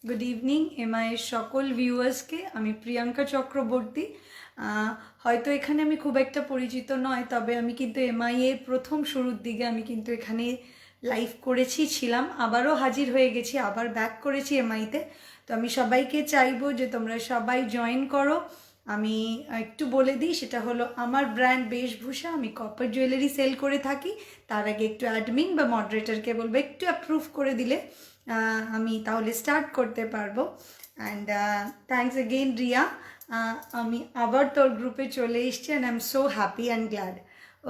Good evening এমআইয়ের সকল ভিউয়ার্সকে। আমি প্রিয়াঙ্কা চক্রবর্তী। হয়তো এখানে আমি খুব একটা পরিচিত নয়, তবে আমি কিন্তু এমআইয়ের প্রথম শুরুর দিকে আমি কিন্তু এখানে লাইভ ছিলাম, আবারও হাজির হয়ে গেছি, আবার ব্যাক করেছি এমআইতে। তো আমি সবাইকে চাইবো যে তোমরা সবাই জয়েন করো। আমি একটু বলে দিই, সেটা হলো আমার ব্র্যান্ড বেশভূষা। আমি কপার জুয়েলারি সেল করে থাকি। তার আগে একটু অ্যাডমিন বা মডারেটরকে বলবো একটু অ্যাপ্রুভ করে দিলে আমি তাহলে স্টার্ট করতে পারবো। অ্যান্ড থ্যাংকস এগেইন রিয়া, আমি আবার তোর গ্রুপে চলে এসেছি and I am so happy and glad.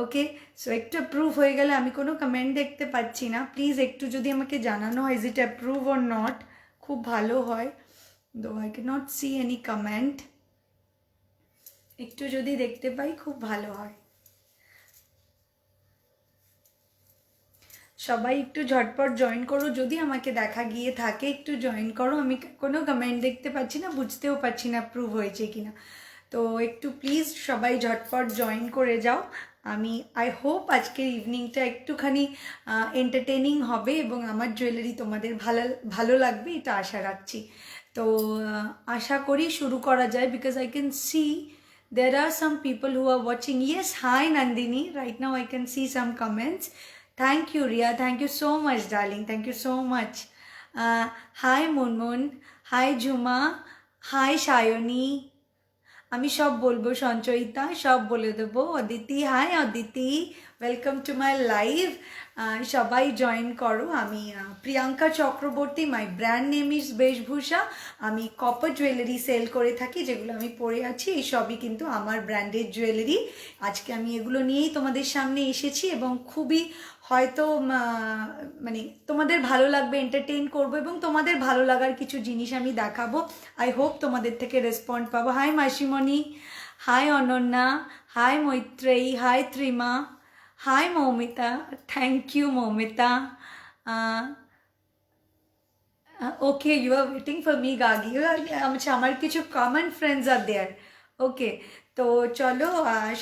Okay, so একটু অ্যাপ্রুভ হয়ে গেলে, আমি কোনো কমেন্ট দেখতে পাচ্ছি না, প্লিজ একটু যদি আমাকে জানানো হয় is it approve or not, খুব ভালো হয়। Though I can not see any comment, একটু যদি দেখতে পাই খুব ভালো হয়। সবাই একটু ঝটপট জয়েন করো, যদি আমাকে দেখা গিয়ে থাকে একটু জয়েন করো। আমি কোনো কমেন্ট দেখতে পাচ্ছি না, বুঝতেও পারছি না অ্যাপ্রুভ হয়েছে কিনা। তো একটু প্লিজ সবাই ঝটপট জয়েন করে যাও। আমি আই হোপ আজকের ইভিনিংটা একটুখানি এন্টারটেনিং হবে এবং আমার জুয়েলারি তোমাদের ভালো ভালো লাগবে, এটা আশা রাখছি। তো আশা করি শুরু করা যায়, because I can C there are some people who are watching. Yes, hi Nandini, right now I can see some comments. Thank you Ria, thank you so much darling, thank you so much. Hi Munmun, hi Juma, hi Shayoni, আমি সব বলবো, সঞ্চয়িতা সব বলে দেবো। Aditi, hi Aditi, welcome to my live. সবাই join করো। আমি Priyanka Chakraborty, my brand name is Beshbhusha. আমি কপার জুয়েলারি সেল করে থাকি, যেগুলো আমি পরে আছি এই সবই কিন্তু আমার ব্র্যান্ডের জুয়েলারি। আজকে আমি এগুলো নিয়েই তোমাদের সামনে এসেছি এবং খুবই হয়তো মানে তোমাদের ভালো লাগবে, এন্টারটেইন করবো এবং তোমাদের ভালো লাগার কিছু জিনিস আমি দেখাবো। আই হোপ তোমাদের থেকে রেসপন্ড পাবো। হাই মাসিমণি, hi Ananya, hi Maitreyi, hi Trima, hi Moumita, thank you Moumita. Okay, you are waiting for me Gagi. আচ্ছা, আমার কিছু কমন ফ্রেন্ডস আর দেয়ার। ওকে, তো চলো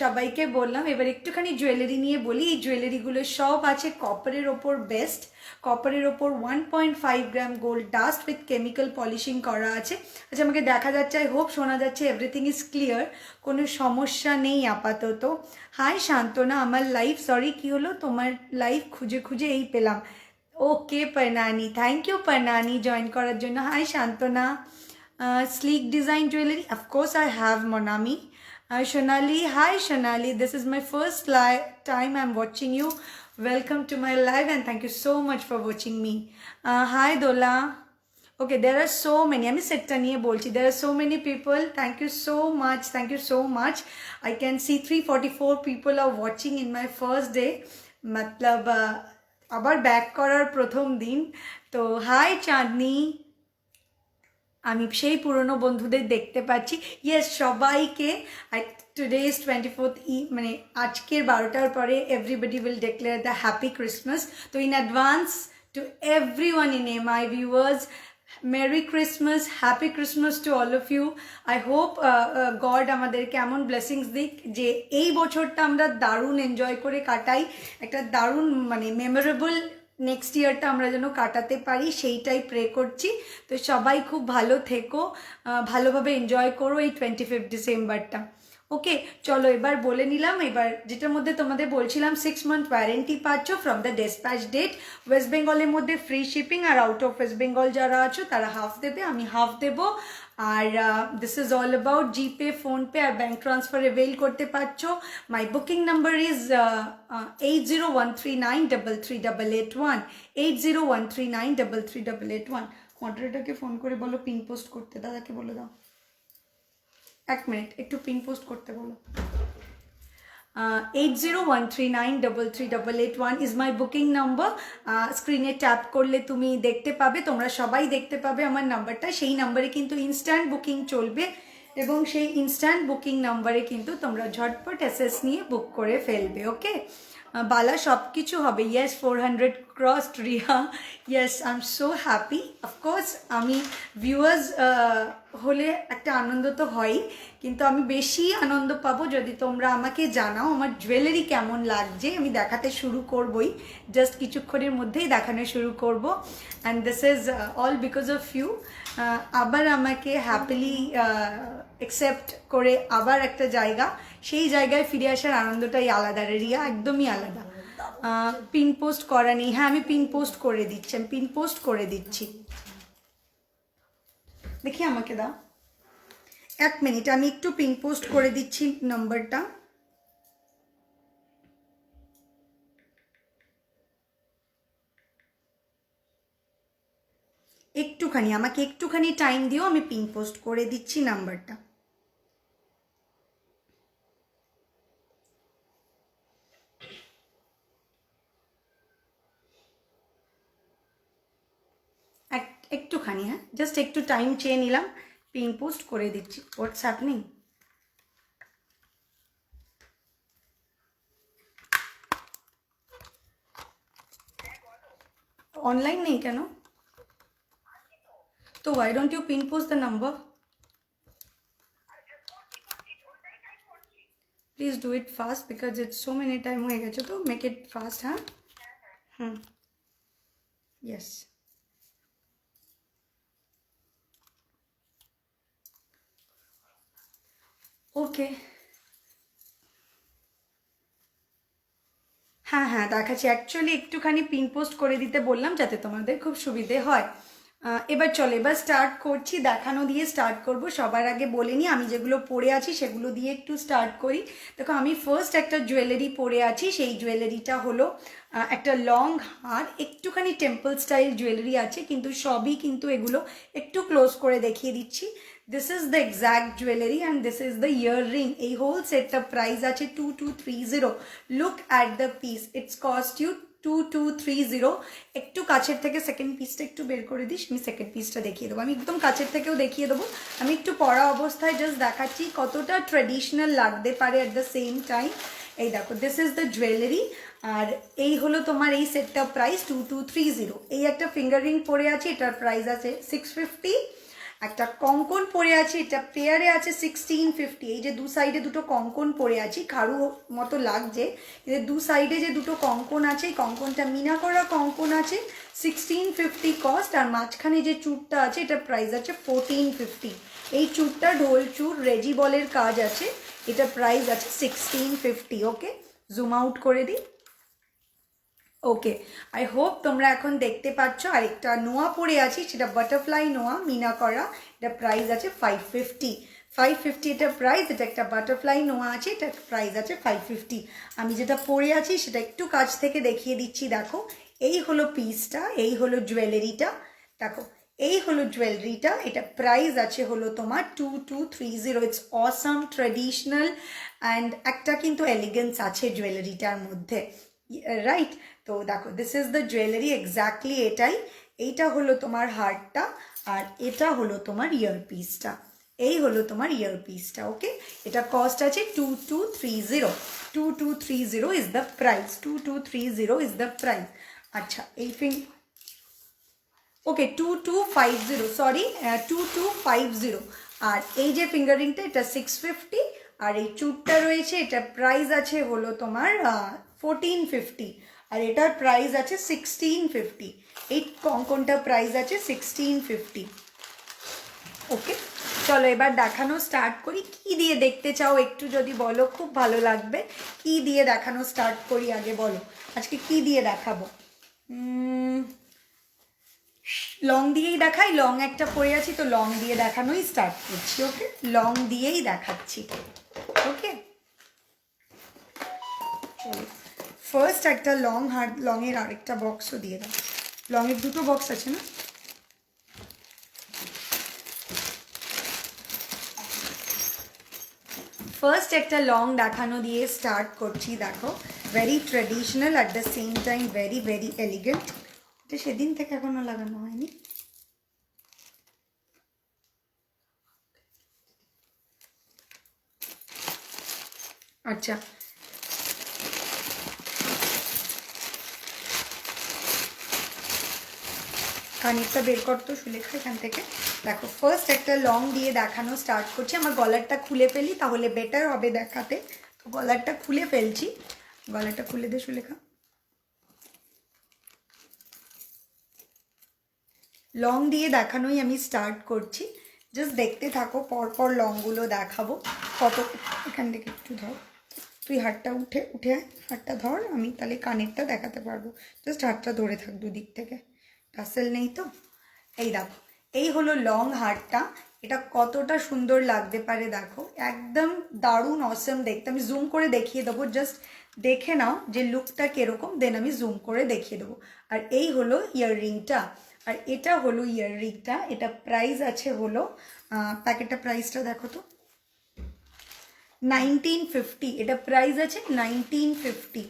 সবাইকে বললাম, এবার একটুখানি জুয়েলারি নিয়ে বলি। এই জুয়েলারিগুলো সব আছে কপারের ওপর বেস্ট, কপারের ওপর 1.5 gram gold dust with chemical polishing করা আছে। আচ্ছা, আমাকে দেখা যাচ্ছে, আই হোপ শোনা যাচ্ছে, এভরিথিং ইজ ক্লিয়ার, কোনো সমস্যা নেই আপাতত। হাই শান্তনা, আমার লাইফ, সরি কি হলো, তোমার লাইফ খুঁজে খুঁজে এই পেলাম। Okay Parnani, thank you Parnani join করার জন্য। Hi Shantana. Slick design jewellery, of course I have Monami. Shonali, hi Shonali, this is my first time I'm watching you. Welcome to my live and thank you so much for watching me. Hi Dola. Okay, there are so many, আমি সেটটা নিয়ে বলছি, there are so many people, thank you so much, thank you so much. I can see 344 people are watching in my first day, मतलब আবার back করার প্রথম দিন। তো হাই চাঁদনি, আমি সেই পুরনো বন্ধুদের দেখতে পাচ্ছি। ইয়েস, সবাইকে। টুডে ইজ 24th মানে আজকের 12টার পরে everybody will declare the happy Christmas. তো in advance to every one in my viewers, Merry Christmas, happy Christmas to all of you. I hope God আমাদেরকে এমন ব্লেসিংস দিক যে এই বছরটা আমরা দারুণ এনজয় করে কাটাই, একটা দারুণ মানে মেমোরেবল নেক্সট ইয়ারটা আমরা যেন কাটাতে পারি, সেইটাই প্রে করছি। তো সবাই খুব ভালো থেকো, ভালোভাবে এনজয় করো এই 25 ডিসেম্বরটা। ওকে, চলো এবার বলে নিলাম। এবার যেটার মধ্যে তোমাদের বলছিলাম 6 মান্থ ওয়ারেন্টি পাচ্ছ from the despatch date. West বেঙ্গলের মধ্যে ফ্রি শিপিং, আর আউট অফ ওয়েস্ট বেঙ্গল যারা আছো তারা হাফ দেবে, আমি হাফ দেবো। আর this is all about GPay, PhonePe আর ব্যাঙ্ক ট্রান্সফার অ্যাভেল করতে পারছো। My booking number is 8013933881, 8013933881। মডারেটরকে ফোন করে বলো পিন পোস্ট করতে, দাদাকে বলে দাও 1 মিনিট, একটু পিন পোস্ট করতে বলো। 8013933881 ইজ মাই বুকিং নাম্বার। স্ক্রিনে ট্যাপ করলে তুমি দেখতে পাবে, তোমরা সবাই দেখতে পাবে আমার নাম্বারটা। সেই নাম্বারে কিন্তু ইনস্ট্যান্ট বুকিং চলবে এবং সেই ইনস্ট্যান্ট বুকিং নাম্বারে কিন্তু তোমরা ঝটপট এসএস নিয়ে বুক করে ফেলবে। ওকে, বালা সব কিছু হবে। Yes, 400 crossed, Riya. Yes, I'm so happy. Of course, আমি ভিউয়ার্স হলে একটা আনন্দ তো হয়ই, কিন্তু আমি বেশি আনন্দ পাবো যদি তোমরা আমাকে জানাও আমার জুয়েলারি কেমন লাগছে। আমি দেখাতে শুরু করবই, জাস্ট কিছুক্ষণের মধ্যেই দেখানো শুরু করব। And this is all because of you. আবার আমাকে হ্যাপিলি অ্যাকসেপ্ট করে আবার একটা জায়গা, সেই জায়গায় ফিরে আসার আনন্দটাই আলাদা রিয়া, একদমই আলাদা। পিন পোস্ট করা নেই, হ্যাঁ আমি পিন পোস্ট করে দিচ্ছি, আমি পিন পোস্ট করে দিচ্ছি। দেখি আমাকে দাও 1 মিনিট, আমি একটু পিন পোস্ট করে দিচ্ছি নাম্বারটা। একটুখানি আমাকে একটুখানি টাইম দিও, আমি পিন পোস্ট করে দিচ্ছি নাম্বারটা। একটুখানি, হ্যাঁ জাস্ট একটু টাইম চেয়ে নিলাম, পিন পোস্ট করে দিচ্ছি। হোয়াটস হ্যাপনিং? অনলাইন নেই কেন? তো why don't you pin post the number? Please do it fast because it's so many time হয়ে গেছে, তো make it fast, হ্যাঁ। Yes. Okay. হ্যাঁ হ্যাঁ দেখাচ্ছি। অ্যাকচুয়ালি একটুখানি পিন পোস্ট করে দিতে বললাম যাতে তোমাদের খুব সুবিধে হয়। এবার চলো, এবার স্টার্ট করছি, দেখানো দিয়ে স্টার্ট করব। সবার আগে বলে নিই, আমি যেগুলো পরে আছি সেগুলো দিয়ে একটু স্টার্ট করি। দেখো আমি ফার্স্ট একটা জুয়েলারি পরে আছি, সেই জুয়েলারিটা হলো একটা লং হার, একটুখানি টেম্পল স্টাইল জুয়েলারি আছে, কিন্তু সবই কিন্তু এগুলো একটু ক্লোজ করে দেখিয়ে দিচ্ছি। This is the exact jewellery and this is the earring. এই হোল সেটটা প্রাইস আছে 2230। Look at the piece, it's cost you 2230। একটু কাছের থেকে সেকেন্ড পিসটা একটু বের করে দিস, আমি সেকেন্ড পিসটা দেখিয়ে দেবো। আমি একদম কাছের থেকেও দেখিয়ে দেবো, আমি একটু পরা অবস্থায় জাস্ট দেখাচ্ছি কতটা ট্রেডিশনাল লাগতে পারে অ্যাট দ্য সেম টাইম। এই দেখো, দিস ইজ দ্য জুয়েলারি। আর এই হলো তোমার এই সেটটা প্রাইস 2230। এই একটা ফিঙ্গার রিং পরে আছে, এটার প্রাইস আছে 650। একটা কঙ্কন পরে আছে, এটা পেয়ারে আছে 1650। এই যে দু সাইডে দুটো কঙ্কন পরে আছি, খাড়ু মতো লাগছে, কিন্তু দু সাইডে যে দুটো কঙ্কন আছে, এই কঙ্কনটা মিনা করা কঙ্কন আছে, 1650 কস্ট। আর মাঝখানে যে চুরটা আছে এটা প্রাইস আছে 1450। এই চুরটা ঢোল চুর রেজি বলের কাজ আছে, এটা প্রাইস আছে 1650। ওকে, জুম আউট করে দিই। ওকে, আই হোপ তোমরা এখন দেখতে পাচ্ছ। আরেকটা নোয়া পরে আছি, সেটা বাটারফ্লাই নোয়া মিনা করা, এটা প্রাইস আছে 550। 550 এটা প্রাইস। এটা একটা বাটারফ্লাই নোয়া আছে, এটা প্রাইস আছে 550। আমি যেটা পরে আছি সেটা একটু কাছ থেকে দেখিয়ে দিচ্ছি। দেখো, এই হলো পিসটা, এই হলো জুয়েলারিটা। দেখো, এই হলো জুয়েলারিটা, এটা প্রাইস আছে হলো তোমার 2230। ইটস অসাম, ট্রেডিশনাল অ্যান্ড একটা কিন্তু এলিগেন্স আছে জুয়েলারিটার মধ্যে, রাইট? তো দেখো, this is the jewellery, exactly এটাই। এইটা হলো তোমার হারটা, আর এটা হলো তোমার ইয়ারপিসটা। এই হলো তোমার ইয়ারপিসটা। ওকে, এটা কস্ট আছে 2230। 2230 is the price. 2230 is the price. আচ্ছা, এই ওকে 2250, সরি 2250। আর এই যে ফিঙ্গারিংটা এটা 650। আর এই চুটটা রয়েছে, এটা প্রাইস আছে হলো তোমার 1450। আর এটার প্রাইস আছে 1650। এই কঙ্কনটার প্রাইস আছে 1650। ওকে, চলো এবার দেখানো স্টার্ট করি। কি দিয়ে দেখতে চাও একটু যদি বলো, খুব ভালো লাগবে। কি দিয়ে দেখানো স্টার্ট করি আগে বলো, আজকে কি দিয়ে দেখাবো? লং দিয়েই দেখাই, লং একটা পরে আছি তো লং দিয়ে দেখানোই স্টার্ট করছি। ওকে, লং দিয়েই দেখাচ্ছি। ওকে, চলো ফার্স্ট একটা লং হার, লংয়ের আরেকটা বক্সও দিয়ে দাও। লংয়ের দুটো বক্স আছে না? ফার্স্ট একটা লং দেখানো দিয়ে স্টার্ট করছি। দেখো, very traditional at the same time very very elegant. এটা সেদিন থেকে এখনো লাগানো হয়নি। আচ্ছা, কানেরটা বের করতো সুলেখা এখান থেকে। দেখো ফার্স্ট একটা লং দিয়ে দেখানো স্টার্ট করছি। আমার গলারটা খুলে ফেলি তাহলে বেটার হবে দেখাতে, তো গলারটা খুলে ফেলছি। গলাটা খুলে দে সুলেখা। লং দিয়ে দেখানোই আমি স্টার্ট করছি, জাস্ট দেখতে থাকো, পরপর লংগুলো দেখাবো কত। এখান থেকে একটু ধর, তুই হাতটা উঠে উঠে আয়, হাতটা ধর, আমি তাহলে কানেরটা দেখাতে পারবো। জাস্ট হাতটা ধরে থাক দুদিক থেকে, টাসেল নেই তো। এই দেখো, এই হলো লং হারটা। এটা কতটা সুন্দর লাগতে পারে দেখো, একদম দারুণ অসম দেখতে। আমি জুম করে দেখিয়ে দেবো, জাস্ট দেখে নাও যে লুকটা কীরকম, দেন আমি জুম করে দেখিয়ে দেবো। আর এই হলো ইয়াররিংটা, আর এটা হলো ইয়াররিংটা। এটা প্রাইস আছে হলো, প্যাকেটটা প্রাইসটা দেখো তো, 1950। এটা প্রাইস আছে 1950,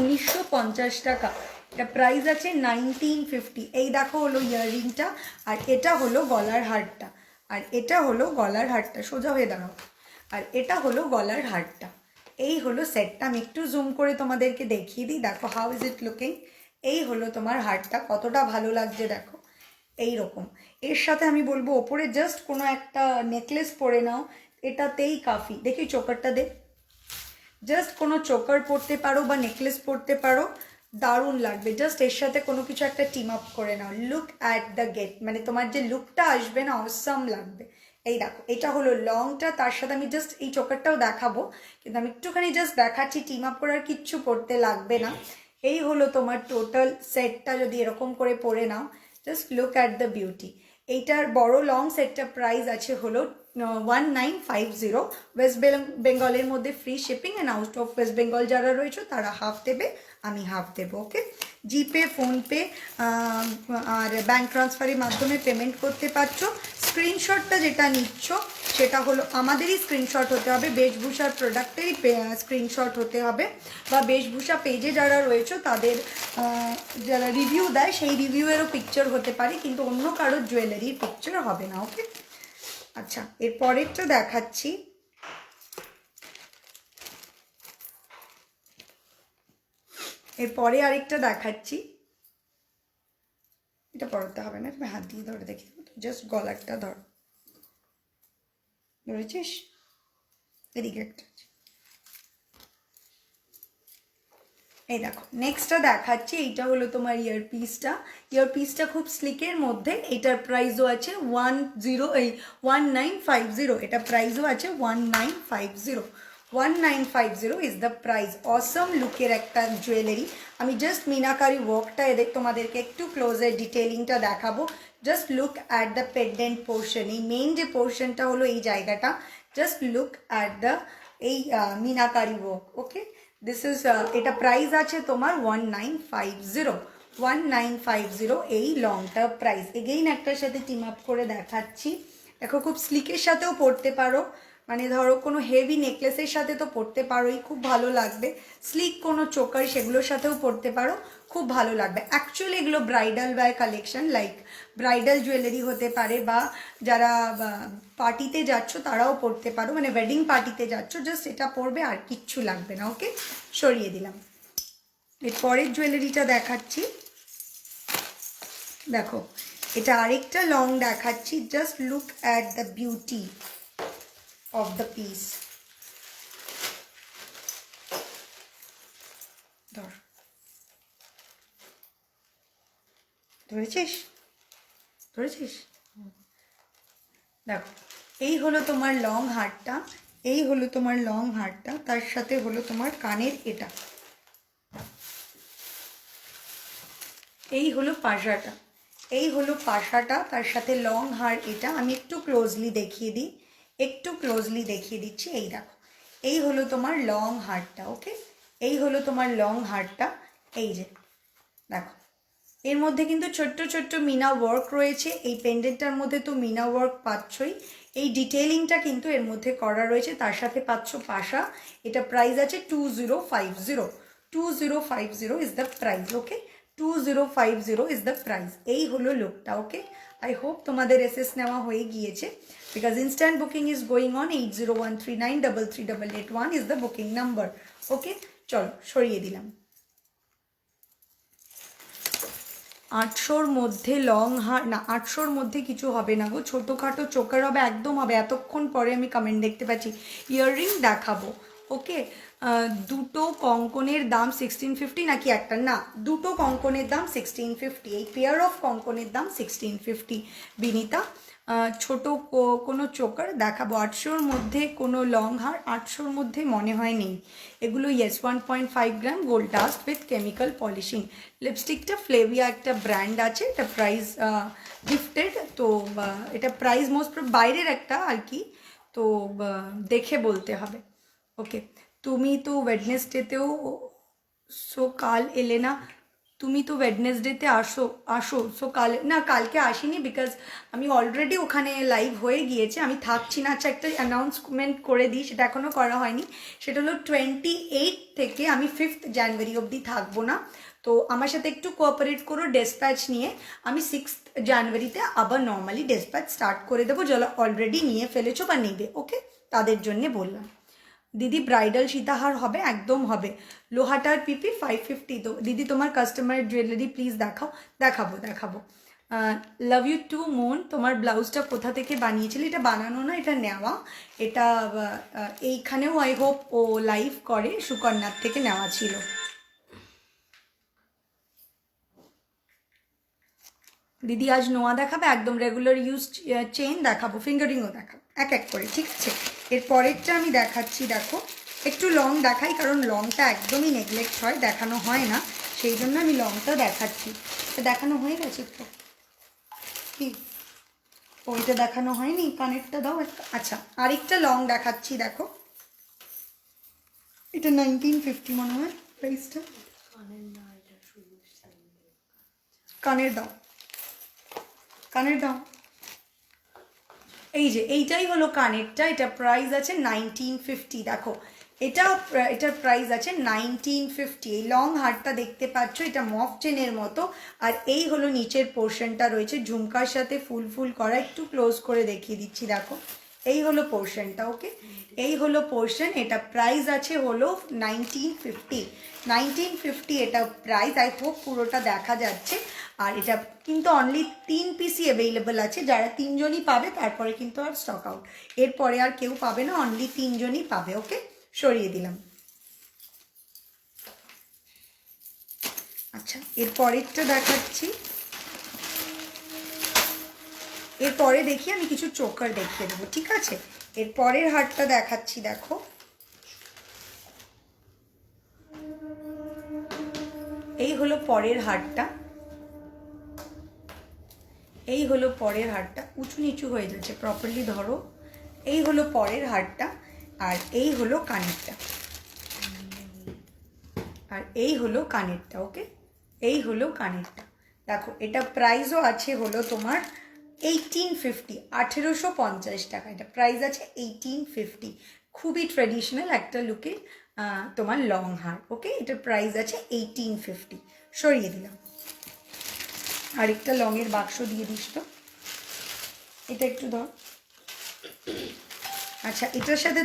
1950 টাকা। এটা প্রাইস আছে 1950। এই দেখো হলো ইয়াররিংটা, আর এটা হলো গলার হারটা, আর এটা হলো গলার হারটা। সোজা হয়ে দাঁড়াও। আর এটা হলো গলার হারটা। এই হলো সেটটা। আমি একটু জুম করে তোমাদেরকে দেখিয়ে দিই, দেখো হাউ ইজ ইট লুকিং। এই হলো তোমার হারটা, কতটা ভালো লাগছে দেখো। এই রকম এর সাথে আমি বলবো ওপরে জাস্ট কোনো একটা নেকলেস পরে নাও, এটাতেই কাফি। দেখি চোকারটা দে, জাস্ট কোনো চোকার পরতে পারো বা নেকলেস পরতে পারো, দারুণ লাগবে। জাস্ট এর সাথে কোনো কিছু একটা টিম আপ করে নাও, লুক অ্যাট দ্য গেট, মানে তোমার যে লুকটা আসবে না, অসাম লাগবে। এই দেখো, এটা হলো লংটা, তার সাথে আমি জাস্ট এই চোকারটাও দেখাবো, কিন্তু আমি একটুখানি জাস্ট দেখাচ্ছি, টিম আপ করার কিচ্ছু করতে লাগবে না। এই হলো তোমার টোটাল সেটটা, যদি এরকম করে পরে নাও, just look at the beauty. এইটার বড় লং সেটটা প্রাইস আছে হলো 1950। ওয়েস্ট বেঙ্গলের মধ্যে free shipping, and out of West Bengal যারা রয়েছে তারা হাফ দেবে, আমি হাফ দেবো। ওকে, জিপে, ফোনপে আর ব্যাঙ্ক ট্রান্সফারের মাধ্যমে পেমেন্ট করতে পারছো। স্ক্রিনশটটা যেটা নিচ্ছ সেটা হলো আমাদেরই স্ক্রিনশট হতে হবে, বেশভূষার প্রোডাক্টেরই স্ক্রিনশট হতে হবে, বা বেশভূষা পেজে যারা রয়েছে তাদের যারা রিভিউ দেয় সেই রিভিউয়েরও পিকচার হতে পারে, কিন্তু অন্য কারোর জুয়েলারির পিকচার হবে না। ওকে, আচ্ছা এর পরেরটা দেখাচ্ছি। এরপরে আরেকটা দেখাচ্ছি, এটা পড়তে হবে না, তুমি হাত দিয়ে ধরে দেখি, জাস্ট গলারটা ধর, ধরেছিস? এদিকে একটা, এই দেখো নেক্সটটা দেখাচ্ছি। এইটা হলো তোমার ইয়ারপিসটা। ইয়ারপিসটা খুব স্লিকের মধ্যে, এটার প্রাইসও আছে 1950। এটা প্রাইসও আছে 1950। 1950 ইজ দ্য প্রাইস। অসম লুকের একটা জুয়েলারি। আমি জাস্ট মিনাকারি ওয়ার্কটা এদের তোমাদেরকে একটু ক্লোজের ডিটেলিংটা দেখাবো। Just look at the pendant portion. এই মেইন যে পোর্শনটা হলো এই জায়গাটা, জাস্ট লুক অ্যাট দ্য এই meenakari work. Okay, this is, এটা প্রাইস আছে তোমার 1950। 1950 এই লংটা প্রাইস। এগেইন একটার সাথে টিম আপ করে দেখাচ্ছি। দেখো খুব স্লিকের সাথেও পরতে পারো, মানে ধরো কোনো হেভি নেকলেসের সাথে তো পরতে পারোই, খুব ভালো লাগবে। স্লিক কোনো চোকার সেগুলোর সাথেও পরতে পারো, খুব ভালো লাগবে। অ্যাকচুয়ালি এগুলো bridal wire collection, like bridal jewellery হতে পারে, বা যারা পার্টিতে যাচ্ছ তারাও পরতে পারো, মানে ওয়েডিং পার্টিতে যাচ্ছ, জাস্ট এটা পরবে আর কিচ্ছু লাগবে না। ওকে, সরিয়ে দিলাম। এর পরের জুয়েলারিটা দেখাচ্ছি। দেখো এটা আরেকটা লং দেখাচ্ছি, just look at the beauty of the piece. ধরেছিস? দেখো এই হলো তোমার লং হারটা, এই হলো তোমার লং হারটা, তার সাথে হলো তোমার কানের এটা, এই হলো পাশাটা, এই হলো পাশাটা, তার সাথে লং হার এটা। আমি একটু ক্লোজলি দেখিয়ে দিই, একটু ক্লোজলি দেখিয়ে দিচ্ছি। এই দেখো, এই হলো তোমার লং হারটা। ওকে, এই হলো তোমার লং হারটা। এই যে দেখো, এর মধ্যে কিন্তু ছোট্ট ছোট্ট মিনা ওয়ার্ক রয়েছে। এই পেন্ডেন্টটার মধ্যে তো মিনা ওয়ার্ক পাচ্ছই, এই ডিটেলিংটা কিন্তু এর মধ্যে করা রয়েছে, তার সাথে পাচ্ছ পাশা। এটা প্রাইস আছে 2050। 2050 is the price. Okay, 2050 is the price. এই হলো লুকটা। ওকে, আই হোপ তোমাদের এসএস নেওয়া হয়ে গিয়েছে, because instant booking is going on. 8013933881 is the booking number. Okay, চলো সরিয়ে দিলাম। 800-র মধ্যে লং হার না, 800-র মধ্যে কিছু হবে না গো, ছোটোখাটো চোকার হবে, একদম হবে। এতক্ষণ পরে আমি কমেন্ট দেখতে পাচ্ছি। ইয়াররিং দেখাবো, ওকে। দুটো কঙ্কনের দাম 1650 নাকি একটা? না, দুটো কঙ্কনের দাম 1650, এই পেয়ার অফ কঙ্কনের দাম 1650 বিনিতা। ছোট কোনো চোকার দেখাবো 800-র মধ্যে, কোনো লং হার 800-র মধ্যে মনে হয় নেই এগুলো। Yes, 1.5 gram gold dust with chemical polishing. লিপস্টিকটা ফ্লেভিয়া একটা ব্র্যান্ড আছে, এটা প্রাইস গিফটেড, তো এটা প্রাইস মোস্ট বাইরের একটা আর কি, তো দেখে বলতে হবে, ওকে। তুমি তো ওয়েডনেসডেতেও, সো কাল এলে না, তুমি তো ওয়েডনেসডেতে আসো, সো কাল না, কালকে আসিনি বিকজ আমি অলরেডি ওখানে লাইভ হয়ে গিয়েছে, আমি থাকছি না। আচ্ছা, একটা অ্যানাউন্সমেন্ট করে দিই, সেটা এখনও করা হয়নি। সেটা হলো 28 থেকে আমি 5th জানুয়ারি অবধি থাকবো না। তো আমার সাথে একটু কোঅপারেট করো ডেসপ্যাচ নিয়ে। আমি 6th জানুয়ারিতে আবার নর্মালি ডেসপ্যাচ স্টার্ট করে দেবো, যারা অলরেডি নিয়ে ফেলেছো বা নেবে, ওকে, তাদের জন্যে বললাম। দিদি ব্রাইডাল সীতাহার হবে? একদম হবে। লোহাটার পিপি 550। তো দিদি তোমার কাস্টমার জুয়েলারি প্লিজ দেখাও। দেখাবো। লাভ ইউ টু মন, তোমার ব্লাউজটা কোথা থেকে বানিয়েছিলে? এটা বানানো না, এটা নেওয়া। এটা এইখানেও আই হোপ ও লাইভ করে, সুকন্যার থেকে নেওয়া ছিল। দিদি আজ নোয়া দেখাবে? একদম রেগুলার ইউজ চেইন দেখাবো, ফিঙ্গারিংও দেখাবো, এক এক করে, ঠিক আছে। এর পরেরটা আমি দেখাচ্ছি, দেখো একটু লং দেখাই, কারণ লংটা একদমই নেগলেক্ট হয়, দেখানো হয় না, সেই জন্য আমি লংটা দেখাচ্ছি। দেখানো হয়ে গেছে তো কি? ওইটা দেখানো হয়নি, কানেরটা দাও একটা। আচ্ছা, আরেকটা লং দেখাচ্ছি, দেখো এটা 1950 মনে হয় প্রাইসটা। কানের দাও, এই যে এইটাই হলো কানেরটা, এটা প্রাইস আছে 1950। দেখো এটার প্রাইস আছে 1950। এই লং হারটা দেখতে পাচ্ছ, এটা মফ চেনের মতো, আর এই হলো নিচের পোর্শনটা রয়েছে ঝুমকার সাথে ফুল করা। একটু ক্লোজ করে দেখিয়ে দিচ্ছি, দেখো এই হলো পোর্শনটা, ওকে, এই হলো পোর্শন। এটা প্রাইস আছে হলো 1950 এটা প্রাইস। আই হোপ পুরোটা দেখা যাচ্ছে। আর এটা কিন্তু অনলি 3 পিসই অ্যাভেলেবল আছে, যারা 3 জনই পাবে, তারপরে কিন্তু আর স্টক আউট, এরপরে আর কেউ পাবে না, অনলি 3 জনই পাবে, ওকে। সরিয়ে দিলাম। আচ্ছা, এরপরেরটা দেখাচ্ছি, এরপরে দেখি আমি কিছু চোকার দেখিয়ে দেবো, ঠিক আছে। এরপরের হারটা দেখাচ্ছি, দেখো এই হলো পরের হারটা, এই হলো পরের হারটা। উঁচু নিচু হয়ে যাচ্ছে, প্রপারলি ধরো। এই হলো পরের হারটা, আর এই হলো কানেরটা, আর এই হলো কানেরটা, ওকে, এই হলো কানেরটা। দেখো এটা প্রাইসও আছে হলো তোমার 1850, 1850 টাকা। এটা প্রাইস আছে 1850। খুবই ট্র্যাডিশনাল একটা লুকে তোমার লং হার, ওকে। এটার প্রাইস আছে 1850। সরিয়ে দিলাম। আরেকটা লংয়ের বাক্স দিয়ে দিস তো, এটা একটু ধর। আচ্ছা, এটার সাথে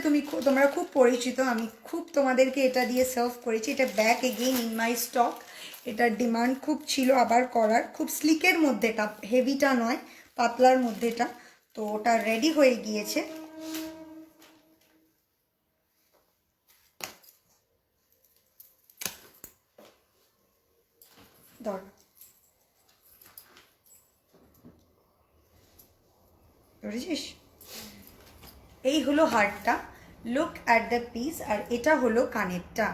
তোমরা খুব পরিচিত, আমি খুব তোমাদেরকে এটা দিয়ে সার্ভ করেছি। এটা back again in my stock, এটার ডিমান্ড খুব ছিল আবার করার। খুব স্লিকের মধ্যে, এটা হেভিটা নয়, পাতলার মধ্যে এটা, তো ওটা রেডি হয়ে গিয়েছে। ধর, ধরেছিস? এই হলো হারটা, লুক অ্যাট দ্য পিস। আর এটা হলো কানেরটা,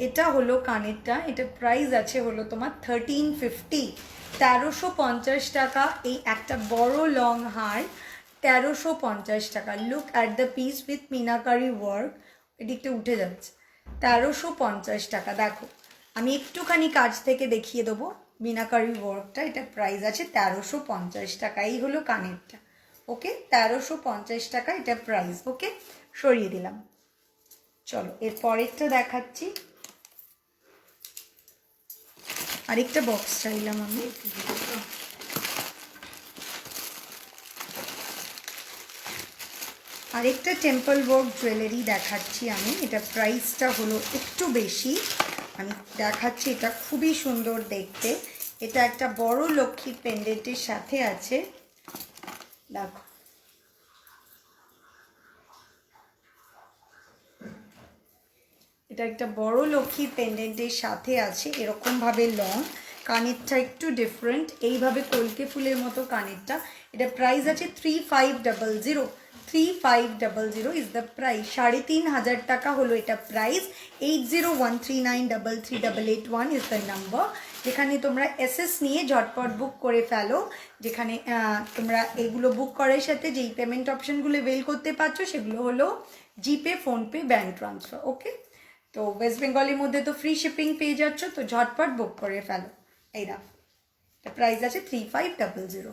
এটা হলো কানেরটা। এটা প্রাইস আছে হলো তোমার 1350, 1350 টাকা। এই একটা বড় লং হার 1350 টাকা। Look at the piece with মিনাকারি ওয়ার্ক, এদিকটা উঠে যাচ্ছে, 1350 টাকা। দেখো আমি একটুখানি কাছ থেকে দেখিয়ে দেবো মিনাকারি ওয়ার্কটা। এটা প্রাইস আছে 1350 টাকা। এই হলো কানেরটা, ওকে, 1350 টাকা এটা প্রাইস, ওকে। সরিয়ে দিলাম। চলো এর পরেরটা দেখাচ্ছি। আরেকটা বক্স চাইলাম আমি। আরেকটা টেম্পল ওয়ার্ক জুয়েলারি দেখাচ্ছি আমি। এটা প্রাইসটা হলো একটু বেশি, আমি দেখাচ্ছি। এটা খুবই সুন্দর দেখতে। এটা একটা বড় লক্ষ্মীর পেন্ডেন্টের সাথে আছে, দেখো এটা একটা বড় লক্ষ্মীর পেন্ডেন্টের সাথে আছে, এরকমভাবে লং, কানেরটা একটু ডিফারেন্ট, এইভাবে কলকে ফুলের মতো কানেরটা। এটা প্রাইস আছে 3500, 3500 ইজ দ্য প্রাইস। 3500 টাকা হলো এটা প্রাইস। 8013933881 ইজ দ্য নাম্বার, যেখানে তোমরা এসএস নিয়ে ঝটপট বুক করে ফেলো। যেখানে তোমরা এগুলো বুক করার সাথে যেই পেমেন্ট অপশানগুলো বেল করতে পারছো সেগুলো হলো জিপে, ফোনপে, ব্যাঙ্ক ট্রান্সফার। ওকে, তো ওয়েস্ট বেঙ্গলের মধ্যে তো ফ্রি শিপিং পেয়ে যাচ্ছ, তো ঝটপট বুক করে ফেলো। এই দেখো, এটা প্রাইস আছে 3500।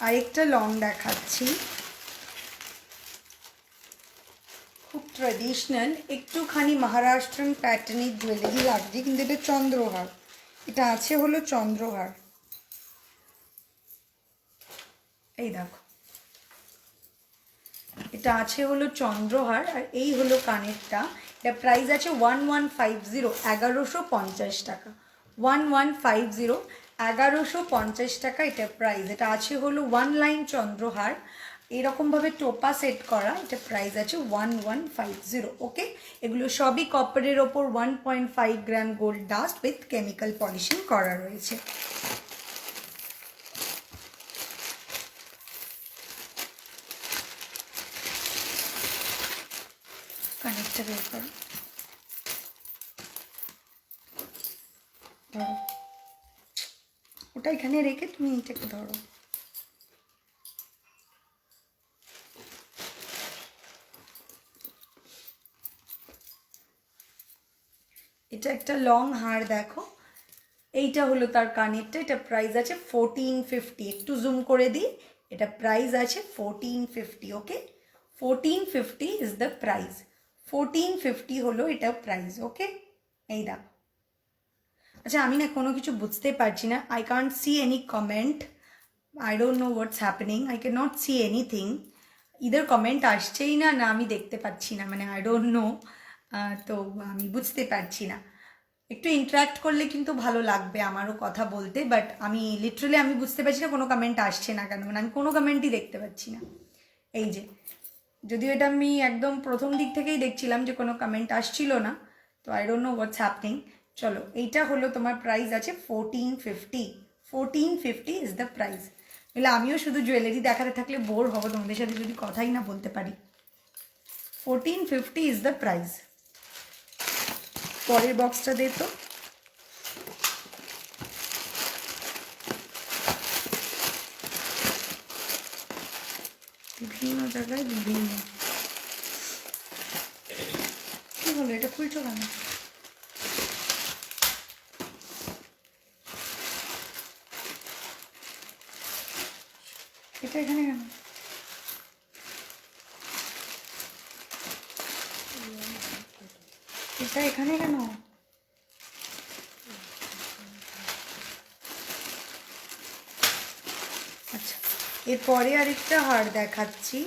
আরেকটা লং দেখাচ্ছি, খুব ট্র্যাডিশনাল, একটুখানি মহারাষ্ট্রান প্যাটার্নের জুয়েলারি লাগছে, কিন্তু এটা চন্দ্রহার, এটা আছে হলো চন্দ্রহার। এই দেখো, এটা আছে হলো চন্দ্রহার, আর এই হলো কানেরটা। এটা প্রাইস আছে 1150, 1150 টাকা, 1150, 1150 টাকা এটা প্রাইস। এটা আছে হলো ওয়ান লাইন চন্দ্রহার, এরকমভাবে টোপা সেট করা, এটা প্রাইস আছে 1150। ওকে, এগুলো সবই কপারের ওপর 1.5 gram gold dust with chemical polishing করা রয়েছে। কানেরটা বের করো, ধরো ওটা এখানে রেখে তুমি এইটাকে ধরো। এটা একটা লং হার, দেখো এইটা হলো তার কানেরটা। এটা প্রাইস আছে 1450, একটু জুম করে দিই, এটা প্রাইস আছে 1450। ওকে, 1450 ইজ দ্য প্রাইস, 1450 হলো এটা প্রাইস। ওকে, এই দেখো। আচ্ছা, আমি না কোনো কিছু বুঝতে পারছি না, I can't see any comment, I don't know what's happening, I can not see anything, either comment আসছেই না, না আমি দেখতে পাচ্ছি না, মানে আই ডোন্ট নো, তো আমি বুঝতে পারছি না। একটু ইন্টারাক্ট করলে কিন্তু ভালো লাগবে আমারও কথা বলতে, বাট আমি লিটারালি আমি বুঝতে পারছি না কোনো কমেন্ট আসছে না কেন, মানে আমি কোনো কমেন্টই দেখতে পাচ্ছি না। এই যে, যদিও এটা আমি একদম প্রথম দিক থেকেই দেখছিলাম যে কোনো কমেন্ট আসছিল না, তো I don't know what's happening. চলো, এইটা হলো তোমার প্রাইস আছে 1450, 1450 ইজ দ্য প্রাইস। বলে আমিও শুধু জুয়েলারি দেখাতে থাকলে বোর হবো, তোমাদের সাথে যদি কথাই না বলতে পারি। 1450 ইজ দ্য প্রাইস। পরের বক্সটা দে তো। বিভিন্ন জায়গায় বিভিন্ন, কি হলো এটা খুলছো কেন? এটা এখানে কেন? এটা এখানে কেন? আচ্ছা, এরপরে আরেকটা হার দেখাচ্ছি,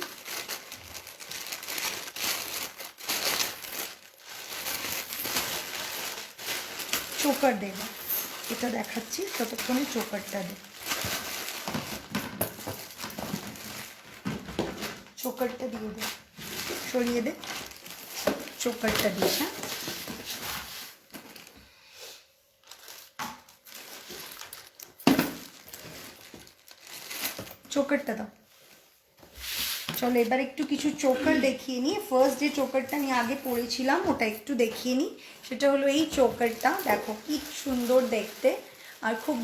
চোকার দেবা, এটা দেখাচ্ছি ততক্ষণে চোকারটা দে, চোকারটা দিয়ে দে, সরিয়ে দে, চোকারটা দিস। হ্যাঁ, চোকারটা দাও। চলো এবার একটু কিছু চোকার দেখিয়ে নিই। ফার্স্ট যে চোকারটা আমি আগে পরেছিলাম ওটা একটু দেখিয়ে নিই, সেটা হলো এই চোকারটা। দেখো কি সুন্দর দেখতে, আর খুব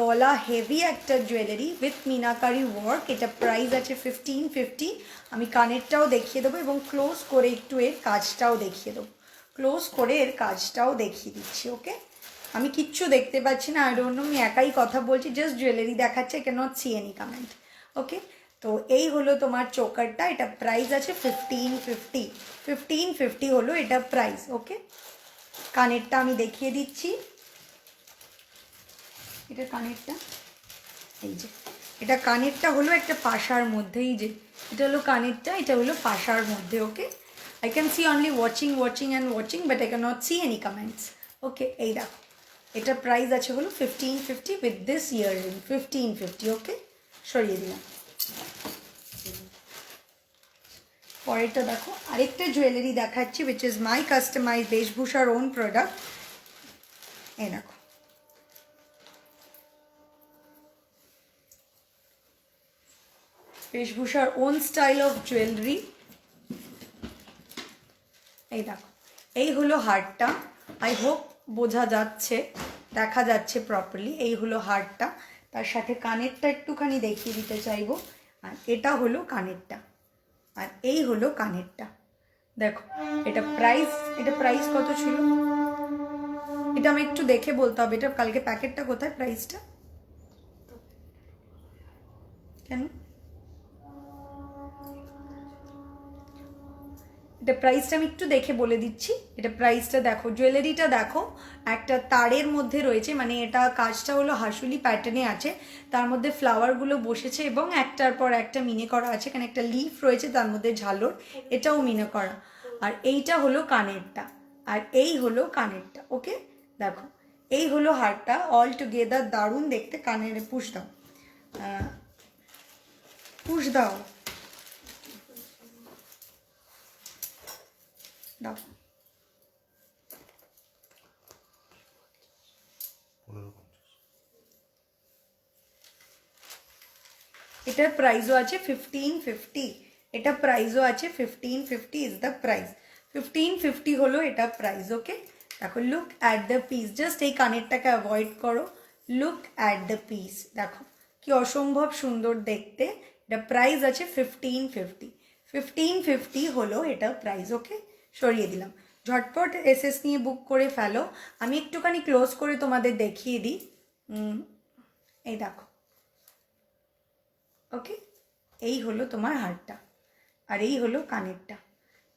গলা হেভি একটা জুয়েলারি উইথ মিনাকারি ওয়ার্ক। এটা প্রাইস আছে 1550। আমি কানেরটাও দেখিয়ে দেবো এবং ক্লোজ করে একটু এর কাজটাও দেখিয়ে দেবো, ক্লোজ করে এর কাজটাও দেখিয়ে দিচ্ছি। ওকে, আমি কিচ্ছু দেখতে পাচ্ছি না, আই ডোন্ট নো, আমি একাই কথা বলছি, জাস্ট জুয়েলারি দেখাচ্ছে, I can not see any comment. Okay, তো এই হলো তোমার চোকারটা, এটা প্রাইস আছে 1550, 1550 হলো এটা প্রাইস। ওকে, কানেরটা আমি দেখিয়ে দিচ্ছি, এটা কানেরটা, এই যে এটা কানেরটা হলো একটা পাশার মধ্যে, এই যে এটা হলো কানেরটা, এটা হলো পাশার মধ্যে। Okay, I can see only watching watching and watching, but I can not see any comments. Okay, এই দেখো এটা প্রাইস আছে হলো 1550 উইথ দিস ইয়াররিং, 1550। ওকে, সরিয়ে দিলাম। পরেরটা দেখো, আরেকটা জুয়েলারি দেখাচ্ছি উইচ ইজ মাই কাস্টমাইজ বেশভূষার ওন প্রোডাক্ট। এই দেখো, বেশভূষার ওন স্টাইল অফ জুয়েলারি। এই দেখো, এই হলো হারটা, আই হোপ বোঝা যাচ্ছে, দেখা যাচ্ছে প্রপারলি। এই হলো হারটা, তার সাথে কানেরটা একটুখানি দেখিয়ে দিতে চাইবো। আর এটা হলো কানেরটা, আর এই হলো কানেরটা। দেখো এটা প্রাইস কত ছিল, এটা আমি একটু দেখে বলতে হবে। এটা কালকে প্যাকেটটা কোথায়, প্রাইসটা কেন, এটা প্রাইসটা আমি একটু দেখে বলে দিচ্ছি। এটা প্রাইসটা দেখো, জুয়েলারিটা দেখো, একটা তারের মধ্যে রয়েছে, মানে এটা কাজটা হলো হাসুলি প্যাটার্নে আছে, তার মধ্যে ফ্লাওয়ারগুলো বসেছে এবং একটার পর একটা মিনে করা আছে। এখানে একটা লিফ রয়েছে, তার মধ্যে ঝালর, এটাও মিনে করা। আর এইটা হলো কানেরটা, আর এই হলো কানেরটা। ওকে, দেখো এই হলো হারটা, অল টুগেদার দারুণ দেখতে। কানের পুশ দাও, পুশ দাও, দাও। এটার প্রাইসও আছে 1550, এটা প্রাইসও আছে 1550 ইজ দ্য প্রাইস, 1550 হলো এটা প্রাইস। ওকে, দেখো look at the piece, just এই কানেরটাকে অ্যাভয়েড করো, লুক অ্যাট দ্য পিস, দেখো কি অসম্ভব সুন্দর দেখতে। এটা প্রাইস আছে 1550, 1550 হলো এটা প্রাইস। ওকে, সরিয়ে দিলাম। ঝটপট এসএস নিয়ে বুক করে ফেলো। আমি একটুখানি ক্লোজ করে তোমাদের দেখিয়ে দিই। এই দেখো, ওকে, এই হলো তোমার হারটা, আর এই হলো কানেরটা।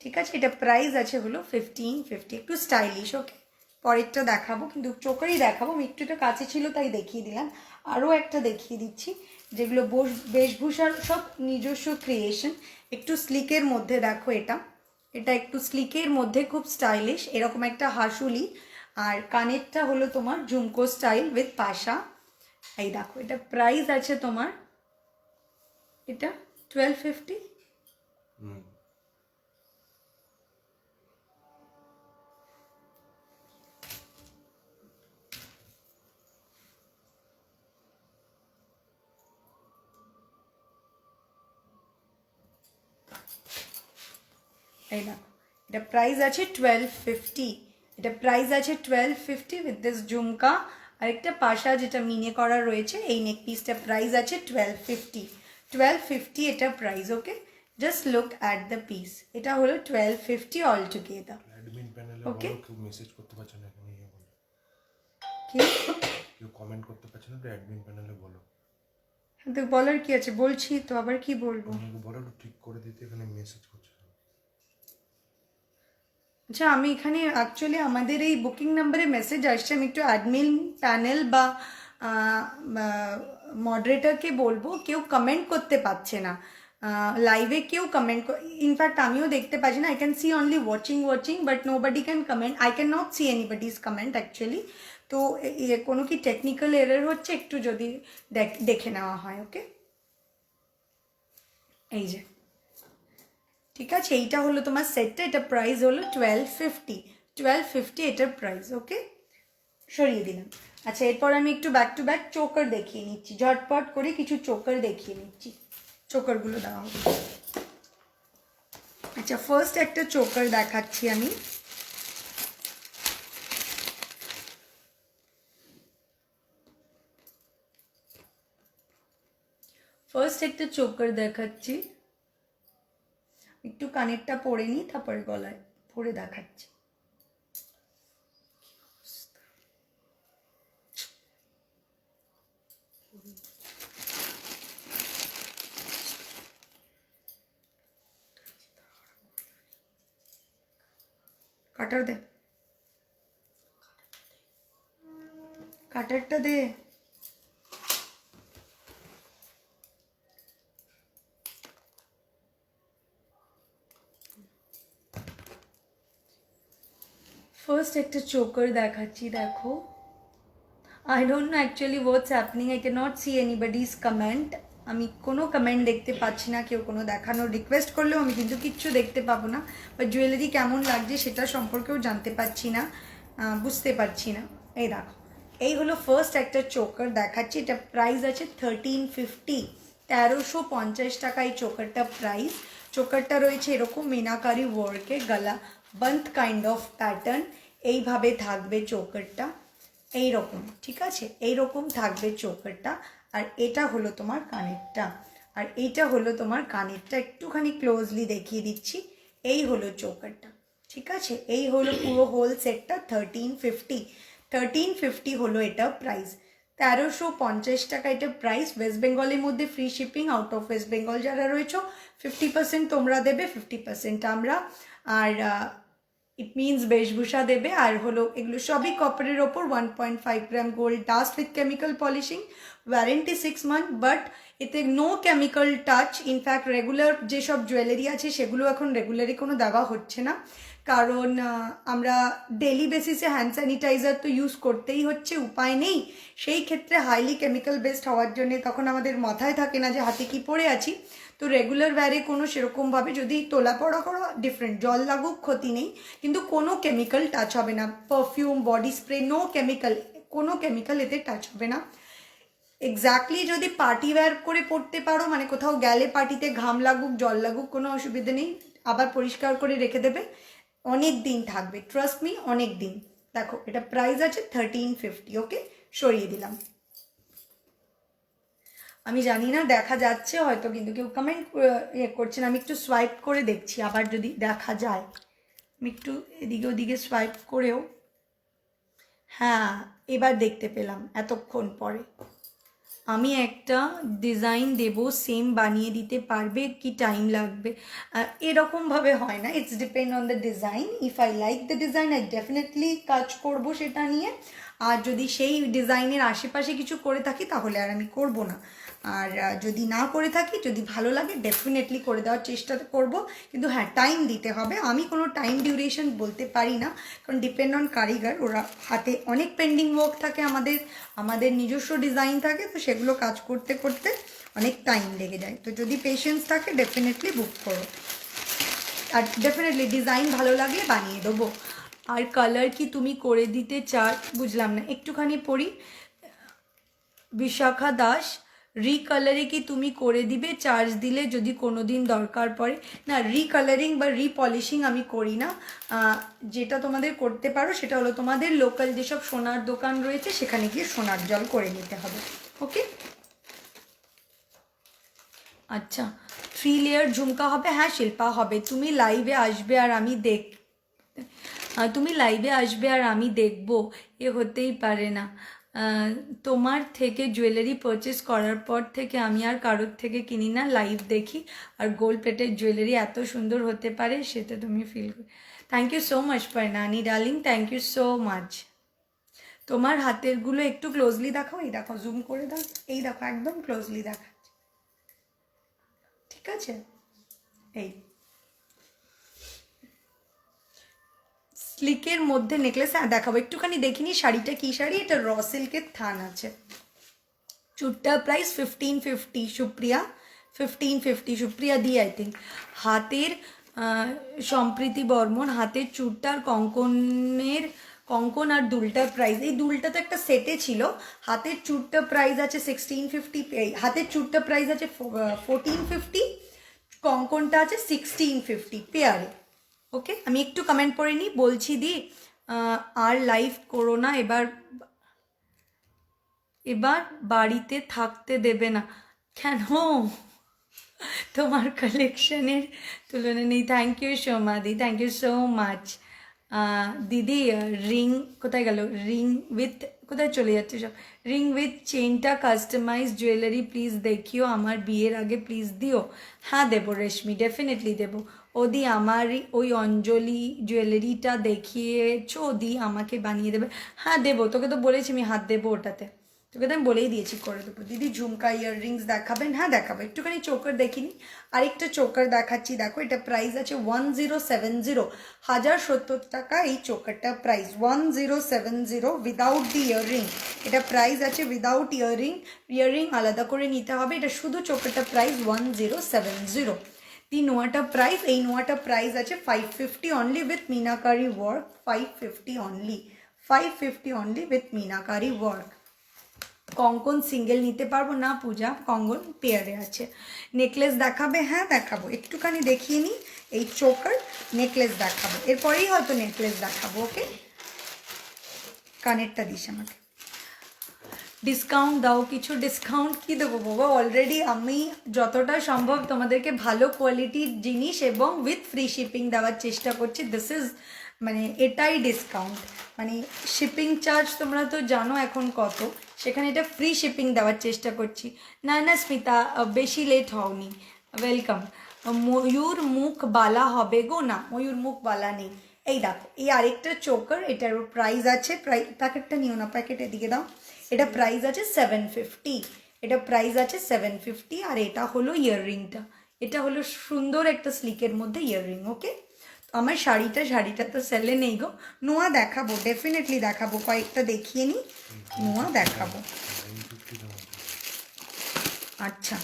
ঠিক আছে, এটা প্রাইস আছে হলো 1550, একটু স্টাইলিশ। ওকে, পরেরটা দেখাবো, কিন্তু চোখেরই দেখাবো, আমি একটু এটা কাছে ছিল তাই দেখিয়ে দিলাম। আরও একটা দেখিয়ে দিচ্ছি, যেগুলো বেশভূষার সব নিজস্ব ক্রিয়েশন, একটু স্লিকের মধ্যে। দেখো এটা, এটা একটু স্লিকের মধ্যে, খুব স্টাইলিশ, এরকম একটা হাসুলি। আর কানেরটা হলো তোমার ঝুমকো স্টাইল উইথ পাশা। এই দেখো, এটা প্রাইস আছে তোমার, এটা 1250। এই দেখো, এটা প্রাইস আছে 1250, এটা প্রাইস আছে 1250 উইথ দিস ঝুমকা আর একটা পাশা যেটা মিনে করা রয়েছে। এই নেক পিসটা প্রাইস আছে 1250, 1250 এটা price. Okay, just look at the piece, এটা হলো 1250 অল টুগেদার। অ্যাডমিন প্যানেলে ওকে, বলো, কেউ মেসেজ করতে পারছে না এখানে, ইয়ে বলো, কি কেউ কমেন্ট করতে পারছে না, তো অ্যাডমিন প্যানেলে বলো। তো বলার কি আছে, বলছি তো, আবার কি বলবো। তোমাকে বলো একটু ঠিক করে দিতে, এখানে মেসেজ করছে। আচ্ছা, আমি এখানে অ্যাকচুয়ালি আমাদের এই বুকিং নাম্বারে মেসেজ আসছে, আমি একটু অ্যাডমিন প্যানেল বা মডারেটরকে বলবো, কেউ কমেন্ট করতে পারছে না লাইভে, কেউ কমেন্ট, ইনফ্যাক্ট আমিও দেখতে পাচ্ছি না। I can see only watching watching, but nobody can comment, I can not see anybody's comment actually. তো কোনো কি টেকনিক্যাল এরর হচ্ছে, একটু যদি দেখে নেওয়া হয়। ওকে, এই যে ঠিক আছে, এইটা হলো তোমার সেটটা, এটা প্রাইস হলো 1250, 1250 এটার প্রাইস। ওকে, সরিয়ে দিলাম। আচ্ছা, এরপর আমি একটু ব্যাক টু ব্যাক চোকার দেখিয়ে নিচ্ছি, ঝটপট করে কিছু চোকার দেখিয়ে নিচ্ছি, চোকারগুলো দেওয়া হবে। আচ্ছা, ফার্স্ট একটা চোকার দেখাচ্ছি আমি, ফার্স্ট একটা চোকার দেখাচ্ছি, একটু কানেরটা পরে নিই, তারপরে গলায় পরে দেখাচ্ছি। কাটার দে, কাটারটা দে। ফার্স্ট একটা চোকার দেখাচ্ছি, দেখো। I don't know actually what's happening. I cannot see anybody's comment. আমি কোনো কমেন্ট দেখতে পাচ্ছি না, কেউ কোনো দেখানোর রিকোয়েস্ট করলেও আমি কিন্তু কিচ্ছু দেখতে পাবো না। বা জুয়েলারি কেমন লাগছে সেটা সম্পর্কেও জানতে পারছি না, বুঝতে পারছি না। এই দেখো, এই হলো ফার্স্ট একটা চোকার দেখাচ্ছি। এটা প্রাইস আছে 1350, 1350 টাকা এই চোকারটা প্রাইস। চোকারটা রয়েছে এরকম মিনাকারি ওয়ার্কে, গলা বন্ধ কাইন্ড অফ প্যাটার্ন। এইভাবে থাকবে চোকারটা, এইরকম, ঠিক আছে, এইরকম থাকবে চোকারটা। আর এটা হলো তোমার কানেরটা, আর এইটা হলো তোমার কানেরটা। একটুখানি ক্লোজলি দেখিয়ে দিচ্ছি। এই হলো চোকারটা, ঠিক আছে। এই হলো পুরো হোল সেটটা 1350 হলো এটা প্রাইস। 1350 টাকা এটা প্রাইস। ওয়েস্ট বেঙ্গলের মধ্যে free shipping. Out of West Bengal যারা রয়েছে 50% তোমরা দেবে, 50% আমরা। আর ইট মিনস বেশভূষা দেবে। আর হলো এগুলো সবই কপারের ওপর, 1.5 gram gold dust with chemical polishing, warranty 6 month. But এতে no chemical touch. In fact regular যেসব জুয়েলারি আছে সেগুলো এখন রেগুলারই কোনো দেওয়া হচ্ছে না, কারণ আমরা ডেলি বেসিসে হ্যান্ড স্যানিটাইজার তো ইউজ করতেই হচ্ছে, উপায় নেই। সেই ক্ষেত্রে হাইলি কেমিক্যাল বেসড হওয়ার জন্যে তখন আমাদের মাথায় থাকে না যে হাতে কি পরে আছি। তো রেগুলার ওয়্যারে কোনো সেরকমভাবে যদি তোলা পড়া করো ডিফারেন্ট, জল লাগুক ক্ষতি নেই, কিন্তু কোনো কেমিক্যাল টাচ হবে না। Perfume, body spray, no chemical, কোনো কেমিক্যাল এতে টাচ হবে না। এক্স্যাক্টলি যদি পার্টি ওয়্যার করে পড়তে পারো, মানে কোথাও গেলে পার্টিতে ঘাম লাগুক জল লাগুক কোনো অসুবিধা নেই, আবার পরিষ্কার করে রেখে দেবে, অনেক দিন থাকবে, ট্রাস্ট মি, অনেক দিন। দেখো এটা প্রাইস আছে 1350। ওকে, সরিয়ে দিলাম। আমি জানি না দেখা যাচ্ছে হয়তো, কিন্তু কেউ কমেন্ট করছে না। আমি একটু সোয়াইপ করে দেখছি আবার যদি দেখা যায়। আমি একটু এদিকে ওদিকে সোয়াইপ করেও, হ্যাঁ এবার দেখতে পেলাম এতক্ষণ পরে। আমি একটা ডিজাইন দেব, সেম বানিয়ে দিতে পারবে কি টাইম লাগবে? এরকমভাবে হয় না, it's depend on the design. If I like the design I definitely কাজ করব সেটা নিয়ে। আর যদি সেই ডিজাইনের আশেপাশে কিছু করে থাকি তাহলে আর আমি করব না। আর যদি না করে থাকি, যদি ভালো লাগে ডেফিনেটলি করে দেওয়ার চেষ্টা করব, কিন্তু হ্যাঁ টাইম দিতে হবে। আমি কোনো টাইম ডিউরেশন বলতে পারি না, কারণ ডিপেন্ড অন কারিগর, ওরা হাতে অনেক পেন্ডিং ওয়ার্ক থাকে, আমাদের নিজস্ব ডিজাইন থাকে, তো সেগুলো কাজ করতে করতে অনেক টাইম লেগে যায়। তো যদি পেশেন্স থাকে ডেফিনেটলি বুক করো, আর ডেফিনেটলি ডিজাইন ভালো লাগলে বানিয়ে দেবো। আর কালার কি তুমি করে দিতে চাও? বুঝলাম না, একটুখানি পড়ি। বিশাখা দাস, রিকালারে কি তুমি করে দিবে চার্জ দিলে যদি কোনো দিন দরকার পড়ে? না, রিকালারিং বা রিপলিশিং আমি করি না। যেটা তোমাদের করতে পারো সেটা হলো তোমাদের লোকাল যেসব সোনার দোকান রয়েছে সেখানে গিয়ে সোনার জল করে নিতে হবে। ওকে, আচ্ছা 3 লেয়ার ঝুমকা হবে? হ্যাঁ শিল্পা হবে। তুমি লাইভে আসবে আর আমি দেখবো, এ হতেই পারে না। তোমার থেকে জুয়েলারি পারচেস করার পর থেকে আমি আর কারোর থেকে কিনি না, লাইভ দেখি। আর গোল্ড প্লেটের জুয়েলারি এত সুন্দর হতে পারে সেটা তুমি ফিল করো। Thank you so much Parnani darling, thank you so much. তোমার হাতেরগুলো একটু ক্লোজলি দেখাও, এই দেখো জুম করে দাও, এই দেখো একদম ক্লোজলি দেখাচ্ছে, ঠিক আছে? এই স্লিকের মধ্যে নেকলেস, হ্যাঁ দেখাবো, একটুখানি দেখিনি শাড়িটা কি শাড়ি। এটা র সিল্কের থান আছে। চুটটা প্রাইস 1550 সুপ্রিয়া, 1550 সুপ্রিয়া দি আই থিঙ্ক। হাতের সম্প্রীতি বর্মন, হাতের চুটটার কঙ্কন আর দুলটার প্রাইস, এই দুলটা তো একটা সেটে ছিল। হাতের চুটটা প্রাইস আছে 1650, হাতের চুটটা প্রাইস আছে 1450, কঙ্কনটা আছে 1650 পেয়ারে। ওকে, আমি একটু কমেন্ট পড়ে নিই, বলছি দি আর লাইভ করো না, এবার বাড়িতে থাকতে দেবে না কেন? তোমার কালেকশনের তুলনা নেই। থ্যাংক ইউ সোমাদি, থ্যাংক ইউ সো মাচ। দিদি রিং কোথায় গেল, রিং উইথ কোথায় চলে যাচ্ছে সব, রিং উইথ চেনটা কাস্টমাইজ জুয়েলারি প্লিজ দেখিও, আমার বিয়ের আগে প্লিজ দিও। হ্যাঁ দেবো রেশমি, ডেফিনেটলি দেবো। ওদি আমার ওই অঞ্জলি জুয়েলারিটা দেখিয়েছো, দি আমাকে বানিয়ে দেবে। হ্যাঁ দেবো, তোকে তো বলেছি আমি হাত দেবো ওটাতে, তোকে তো আমি বলেই দিয়েছি করে দেবো। দিদি ঝুমকা ইয়াররিংস দেখাবেন? হ্যাঁ দেখাবো, একটুখানি চোকার দেখিনি। আরেকটা চোকার দেখাচ্ছি, দেখো এটা প্রাইস আছে 1070, 1070 টাকা এই চোকারটা প্রাইস 1070 উইদাউট দি ইয়াররিং। এটা প্রাইস আছে উইদাউট ইয়াররিং, ইয়াররিং আলাদা করে নিতে হবে। এটা শুধু চোকারটা প্রাইস 1070। দি নোয়াটা প্রাইস, এই নোয়াটা প্রাইস আছে 550 অনলি উইথ মিনাকারি ওয়ার্ক, 550 অনলি, 550 অনলি উইথ মিনাকারি ওয়ার্ক। কঙ্কন সিঙ্গেল নিতে পারবো না পূজা, কঙ্কন পেয়ারে আছে। নেকলেস দেখাবে? হ্যাঁ দেখাবো, একটুখানি দেখিয়ে নিই। এই চোকার নেকলেস দেখাবো, এরপরেই হয়তো নেকলেস দেখাবো। ওকে, কানেরটা দিস আমাকে। ডিসকাউন্ট দাও কিছু, ডিসকাউন্ট কি দেবো বাবা, অলরেডি আমি যতটা সম্ভব তোমাদেরকে ভালো কোয়ালিটির জিনিস এবং উইথ ফ্রি শিপিং দেওয়ার চেষ্টা করছি। দিস ইজ মানে এটাই ডিসকাউন্ট, মানে শিপিং চার্জ তোমরা তো জানো এখন কত, সেখানে এটা ফ্রি শিপিং দেওয়ার চেষ্টা করছি। না না স্মিতা, বেশি লেট হওনি, ওয়েলকাম। ময়ূর মুখ বালা হবে গো? না, ময়ূর মুখ বালা নেই। এই দেখো, এই আরেকটা চোকার, এটার প্রাইস আছে, প্যাকেটটা নিও না, প্যাকেট এদিকে দাও। এটা প্রাইস আছে 750, এটা প্রাইস আছে 750। আর এটা হলো ইয়াররিংটা, এটা হলো সুন্দর একটা স্লিকের মধ্যে ইয়াররিং। ওকে, আমার শাড়িটা তো সেলে নেই গো। নোয়া দেখাবো, ডেফিনেটলি দেখাবো, কয়েকটা দেখিয়ে নিই, নোয়া দেখাবো। 950 দাম আছে। আচ্ছা,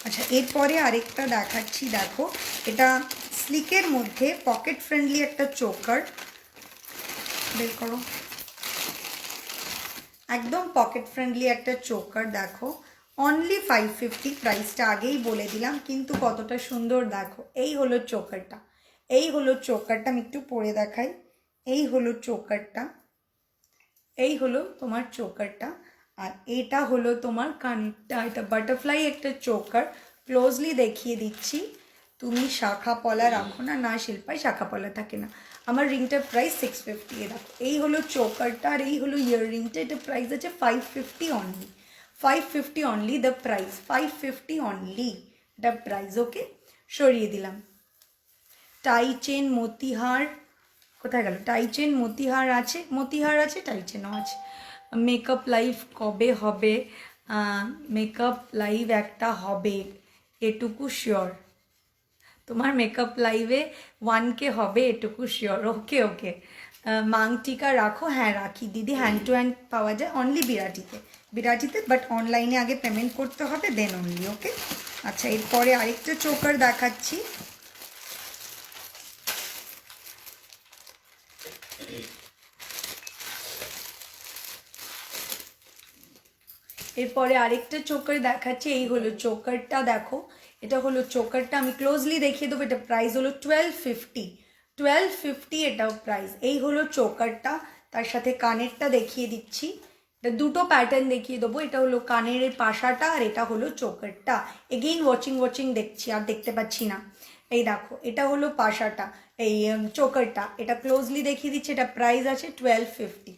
আচ্ছা এরপরে আরেকটা দেখাচ্ছি, দেখো এটা স্লিকের মধ্যে পকেট ফ্রেন্ডলি একটা চোকার, বের করো, একদম পকেট ফ্রেন্ডলি একটা চোকার। দেখো অনলি 550, প্রাইসটা আগেই বলে দিলাম, কিন্তু কতটা সুন্দর দেখো। এই হলো চোকারটা, এই হলো চোকারটা, আমি একটু পরে দেখাই। এই হলো চোকারটা, এই হলো তোমার চোকারটা, আর এটা হলো তোমার কানেরটা। এটা বাটারফ্লাই একটা চোকার, ক্লোজলি দেখিয়ে দিচ্ছি। তুমি শাখা পলা রাখো না? না শিল্পায় শাখা পলা থাকে না। আমার রিংটার প্রাইস 650, এ দেখো এই হলো চোকারটা, আর এই হলো ইয়াররিংটা। এটা প্রাইস আছে 550 only, 550 only the price, 550 only the price. Okay, সরিয়ে দিলাম। টাই চেন মতিহার কোথায় গেল? টাই চেন মতিহার আছে, মতিহার আছে, টাই চেনও আছে। মেকআপ লাইভ কবে হবে? মেকআপ লাইভ একটা হবে, এটুকু শিওর। তোমার মেকআপ লাইভে 1K হবে, এটুকু শিওর। ওকে ওকে, মাংটিকা রাখো? হ্যাঁ রাখি দিদি, হ্যান্ড টু হ্যান্ড পাওয়া যায় অনলি বিরাটিতে, বিরাটিতে, বাট অনলাইনে আগে পেমেন্ট করতে হবে, দেন অনলি। ওকে, আচ্ছা এরপরে আরেকটা চোকার দেখাচ্ছি। এরপরে আরেকটা চোকার দেখাচ্ছি, এই হলো চোকারটা, দেখো এটা হলো চোকারটা, আমি ক্লোজলি দেখিয়ে দেবো। এটা প্রাইস হলো 1250, 1250 এটাও প্রাইস। এই হলো চোকারটা, তার সাথে কানেরটা দেখিয়ে দিচ্ছি। এটা দুটো প্যাটার্ন দেখিয়ে দেবো, এটা হলো কানের পাশাটা, আর এটা হলো চোকারটা। এগেইন ওয়াচিং দেখছি, আর দেখতে পাচ্ছি না। এই দেখো এটা হলো পাশাটা, এই চোকারটা, এটা ক্লোজলি দেখিয়ে দিচ্ছি। এটা প্রাইস আছে 1250,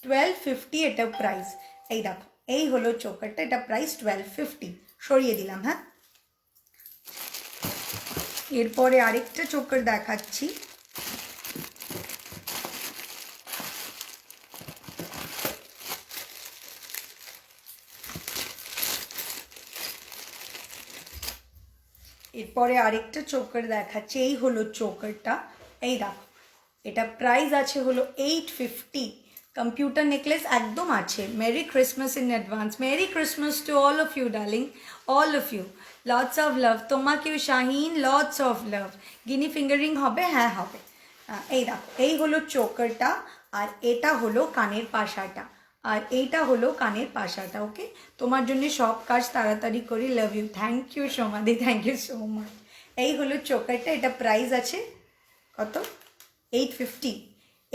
1250 এটা প্রাইস। এই দেখো এই হলো চোকারটা, এটা প্রাইস 1250, সরিয়ে দিলাম। হ্যাঁ, এরপরে আরেকটা চোকার দেখাচ্ছি। এরপরে আরেকটা চোকার দেখাচ্ছি, এই হলো চোকারটা, এই দেখো এটা প্রাইস আছে হলো 850। কম্পিউটার নেকলেস একদম আছে। Merry Christmas in advance, Mary Christmas to all of you darling, all of you, lots of love. তোমাকেও Shahin, lots of love. Guinea fingering হবে? হ্যাঁ হবে। এই দেখো এই হলো চোকারটা, আর এটা হলো কানের পাশাটা, আর এইটা হলো কানের পাশাটা। ওকে, তোমার জন্য সব কাজ তাড়াতাড়ি করি, লাভ ইউ। থ্যাংক ইউ সোমাদি, থ্যাংক ইউ সো মাচ। এই হলো চোকারটা, এটা প্রাইস আছে কত? 850,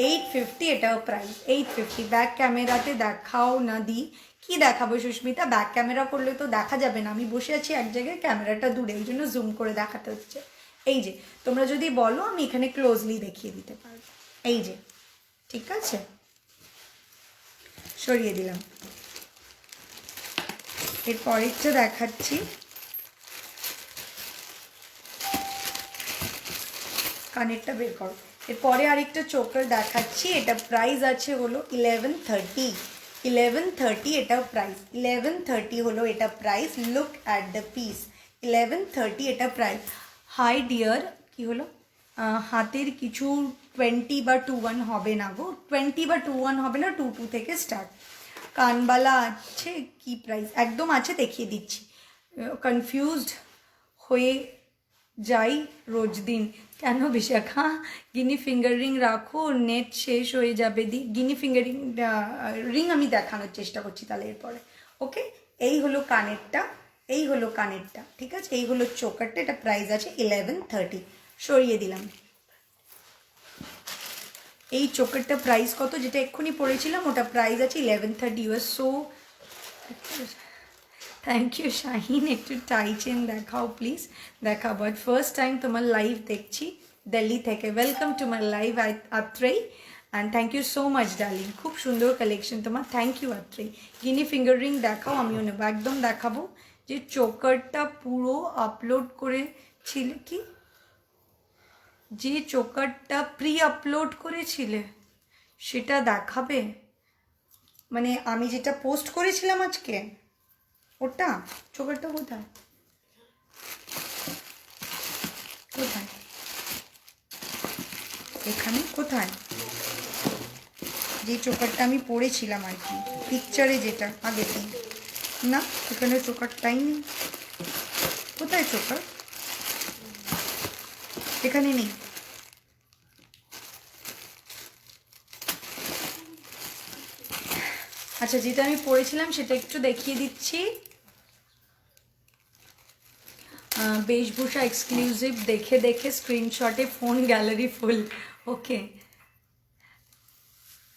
850 এটাও প্রাইস 850। ব্যাক ক্যামেরাতে দেখাও না দি, কি দেখাবো সুস্মিতা, ব্যাক ক্যামেরা করলে তো দেখা যাবে না, আমি বসে আছি এক জায়গায়, ক্যামেরাটা দূরে, ওই জন্য জুম করে দেখাতে হচ্ছে। এই যে তোমরা যদি বলো আমি এখানে ক্লোজলি দেখিয়ে দিতে পারবো। এই যে, ঠিক আছে, সরিয়ে দিলাম। এরপরেরটা দেখাচ্ছি, কানেরটা বের করো। এরপরে আরেকটা চোকার দেখাচ্ছি, এটা প্রাইস আছে হলো 1130। 1130 এটাও প্রাইস, 1130 হলো এটা price. Look at the piece, 1130 এটা প্রাইস। হাই ডিয়ার, কি হলো, হাতের কিছু 20 বা 21 হবে না গো, 20 বা 21 হবে না, 22 থেকে স্টার্ট। কানবালা আছে, কি প্রাইস, একদম আছে, দেখিয়ে দিচ্ছি। কনফিউজড হয়ে যাই রোজ দিন, কেন বিশাখা? গিনি ফিঙ্গার রিং রাখো, নেট শেষ হয়ে যাবে দি। গিনি ফিঙ্গার রিং আমি দেখানোর চেষ্টা করছি তাহলে এরপরে। ওকে, এই হলো কানেরটা, এই হলো কানেরটা, ঠিক আছে, এই হলো চোকারটা, এটা প্রাইস আছে 1130। সরিয়ে দিলাম। এই চোকারটা প্রাইস কত, যেটা এক্ষুনি পড়েছিলাম ওটা প্রাইস আছে 1130। You are so, thank you Shahin, একটু টাই চেন দেখাও প্লিজ। দেখা, বাট ফার্স্ট টাইম তোমার লাইভ দেখছি দিল্লি থেকে। Welcome to my live Atrei, and thank you so much darling, খুব সুন্দর কালেকশন তোমার, thank you Atrei. Guinea finger ring দেখাও, আমিও নেবো, একদম দেখাবো। যে চোকারটা পুরো আপলোড করেছিলে, কি যে চোকারটা প্রি আপলোড করেছিলে সেটা দেখাবে, মানে আমি যেটা পোস্ট করেছিলাম আজকে ওটা, চোকারটা কোথায়, কোথায়, এখানে কোথায়, যে চোকারটা আমি পরেছিলাম আর কি, পিকচারে যেটা আগে দিন না, এখানে চোকারটাই নেই, কোথায় চোকার, এখানে নেই। আচ্ছা, যেটা আমি পড়েছিলাম সেটা একটু দেখিয়ে দিচ্ছি। বেশভূষা এক্সক্লুসিভ, দেখে দেখে স্ক্রিনশটে ফোন গ্যালারি ফুল। ওকে,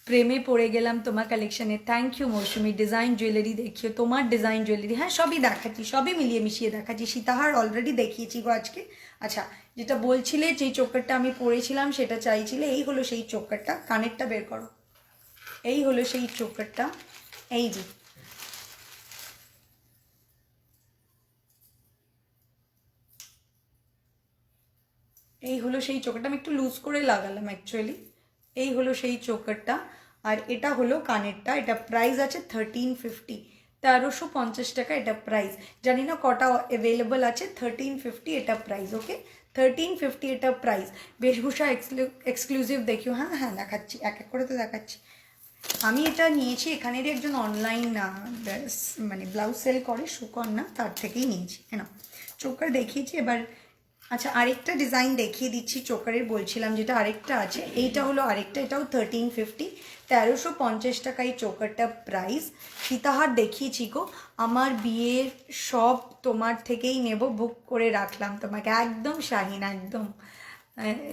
প্রেমে পড়ে গেলাম তোমার কালেকশানে, thank you Mousumi. Design jewellery দেখিও, তোমার ডিজাইন জুয়েলারি, হ্যাঁ সবই দেখাচ্ছি, সবই মিলিয়ে মিশিয়ে দেখাচ্ছি। সীতাহার অলরেডি দেখিয়েছি গো আজকে। আচ্ছা, যেটা বলছিলে যেই চোকারটা আমি পরেছিলাম সেটা চাইছিলে, এই হলো সেই চোকারটা, কানেরটা বের করো, এই হলো সেই চোকারটা, এই যে, এই হলো সেই চোকারটা, আমি একটু লুজ করে লাগালাম অ্যাকচুয়ালি। এই হলো সেই চোকারটা, আর এটা হলো কানেরটা, এটা প্রাইস আছে 1350, 1350 টাকা এটা প্রাইস। জানি না কটা অ্যাভেলেবল আছে, 1350 এটা প্রাইস। ওকে, 1350 এটা প্রাইস। বেশভূষা এক্সক্লুসিভ দেখিও, হ্যাঁ হ্যাঁ দেখাচ্ছি, এক এক করে তো দেখাচ্ছি। আমি এটা নিয়েছি এখানেরই একজন অনলাইন মানে ব্লাউজ সেল করে সুকন্যা, তার থেকেই নিয়েছি। হ্যাঁ, চোকার দেখিয়েছি এবার। আচ্ছা, আরেকটা ডিজাইন দেখিয়ে দিচ্ছি চোকারের, বলছিলাম যেটা আরেকটা আছে, এইটা হলো আরেকটা, এটাও 1350, 1350 টাকা এই চোকারটা প্রাইস। সীতাহার দেখিয়েছি গো, আমার বিয়ের সব তোমার থেকেই নেব, বুক করে রাখলাম তোমাকে, একদম শাহিন, একদম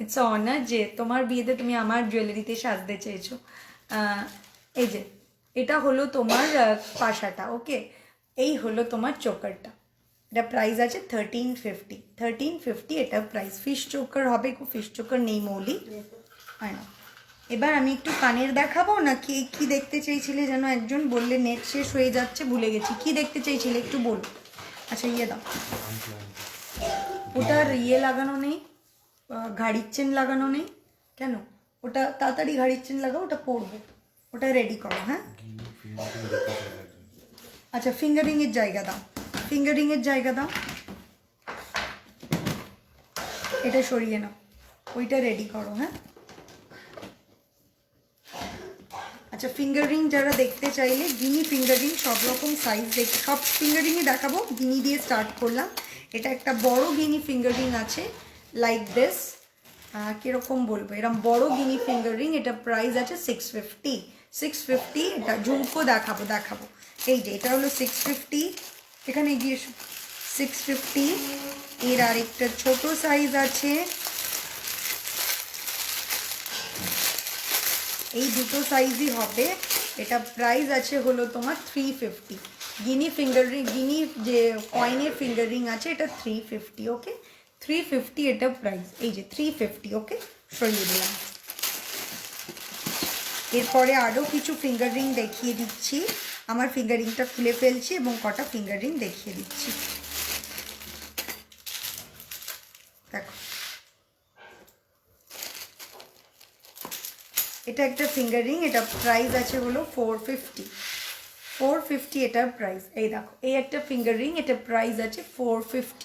ইটস অনার যে তোমার বিয়েতে তুমি আমার জুয়েলারিতে সাজতে চেয়েছো। এই যে, এটা হলো তোমার পাশাটা। ওকে, এই হলো তোমার চোকারটা, এটা প্রাইস আছে 1350, 1350 এটা প্রাইস। ফিশ চোকার হবে, খুব ফিশ চোকার নেই মৌলি, হয় না। এবার আমি একটু কানের দেখাবো না, কি দেখতে চেয়েছিলে যেন একজন, বললে নেট শেষ হয়ে যাচ্ছে, ভুলে গেছি, কি দেখতে চেয়েছিলে একটু বল। আচ্ছা, ইয়ে দাও, ওটার ইয়ে লাগানো নেই, ঘাড়ির চেন লাগানো নেই কেন, ওটা তাড়াতাড়ি ঘাড়ির চেন লাগাও, ওটা পরবো, ওটা রেডি করো। হ্যাঁ, আচ্ছা, ফিঙ্গারিংয়ের জায়গা দাও, ফিঙ্গারিংয়ের জায়গা দাও, এটা সরিয়ে নাও, ওইটা রেডি করো। হ্যাঁ, আচ্ছা, ফিঙ্গারিং যারা দেখতে চাইলে, গিনি ফিঙ্গারিং সব রকম সাইজ দেখে, সব ফিঙ্গারিংই দেখাবো, গিনি দিয়ে স্টার্ট করলাম। এটা একটা বড় গিনি ফিঙ্গারিং আছে, লাইক দিস, কীরকম বলবো, এরকম বড় গিনি ফিঙ্গারিং, এটা প্রাইস আছে 650, 650। এটা ঝুমকো দেখাবো, এই যে এটা হলো 650, এখানে গিয়ে 650। এর আরেকটা ছোট সাইজ আছে, এই দুটো সাইজই হবে। এটা প্রাইস আছে হলো তোমার 350। গিনি ফিঙ্গার রিং, গিনি যে কয়েনের ফিঙ্গার রিং আছে এটা 350। ওকে, 350 এটা প্রাইস, এই যে 350। ওকে, সরিয়ে দিলাম। এরপরে আরও কিছু ফিঙ্গার রিং দেখিয়ে দিচ্ছি। আমার ফিঙ্গার রিংটা খুলে ফেলছি এবং কটা ফিঙ্গার রিং দেখিয়ে দিচ্ছি। দেখো, এটা একটা ফিঙ্গার রিং, এটা প্রাইস আছে হলো 450। 450 এটার প্রাইস। এই দেখো, এই একটা ফিঙ্গার রিং, এটা প্রাইস আছে 450।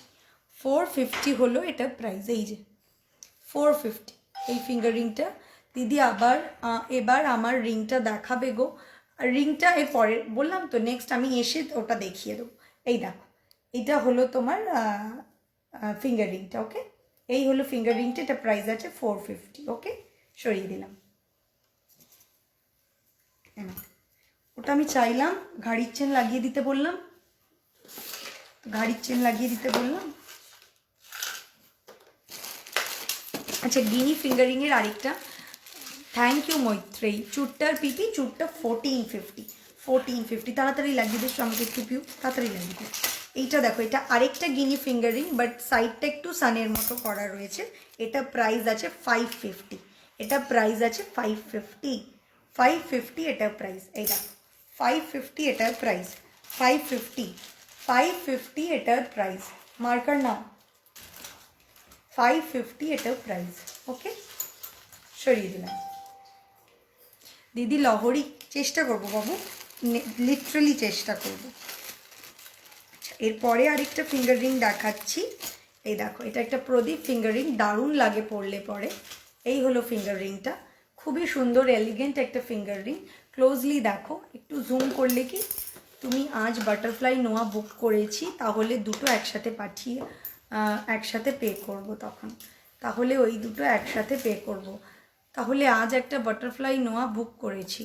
450 হলো এটা প্রাইস, এই যে 450 এই ফিঙ্গার রিংটা। দিদি আবার এবার আমার রিংটা দেখাবে গো। আর রিংটা এর পরে বললাম তো, নেক্সট আমি এসে ওটা দেখিয়ে দেবো। এই দেখো, এটা হলো তোমার ফিঙ্গার রিংটা। ওকে, এই হলো ফিঙ্গার রিংটা, এটা প্রাইস আছে 450। ওকে, সরিয়ে দিলাম। ওটা আমি চাইলাম ঘাড়ির চেন লাগিয়ে দিতে বললাম, ঘাড়ির চেন লাগিয়ে দিতে বললাম। আচ্ছা, গিনি ফিঙ্গারিংয়ের আরেকটা, থ্যাংক ইউ মৈত্রেয়ী। চুটটার পিপি, চুটটা 1450। 1450 তাড়াতাড়ি লাগিয়ে দিস আমাকে একটু পিউ, তাড়াতাড়ি লাগিয়ে দিস। এইটা দেখো, এটা আরেকটা গিনি ফিঙ্গারিং, বাট সাইডটা একটু সানের মতো করা রয়েছে। এটা প্রাইস আছে 550। এটা প্রাইস আছে 550। 550 এটার প্রাইস। এই দেখো, 550 এটার প্রাইস। 550, 550 এটার প্রাইস। মার্কার নাও, 550 এটার প্রাইস। ওকে, সরিয়ে দিলাম। দিদি লহরি চেষ্টা করবো বাবু, লিটারালি চেষ্টা করবো। আচ্ছা, এরপরে আরেকটা ফিঙ্গার রিং দেখাচ্ছি। এই দেখো, এটা একটা প্রদীপ ফিঙ্গার রিং, দারুণ লাগে পরলে পরে। এই হলো ফিঙ্গার রিংটা, খুবই সুন্দর এলিগেন্ট একটা ফিঙ্গার রিং। ক্লোজলি দেখো, একটু জুম করলে কি, তুমি আজ বাটারফ্লাই নোয়া বুক করেছি, তাহলে দুটো একসাথে পাঠিয়ে একসাথে পে করব তখন, তাহলে ওই দুটো একসাথে পে করব। তাহলে আজ একটা বাটারফ্লাই নোয়া বুক করেছি,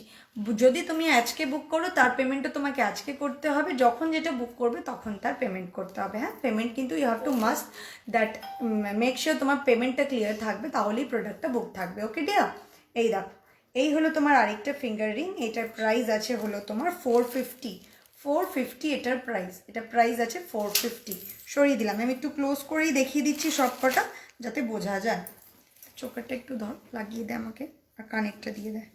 যদি তুমি আজকে বুক করো তার পেমেন্টটা তোমাকে আজকে করতে হবে, যখন যেটা বুক করবে তখন তার পেমেন্ট করতে হবে। হ্যাঁ, পেমেন্ট কিন্তু you have to must that make sure তোমার পেমেন্টটা ক্লিয়ার থাকবে, তাহলেই প্রোডাক্টটা বুক থাকবে। ওকে ডিয়ার, এই দেখো, এই হলো তোমার আরেকটা ফিঙ্গার রিং, এটার প্রাইস আছে হলো তোমার 450। 450 এটার প্রাইস, এটা প্রাইস আছে 450। সরিয়ে দিলাম, আমি একটু ক্লোজ করেই দেখিয়ে দিচ্ছি সব কটা, যাতে বোঝা যায়। চোকারটা একটু ধর, লাগিয়ে দে আমাকে, আর কানেরটা দিয়ে দেয়।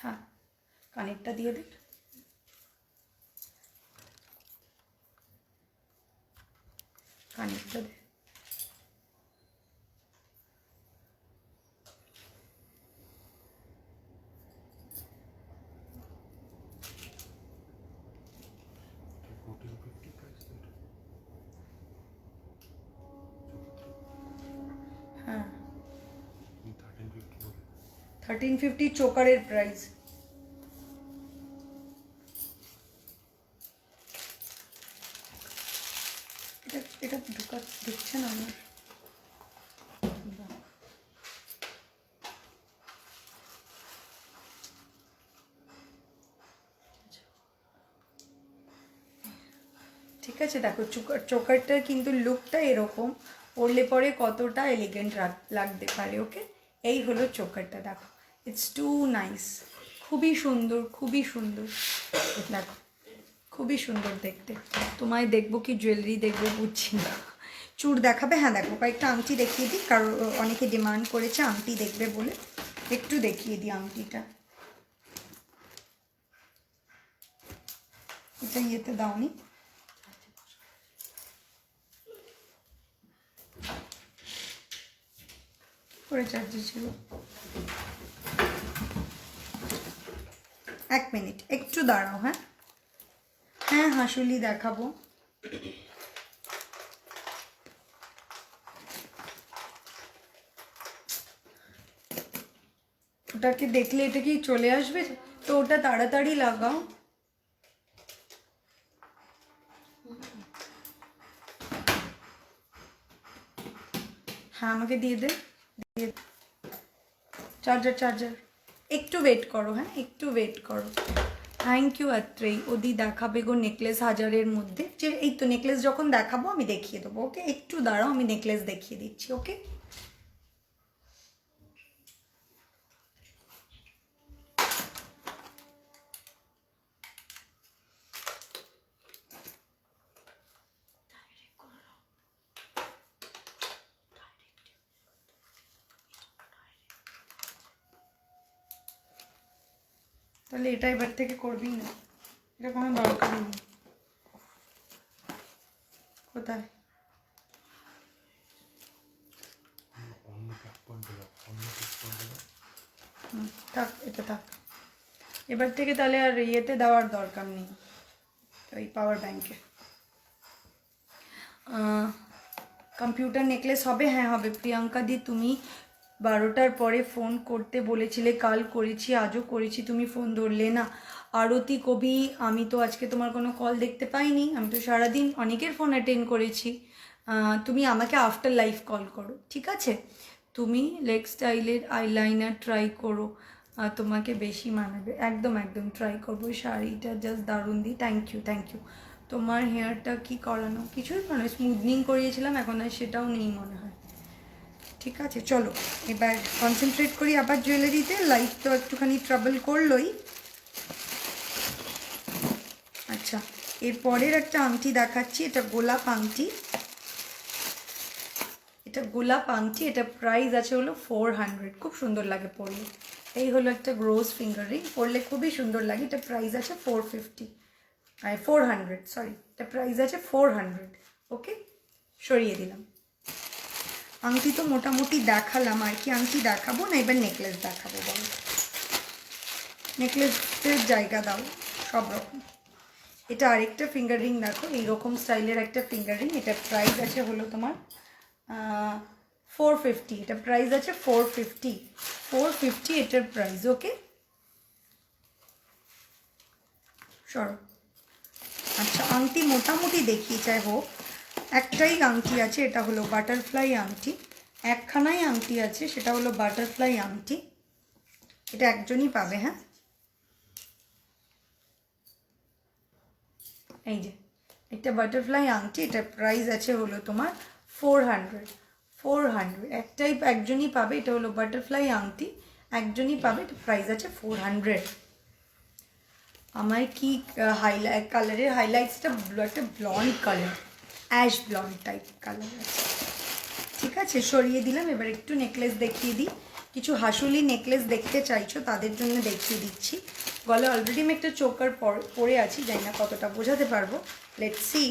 হ্যাঁ, কানেরটা দিয়ে দে। কানেরটা দে। হ্যাঁ, 1350 চোকারের প্রাইস। এটা ঢুকছে না আমার। ঠিক আছে, দেখো চোকারটার কিন্তু লুকটা এরকম, পরলে পরে কতটা এলিগেন্ট লাগতে পারে। ওকে, এই হলো চোকারটা, দেখো, ইটস টু নাইস, খুবই সুন্দর, খুবই সুন্দর। দেখো, খুবই সুন্দর দেখতে। তোমায় দেখবো কি জুয়েলারি দেখবো বুঝছি না। চূড় দেখাবে? হ্যাঁ দেখো, কয়েকটা আংটি দেখিয়ে দিই, কারণ অনেকে ডিমান্ড করেছে আংটি দেখবে বলে, একটু দেখিয়ে দিই আংটিটা। এটা ইয়েতে দাওনি, করে চার্জে ছিল। এক মিনিট, একটু দাঁড়াও। হ্যাঁ হ্যাঁ, হাঁসুলি দেখাবো। ওটাকে দেখলে এটা কি চলে আসবে? তো ওটা তাড়াতাড়ি লাগাও। হ্যাঁ, আমাকে দিয়ে দে, চার্জার চার্জার। একটু ওয়েট করো, হ্যাঁ একটু ওয়েট করো। Thank you Atrai. ওদি দেখাবে গো নেকলেস হাজারের মধ্যে, যে এই তো নেকলেস যখন দেখাবো আমি দেখিয়ে দেবো। ওকে, একটু দাঁড়াও, আমি নেকলেস দেখিয়ে দিচ্ছি। ওকে, তাহলে এটা এবার থেকে করবি না, এটা কোনো দরকারই নেই। কোথায়? অন্য পিক পয়েন্টে যাও, অন্য পিক পয়েন্টে যাও। থাক, এটা থাক। এবার থেকে তাহলে আর ইয়েতে দেওয়ার দরকার নেই, ওই পাওয়ার ব্যাংকে। কম্পিউটার নেকলেস হবে? হ্যাঁ হবে। প্রিয়াঙ্কা দি, তুমি 12টার পরে ফোন করতে বলেছিলে, কাল করেছি, আজও করেছি, তুমি ফোন ধরলে না। আরতি কবি, আমি তো আজকে তোমার কোনো কল দেখতে পাইনি, আমি তো সারাদিন অনেকের ফোন অ্যাটেন্ড করেছি। তুমি আমাকে আফটার লাইফ কল করো, ঠিক আছে? তুমি লেগ স্টাইলের আইলাইনার ট্রাই করো, তোমাকে বেশি মানাবে। একদম একদম ট্রাই করবো। শাড়িটা জাস্ট দারুণ দি। Thank you, thank you. তোমার হেয়ারটা কি করানো? কিছুই করানো, স্মুথনিং করিয়েছিলাম, এখন আর সেটাও নেই মনে হয়। ঠিক আছে, চলো এবার কনসেন্ট্রেট করি আবার জুয়েলারিতে। লাইট তো একটুখানি ট্রাবল করলোই। আচ্ছা, এরপরের একটা আংটি দেখাচ্ছি। এটা গোলাপ আংটি, এটা গোলাপ আংটি। এটা প্রাইস আছে হলো 400। খুব সুন্দর লাগে পরলে। এই হলো একটা গ্রোজ ফিঙ্গার রিং, পরলে খুবই সুন্দর লাগে। এটা প্রাইস আছে 450, 400, সরি, এটা প্রাইস আছে 400। ওকে, সরিয়ে দিলাম। আংটি তো মোটামুটি দেখালাম, আর কি আংটি দেখাবো না? এবার নেকলেস দেখাবো। বলো, নেকলেসের জায়গা দাও সব রকম। এটা আরেকটা ফিঙ্গার রিং দেখো, এইরকম স্টাইলের একটা ফিঙ্গার রিং। এটা প্রাইস আছে হলো তোমার 450। এটা প্রাইস আছে 450 এটার প্রাইস। ওকে, সরো। আচ্ছা, আংটি মোটামুটি দেখিয়ে চাই হোক। একটাই আংটি আছে, এটা হলো বাটারফ্লাই আংটি। একখানাই আংটি আছে, সেটা হলো বাটারফ্লাই আংটি। এটা একজনই পাবে। হ্যাঁ, এই যে একটা বাটারফ্লাই আংটি। এটা প্রাইস আছে হলো তোমার 400। একটাই একজনই পাবে। এটা হলো বাটারফ্লাই আংটি, একজনই পাবে। এটা প্রাইস আছে 400। আমার কি হাইলাইট কালারের হাইলাইটসটা একটা blonde colour, ash blonde type colour আছে। ঠিক আছে, সরিয়ে দিলাম। এবার একটু নেকলেস দেখিয়ে দিই। কিছু হাসুলি নেকলেস দেখতে চাইছো তাদের জন্য দেখিয়ে দিচ্ছি। গলে অলরেডি আমি একটা চোকার পরে আছি, জানি না কতটা বোঝাতে পারবো। Let's see.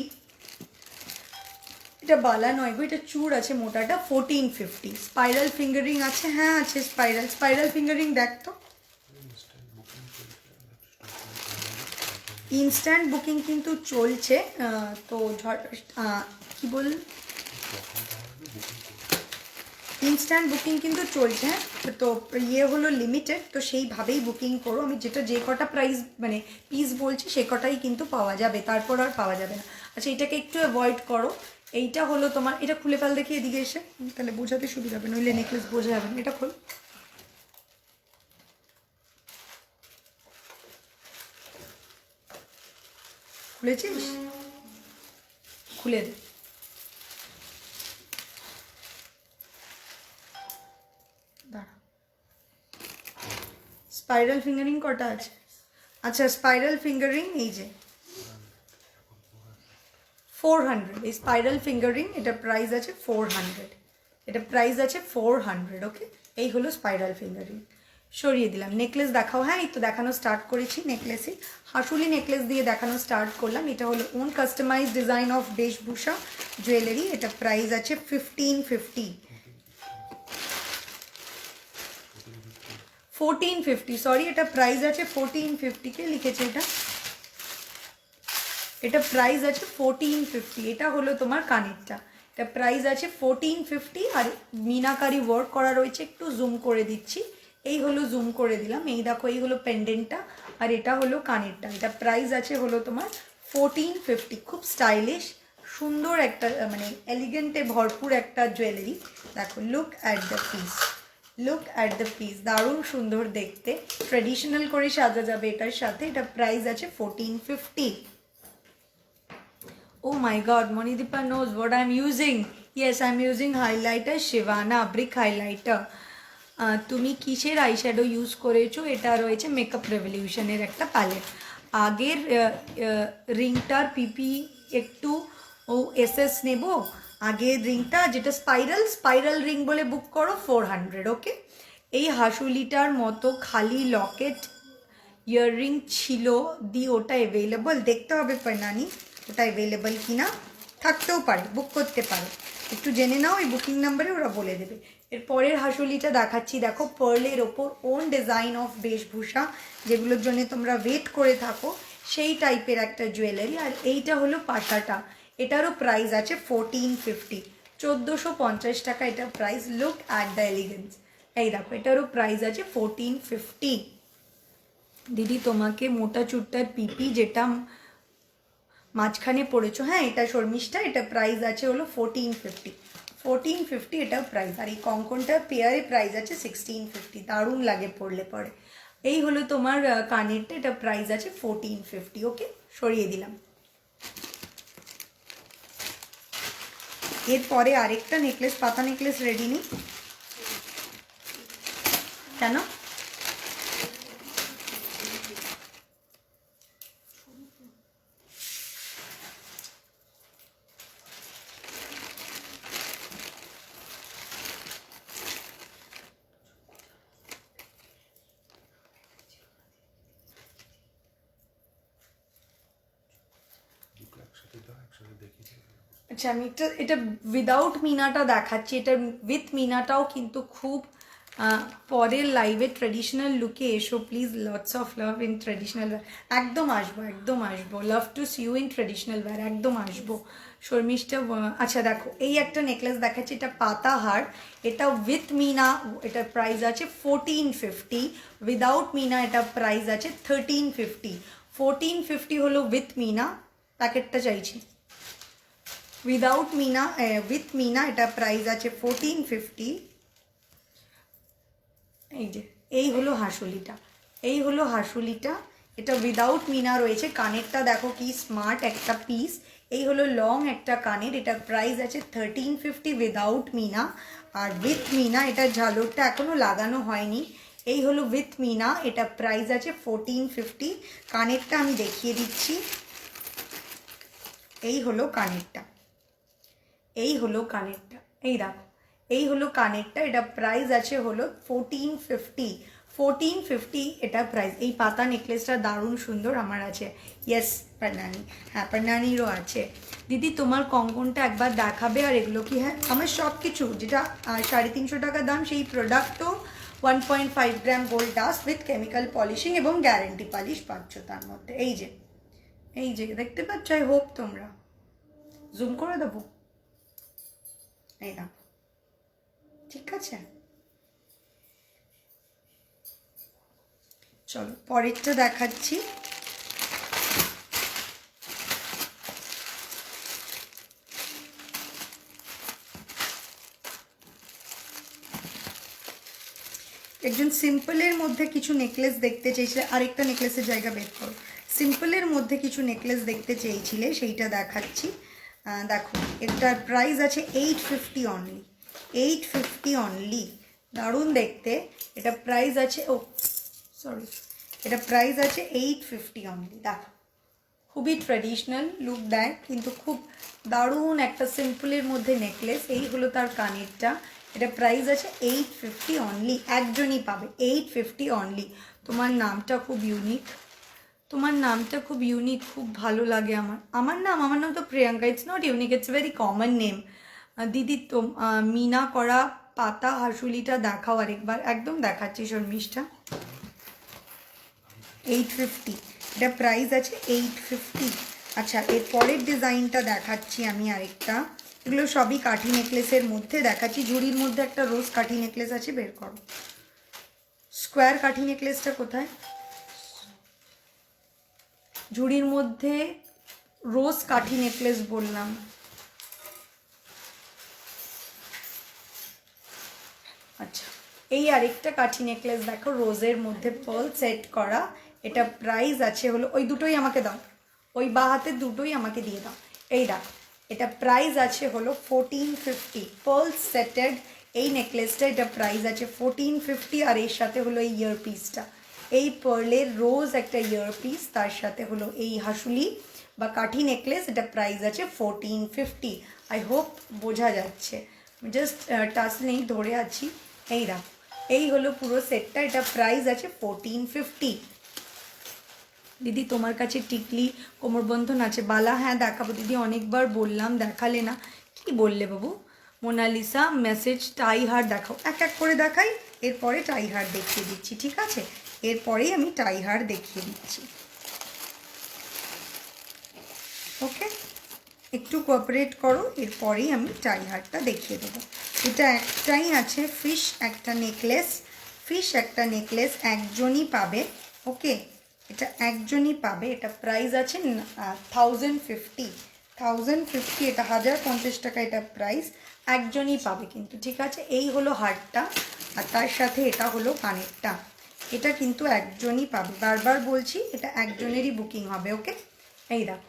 এটা বালা নয় গো, এটা চূড় আছে মোটাটা। 1450। স্পাইরাল ফিঙ্গারিং আছে? হ্যাঁ আছে স্পাইরাল ফিঙ্গারিং। দেখ তো, ইনস্ট্যান্ট বুকিং কিন্তু চলছে। তো কি বল, ইনস্ট্যান্ট বুকিং কিন্তু চলছে। হ্যাঁ, তো ইয়ে হলো লিমিটেড, তো সেইভাবেই বুকিং করো। আমি যেটা যে কটা প্রাইস মানে পিস বলছি সে কটাই কিন্তু পাওয়া যাবে, তারপর আর পাওয়া যাবে না। আচ্ছা, এটাকে একটু অ্যাভয়েড করো। এইটা হলো তোমার, এটা খুলে ফেল দেখি এদিকে এসে, তাহলে বোঝাতে সুবিধা হবে, নইলে নেকলেস বোঝা যাবে না। এটা খোল। খুলেছিস? খুলে দে। দাঁড়া, স্পাইরাল ফিঙ্গারিং কটা আছে? আচ্ছা, স্পাইরাল ফিঙ্গারিং এই যে 400। এই স্পাইরাল ফিঙ্গারিং, এটা প্রাইস আছে 400। এটা প্রাইস আছে 400। ওকে, এই হলো স্পাইরাল ফিঙ্গারিং। সরিয়ে দিলাম। নেকলেস দেখাও। হ্যাঁ, এই তো দেখানো স্টার্ট করেছি। নেকলেসই হাসুলি নেকলেস দিয়ে দেখানো স্টার্ট করলাম। এটা হলো own customise design of Beshbhusha jewellery. এটা প্রাইস আছে 1550। 1450, সরি, এটা প্রাইস আছে 1450। কে লিখেছে এটা? এটা প্রাইস আছে 1450। এটা হলো তোমার কানেরটা। এটা প্রাইস আছে 1450। আর মিনাকারি ওয়ার্ক করা রয়েছে, একটু জুম করে দিচ্ছি। এই হলো, জুম করে দিলাম। এই দেখো, এই হলো পেন্ডেন্টটা, আর এটা হলো কানেরটা। এটা প্রাইস আছে হলো তোমার 1450। খুব স্টাইলিশ, সুন্দর একটা মানে এলিগেন্টে ভরপুর একটা জুয়েলারি। দেখো, look at the piece. Look at the piece, দারুণ সুন্দর দেখতে, ট্রেডিশনাল করে সাজা যাবে এটার সাথে। এটা প্রাইস আছে 1450। Oh my god, Monideepa knows what I'm using. Yes, I'm using highlighter Shivana Brick Highlighter. তুমি কিসের আইশ্যাডো ইউজ করেছো? এটা রয়েছে মেকআপ রেভলিউশনের একটা প্যালেট। আগের রিংটার পিপি একটু এসএস নেব। আগের রিংটা যেটা স্পাইরাল রিং বলে বুক করো 400, ওকে? এই হাসুলিটার মতো খালি লকেট ইয়াররিং ছিল, দি ওটা অ্যাভেলেবল দেখতে হবে পানানি, ওটা অ্যাভেলেবল কিনা, থাকতেও পারে, বুক করতে পারো, একটু জেনে নাও, এই বুকিং নাম্বারে ওরা বলে দেবে। এর পরের হাসুলিটা দেখাচ্ছি, দেখো পার্লের ওপর ওন ডিজাইন অফ বেশভূষা, যেগুলোর জন্য তোমরা ওয়েট করে থাকো, সেই টাইপের একটা জুয়েলারি। আর এইটা হলো পাশাটা, এটারও প্রাইস আছে 1450, 1450 টাকা এটা price. Look at the elegance, এই দেখো এটারও প্রাইস আছে 1450। দিদি তোমাকে মোটা চুটটার পিপি যেটা মাঝখানে পড়েছো, হ্যাঁ এটা শর্মিষ্ঠা, এটা প্রাইস আছে হলো 1450, এটা প্রাইস। আর এই কঙ্কনটার পেয়ারে প্রাইস আছে 1650, দারুণ লাগে পড়লে পরে। এই হলো তোমার কানেরটা, এটা প্রাইস আছে 1450, ওকে সরিয়ে দিলাম। এরপরে আরেকটা নেকলেস, পাতা নেকলেস রেডি নি কেন? আচ্ছা আমি এটা উইদাউট মিনাটা দেখাচ্ছি, এটা উইথ মিনাটাও কিন্তু খুব পরের লাইভে ট্রেডিশনাল লুকে এসো please, lots of love in traditional wear. একদম আসবো, একদম আসবো, love to see you in traditional wear, একদম আসবো শর্মিষ্ঠা। আচ্ছা দেখো এই একটা নেকলেস দেখাচ্ছি, এটা পাতা হার, এটা উইথ মিনা, এটার প্রাইস আছে 1450, উইদাউট মিনা এটা প্রাইস আছে 1350। 1450 হলো উইথ মিনা, প্যাকেটটা চাইছি। উইদাউট মিনা, উইথ মিনা এটা প্রাইস আছে 1450। এই যে এই হলো হাসুলিটা, এই হলো হাসুলিটা, এটা উইদাউট মিনা রয়েছে। কানেরটা দেখো কি স্মার্ট একটা পিস, এই হলো লং একটা কানের, এটা প্রাইস আছে 1350 উইদাউট মিনা। আর উইথ মিনা, এটা ঝালরটা এখনও লাগানো হয়নি, এই হলো উইথ মিনা, এটা প্রাইস আছে 1450। কানেরটা আমি দেখিয়ে দিচ্ছি, এই হলো কানেরটা, এই হলো কানেরটা, এই দেখো এই হলো কানেরটা, এটা প্রাইস আছে হলো 1450, 1450 এটা প্রাইস। এই পাতা নেকলেসটা দারুণ সুন্দর, আমার আছে, ইয়েস পান্নানি, হ্যাঁ পান্নানিরও আছে। দিদি তোমার কঙ্কনটা একবার দেখাবে? আর এগুলো কি, হ্যাঁ আমার সব কিছু যেটা 350 টাকা দাম, সেই প্রোডাক্টও 1.5 gram gold dust with chemical polishing এবং গ্যারেন্টি পলিশ পাচ্ছ তার মধ্যে। এই যে এই যে দেখতে পাচ্ছ, আই হোপ তোমরা, জুম করে দেবো, এই দেখো, ঠিক আছে? চলো পরেরটা দেখাচ্ছি। একজন সিম্পলের মধ্যে কিছু নেকলেস দেখতে চেয়েছিলে, আরেকটা নেকলেসের জায়গা বের করো, সিম্পলের মধ্যে কিছু নেকলেস দেখতে চেয়েছিলে, সেইটা দেখাচ্ছি। দেখো এটার প্রাইস আছে 850 অনলি, 850 অনলি, দারুণ দেখতে। এটা প্রাইস আছে, ও সরি, এটা প্রাইস আছে 850 অনলি। দেখো খুবই ট্র্যাডিশনাল লুক দেয়, কিন্তু খুব দারুণ একটা সিম্পলের মধ্যে নেকলেস। এই হলো তার কানেরটা, এটা প্রাইস আছে 850 অনলি, একজনই পাবে, 850 অনলি। তোমার নামটা খুব ইউনিক, তোমার নামটা খুব ইউনিক, খুব ভালো লাগে আমার। আমার নাম তো Priyanka, it's not unique, it's very common name. দিদি তো মিনা করা পাতা হাসুলিটা দেখাও আরেকবার। একদম দেখাচ্ছি শর্মিষ্ঠা, 850, এটা প্রাইস আছে 850। আচ্ছা এর পরের ডিজাইনটা দেখাচ্ছি আমি আরেকটা, এগুলো সবই কাঠি নেকলেসের মধ্যে দেখাচ্ছি। ঝুড়ির মধ্যে একটা রোজ কাঠি নেকলেস আছে, বের করো। স্কোয়ার কাঠি নেকলেসটা কোথায়? ঝুড়ির মধ্যে রোজ কাঠি নেকলেস বললাম, আচ্ছা এই আরেকটা কাঠি নেকলেস দেখো রোজের মধ্যে পার্ল সেট করা, এটা প্রাইস আছে হলো, ওই দুটোই আমাকে দাও, ওই বা হাতের দুটোই আমাকে দিয়ে দাও। এই দেখো এটা প্রাইস আছে হলো 1450 পার্ল সেটেড এই নেকলেসটা, এটা প্রাইস আছে 1450। আর এর সাথে হলো এই ইয়ারপিসটা, এই পার্লের রোজ একটা ইয়ারপিস, তার সাথে হলো এই হাসুলি বা কাঠি নেকলেস, এটা প্রাইস আছে 1450। আই হোপ বোঝা যাচ্ছে, জাস্ট টাচ নেই ধরে আছি। এই দেখো এই হলো পুরো সেটটা, এটা প্রাইস আছে 1450। দিদি তোমার কাছে টিকলি কোমরবন্ধন আছে? বালা হ্যাঁ দেখাবো দিদি, অনেকবার বললাম দেখালে না। কি বললে বাবু? মোনালিসা মেসেজ টাই হার দেখাও, এক এক করে দেখাই, এরপরে টাই হার দেখিয়ে দিচ্ছি, ঠিক আছে? এরপরেই আমি টাই হার দেখিয়ে দিচ্ছি, ওকে? একটু কোঅপারেট করো, এরপরেই আমি টাই হারটা দেখিয়ে দেবো। এটা একটাই আছে ফিশ একটা নেকলেস, ফিশ একটা নেকলেস একজনই পাবে, ওকে? এটা একজনই পাবে, এটা প্রাইস আছে 1050, 1050, এটা 1050 টাকা এটা প্রাইস, একজনই পাবে কিন্তু, ঠিক আছে? এই হলো হারটা, আর তার সাথে এটা হলো কানেরটা, এটা কিন্তু একজনই পাবে, বারবার বলছি এটা একজনেরই বুকিং হবে, ওকে? এই দেখো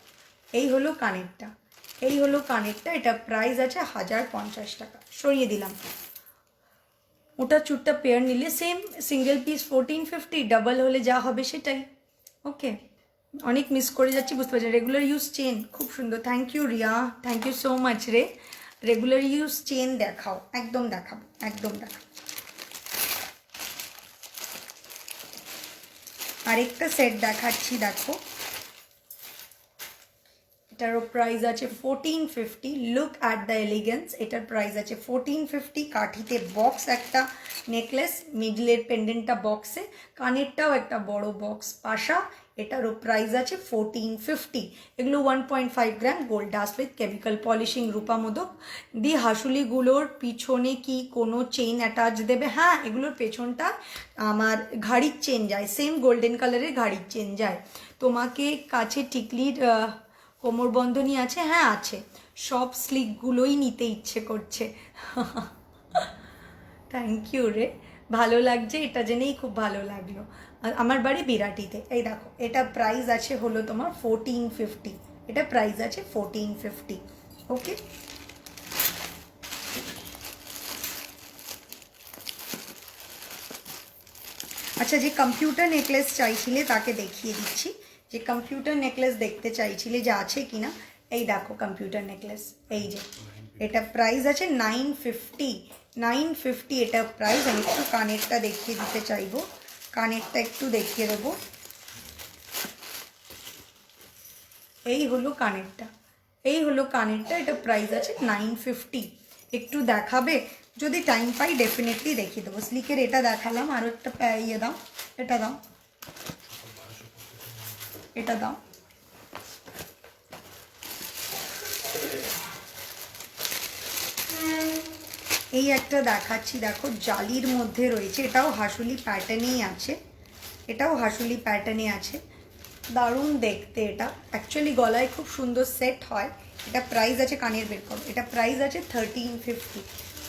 এই হলো কানেরটা, এই হলো কানেরটা, এটা প্রাইস আছে 1050 টাকা, সরিয়ে দিলাম। ওটা চুটটা পেয়ার নিলে সেম সিঙ্গেল পিস 1450, ডাবল হলে যা হবে সেটাই, ওকে? অনেক মিস করে যাচ্ছি বুঝতে পারছি। রেগুলার ইউজ চেন খুব সুন্দর, thank you Riya, thank you so much রে। রেগুলার ইউজ চেন দেখাও, একদম দেখাবো, একদম দেখাবো। আরেকটা সেট দেখাচ্ছি, দেখো এটারও প্রাইস আছে 1450, লুক অ্যাট দ্য এলিগেন্স, এটার প্রাইস আছে 1450। কাঠিতে বক্স একটা নেকলেস, মিডলের পেন্ডেন্টটা বক্সে, কানেরটাও একটা বড় বক্স পাশা, এটারও প্রাইস আছে 1450। এগুলো 1.5 gram gold dust with chemical polishing Rupa Modak. দিয়ে হাসুলিগুলোর পিছনে কি কোনো চেইন অ্যাটাচ দেবে? হ্যাঁ, এগুলোর পেছনটা আমার ঘাড়ির চেন যায়, সেম গোল্ডেন কালারের ঘাড়ির চেন যায়। তোমাকে কাছে টিকলির কোমরবন্ধনী আছে? হ্যাঁ আছে, সব স্লিকগুলোই নিতে ইচ্ছে করছে। থ্যাংক ইউ রে, ভালো লাগছে, এটা জেনেই খুব ভালো লাগলো। আমার বাড়ি বিরাটিতে। এই দেখো এটা প্রাইস আছে হলো তোমার 1450, এটা প্রাইস আছে 1450, ওকে? আচ্ছা, যে কম্পিউটার নেকলেস চাইছিলে তাকে দেখিয়ে দিচ্ছি, যে কম্পিউটার নেকলেস দেখতে চাইছিলে যে আছে কি না। এই দেখো কম্পিউটার নেকলেস, এই যে এটা প্রাইস আছে 950, 950 এটা প্রাইস। আমি একটু কানেরটা দেখিয়ে দিতে চাইবো, কানেরটা একটু দেখিয়ে দেবো। এই হলো কানেরটা, এই হলো কানেরটা, এটা প্রাইস আছে 950। একটু দেখাবে? যদি টাইম পাই ডেফিনেটলি দেখিয়ে দেবো। স্লিকের এটা দেখালাম, আরও একটা ইয়ে দাও, এটা দাও, এটা দাও। এই একটা দেখাচ্ছি, দেখো জালির মধ্যে রয়েছে, এটাও হাসুলি প্যাটার্নেই আছে, এটাও হাসুলি প্যাটার্নে আছে, দারুণ দেখতে। এটা অ্যাকচুয়ালি গলায় খুব সুন্দর সেট হয়। এটা প্রাইস আছে, কানের বের করো, এটা প্রাইস আছে 1350,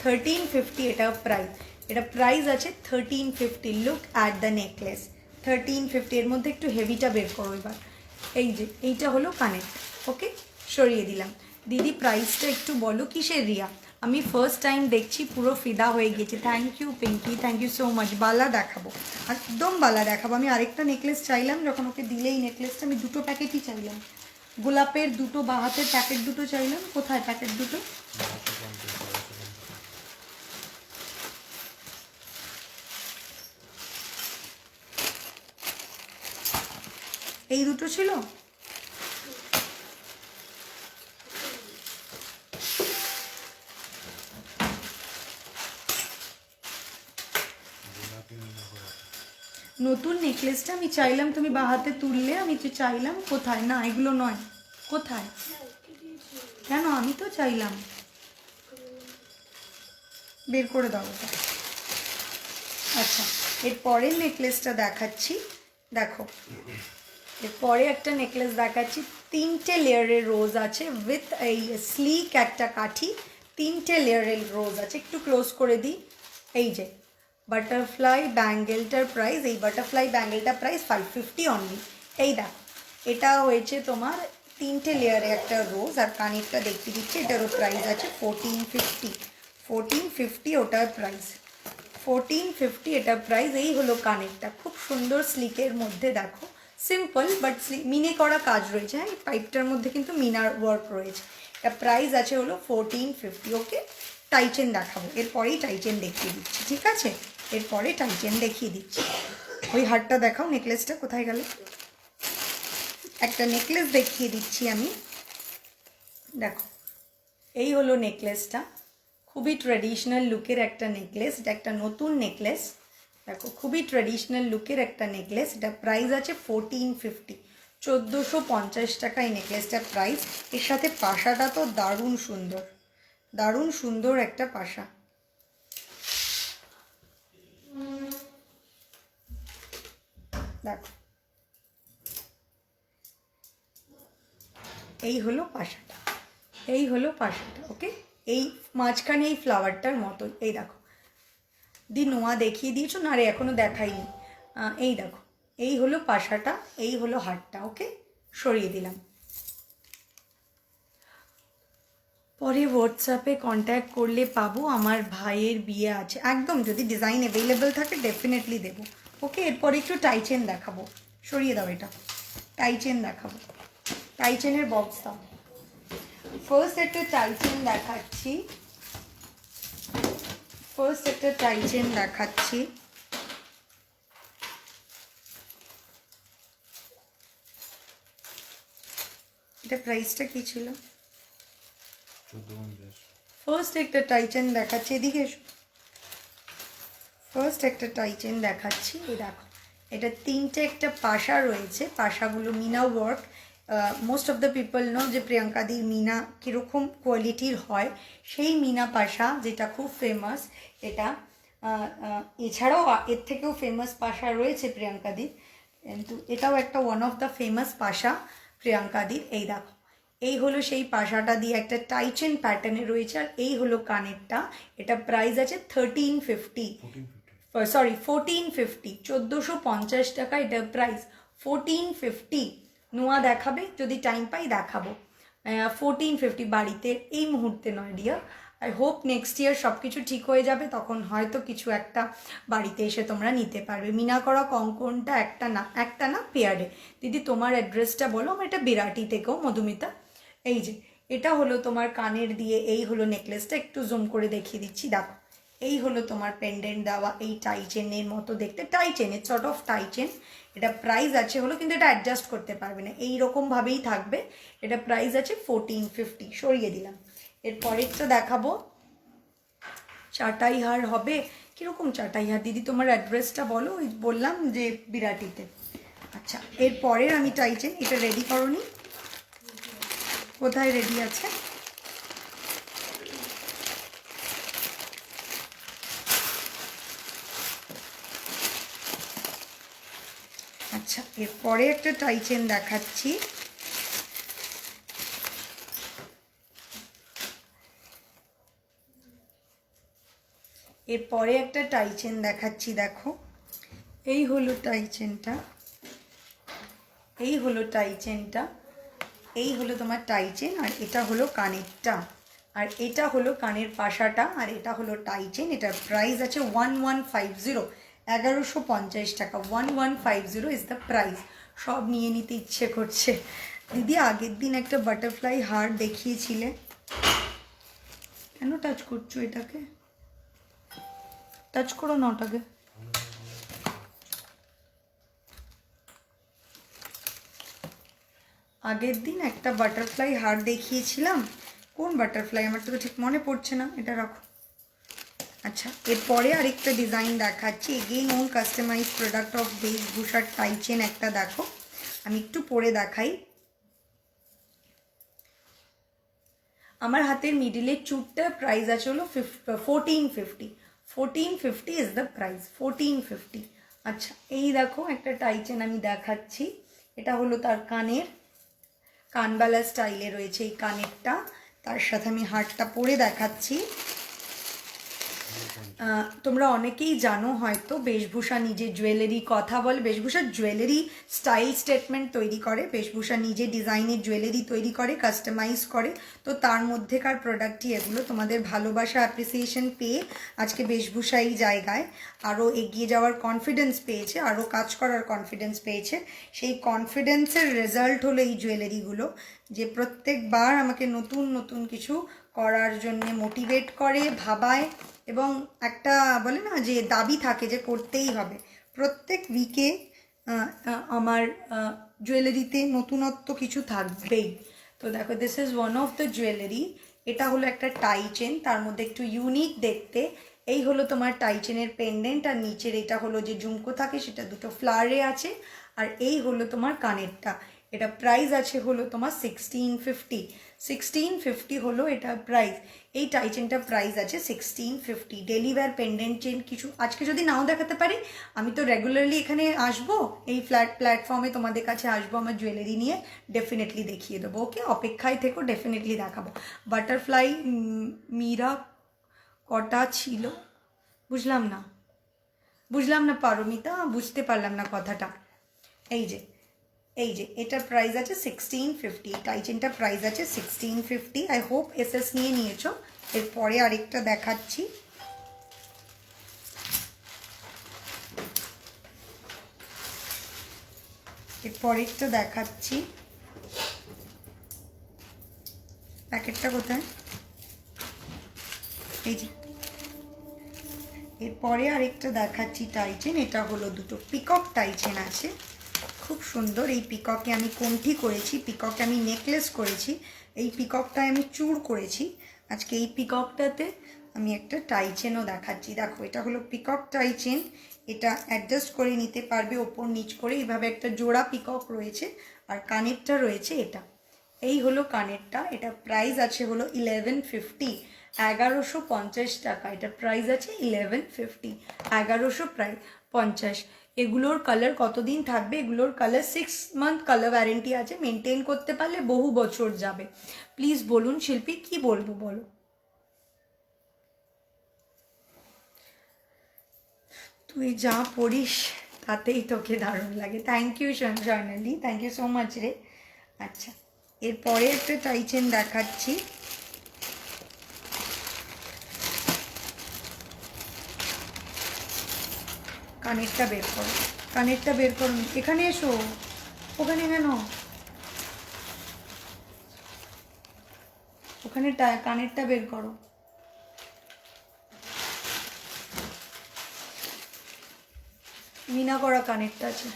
1350 এটা প্রাইস, এটা প্রাইস আছে 1350। Look at the necklace, 1350। এর মধ্যে একটু হেভিটা বের করো এবার। এই যে এইটা হলো কানের, ওকে? সরিয়ে দিলাম। দিদি প্রাইসটা একটু বলো। কিসের রিয়া? আমি ফার্স্ট টাইম দেখছি, পুরো ফিদা হয়ে গেছে। Thank you Pinky, thank you so much. বালা দেখাবো, একদম বালা দেখাবো। আমি আরেকটা নেকলেস চাইলাম, যখন ওকে দিলে এই নেকলেসটা, আমি দুটো প্যাকেটই চাইলাম, গোলাপের দুটো বা হাতের প্যাকেট দুটো চাইলাম। কোথায় প্যাকেট দুটো? এই দুটো ছিল। নতুন নেকলেসটা আমি চাইলাম, তুমি বা হাতে তুললে, আমি যে চাইলাম। কোথায়? না এগুলো নয়, কোথায়? কেন? আমি তো চাইলাম, বের করে দাও ওটা। আচ্ছা, এর পরের নেকলেসটা দেখাচ্ছি, দেখো এরপরে একটা নেকলেস দেখাচ্ছি। 3টে লেয়ারের রোজ আছে উইথ এই স্লিক একটা কাঠি, 3টে লেয়ারের রোজ আছে। একটু ক্লোজ করে দিই, এই যে বাটারফ্লাই ব্যাঙ্গেলটার প্রাইস, এই বাটারফ্লাই ব্যাঙ্গেলটার প্রাইস 550 অনলি। এই দেখো, এটা হয়েছে তোমার 3টে লেয়ারে একটা রোজ, আর কানেরটা দেখিয়ে দিচ্ছি, এটারও প্রাইস আছে 1450। 1450 ওটার প্রাইস, 1450 এটার প্রাইস। এই হলো কানেরটা, খুব সুন্দর স্লিকের মধ্যে, দেখো সিম্পল বাট মিনে করা কাজ রয়েছে। হ্যাঁ, এই পাইপটার মধ্যে কিন্তু মিনার ওয়ার্ক রয়েছে। এটা প্রাইস আছে হলো 1450। ওকে, টাইচেন দেখাবো, এরপরেই টাইচেন দেখিয়ে দিচ্ছি, ঠিক আছে? এরপরে টাইচেন দেখিয়ে দিচ্ছি। ওই হারটা দেখাও, নেকলেসটা কোথায় গেল? একটা নেকলেস দেখিয়ে দিচ্ছি আমি, দেখো এই হলো নেকলেসটা, খুবই ট্র্যাডিশনাল লুকের একটা নেকলেস। এটা একটা নতুন নেকলেস, দেখো খুবই ট্র্যাডিশনাল লুকের একটা নেকলেস। এটা প্রাইস আছে 1450, 1450 টাকা এই নেকলেসটার প্রাইস। এর সাথে পাশাটা তো দারুণ সুন্দর, দারুণ সুন্দর একটা পাশা। দেখো এই হলো পাশাটা, এই হলো পাশাটা। ওকে, এই মাঝখানে এই ফ্লাওয়ারটার মতো, এই দেখো দি নোয়া দেখিয়ে দিয়েছো না? আরে এখনো দেখাইনি। এই দেখো, এই হলো পাশাটা, এই হলো হারটা। ওকে, সরিয়ে দিলাম। পরে হোয়াটসঅ্যাপে কন্ট্যাক্ট করলে পাবো, আমার ভাইয়ের বিয়ে আছে। একদম, যদি ডিজাইন অ্যাভেলেবেল থাকে ডেফিনেটলি দেবো। ওকে, এরপরে একটু টাইচেন দেখাবো, সরিয়ে দাও এটা, টাইচেন দেখাবো। টাইচেনের বক্স দাও। ফার্স্ট একটা টাইচেন দেখাচ্ছি, ফার্স্ট একটা টাইচেন দেখাচ্ছি। এটা প্রাইসটা কি ছিল? 1450। ফার্স্ট একটা টাইচেন দেখাচ্ছি, এদিকে এসো। ফার্স্ট একটা টাইচেন দেখাচ্ছি, এই দেখো এটা 3টে একটা পাশা রয়েছে, পাশাগুলো মিনা work. Most of the people know যে প্রিয়াঙ্কাদির মিনা কীরকম কোয়ালিটির হয়, সেই মিনা পাশা যেটা খুব ফেমাস। এটা এছাড়াও এর থেকেও ফেমাস পাশা রয়েছে প্রিয়াঙ্কাদির, কিন্তু এটাও একটা ওয়ান অফ দ্য ফেমাস পাশা প্রিয়াঙ্কাদির। এই দেখো, এই হলো সেই পাশাটা দিয়ে একটা টাইচেন প্যাটার্নে রয়েছে, আর এই হলো কানেরটা। এটা প্রাইস আছে 1350, সরি 1450, 1450 টাকা এটা প্রাইস। 1450 নোয়া দেখাবে, যদি টাইম পাই দেখাবো। 1450 বাড়িতে এই মুহূর্তে নয় dear, I hope next year সব কিছু ঠিক হয়ে যাবে, তখন হয়তো কিছু একটা বাড়িতে এসে তোমরা নিতে পারবে। মিনা করা কঙ্কনটা একটা না পেয়ারে। দিদি তোমার অ্যাড্রেসটা বলো। আমার এটা বিরাটি থেকেও, মধুমিতা। এই যে এটা হলো তোমার কানের দিয়ে, এই হলো নেকলেসটা, একটু জুম করে দেখিয়ে দিচ্ছি, দেখো এই হলো তোমার পেন্ডেন্ট দেওয়া, এই টাইচেনের মতো দেখতে, টাইচেনের সর্ট অফ টাইচেন। এটা প্রাইস আছে হলো, কিন্তু এটা অ্যাডজাস্ট করতে পারবে না, এইরকমভাবেই থাকবে। এটা প্রাইস আছে 1450, সরিয়ে দিলাম। এরপরেরটা দেখাবো, চাটাই হার হবে। কীরকম চাটাই হার দিদি তোমার অ্যাড্রেসটা বলো? ওই বললাম যে বিরাটিতে। আচ্ছা, এরপরের আমি টাইচেন, এটা রেডি করোনি? কোথায় রেডি আছে? আচ্ছা, এরপরে একটা টাইচেন দেখাচ্ছি, এরপরে একটা টাইচেন দেখাচ্ছি, দেখো এই হলো টাইচেনটা, এই হলো টাইচেনটা, এই হলো তোমার টাইচেন, আর এটা হলো কানেরটা, আর এটা হলো কানের পাশাটা, আর এটা হলো টাইচেন। এটার প্রাইস আছে 1150, 1150 টাকা। 1150 ইজ দ্য প্রাইস। সব নিয়ে নিতে ইচ্ছে করছে। দিদি আগের দিন একটা বাটারফ্লাই হার দেখিয়েছিলে, কেন টাচ করছো এটাকে? টাচ করো না ওটাকে। আগের দিন একটা বাটারফ্লাই হার দেখিয়েছিলাম, কোন বাটারফ্লাই আমার তো ঠিক মনে পড়ছে না, এটা রাখো। আচ্ছা, এরপরে আরেকটা ডিজাইন দেখাচ্ছি, again own customise product of বেশভূষার টাইচেন একটা, দেখো আমি একটু পরে দেখাই। আমার হাতের মিডিলের চুটটার প্রাইস আছে হলো 1450, 1450 ইজ দ্য প্রাইস, 1450। আচ্ছা, এই দেখো একটা টাইচেন আমি দেখাচ্ছি, এটা হলো তার কানের, কানবালা স্টাইলে রয়েছে এই কানেরটা, তার সাথে আমি হারটা পরে দেখাচ্ছি। তোমরা অনেকেই জানো হয়তো বেশভূষা নিজে জুয়েলারি কথা বলে, বেশভূষা জুয়েলারি স্টাইল স্টেটমেন্ট তৈরি করে, বেশভূষা নিজে ডিজাইনের জুয়েলারি তৈরি করে, কাস্টমাইজ করে। তো তার মধ্যেকার প্রোডাক্টই এগুলো। তোমাদের ভালোবাসা অ্যাপ্রিসিয়েশন পেয়ে আজকে বেশভূষা এই জায়গায় আরও এগিয়ে যাওয়ার কনফিডেন্স পেয়েছে, আরও কাজ করার কনফিডেন্স পেয়েছে। সেই কনফিডেন্সের রেজাল্ট হলো এই জুয়েলারিগুলো, যে প্রত্যেকবার আমাকে নতুন নতুন কিছু করার জন্যে মোটিভেট করে, ভাবায়, এবং একটা বলে না যে দাবি থাকে যে করতেই হবে। প্রত্যেক উইকে আমার জুয়েলারিতে নতুনত্ব কিছু থাকবেই। তো দেখো, this is one of the jewellery. এটা হলো একটা টাই চেন, তার মধ্যে একটু ইউনিক দেখতে। এই হলো তোমার টাই চেনের পেন্ডেন্ট, আর নিচের এটা হলো যে ঝুমকো থাকে সেটা দুটো ফ্লাওয়ারে আছে। আর এই হলো তোমার কানেরটা। এটা প্রাইস আছে হলো তোমার 1650 হলো এটা প্রাইস। এই টাই চেনটা প্রাইস আছে 1650। ডেলি ওয়্যার পেন্ডেন্ট চেন কিছু আজকে যদি নাও দেখাতে পারি, আমি তো রেগুলারলি এখানে আসবো, এই প্ল্যাটফর্মে তোমাদের কাছে আসবো আমার জুয়েলারি নিয়ে, ডেফিনেটলি দেখিয়ে দেবো। ওকে, অপেক্ষায় থেকো, ডেফিনেটলি দেখাবো। বাটারফ্লাই মীরা কটা ছিল বুঝলাম না পারমিতা, বুঝতে পারলাম না কথাটা। এই যে এটার প্রাইস আছে 1650। টাই চেনটা প্রাইস আছে 1650। আই হোপ এসএস নিয়ে নিয়েছো। এরপরে আরেকটা দেখাচ্ছি। প্যাকেটটা কোথায়? এই যে এরপরে আরেকটা দেখাচ্ছি টাই চেন। এটা হলো দুটো পিকক টাই চেন আছে, খুব সুন্দর। এই পিককে আমি কোনটি করেছি, পিককে আমি নেকলেস করেছি, এই পিককটায় আমি চূড় করেছি। আজকে এই পিককটাতে আমি একটা টাই চেনও দেখাচ্ছি। দেখো, এটা হলো পিকক টাই চেন। এটা অ্যাডজাস্ট করে নিতে পারবে ওপর নিচ করে, এইভাবে একটা জোড়া পিকক রয়েছে, আর কানেরটা রয়েছে এটা। এই হলো কানেরটা। এটা প্রাইস আছে হলো 1150, 1150 টাকা। এটা প্রাইস আছে 1150, 1150। এগুলোর কালার কতদিন থাকবে? এগুলোর কালার 6 মান্থ কালার ওয়ারেন্টি আছে। মেনটেন করতে পারলে বহু বছর যাবে। প্লিজ বলুন শিল্পী, কি বলবো বলো? তুই যা পড়িস তাতেই তোকে দারুণ লাগে। Thank you Swarnali, thank you so much রে। আচ্ছা, এরপরে একটা টাই চেন দেখাচ্ছি। কানেরটা বের করুন। এখানে এসো, ওখানে কেন? ওখানে কানেরটা বের করো। মিনা করা কানেরটা আছে।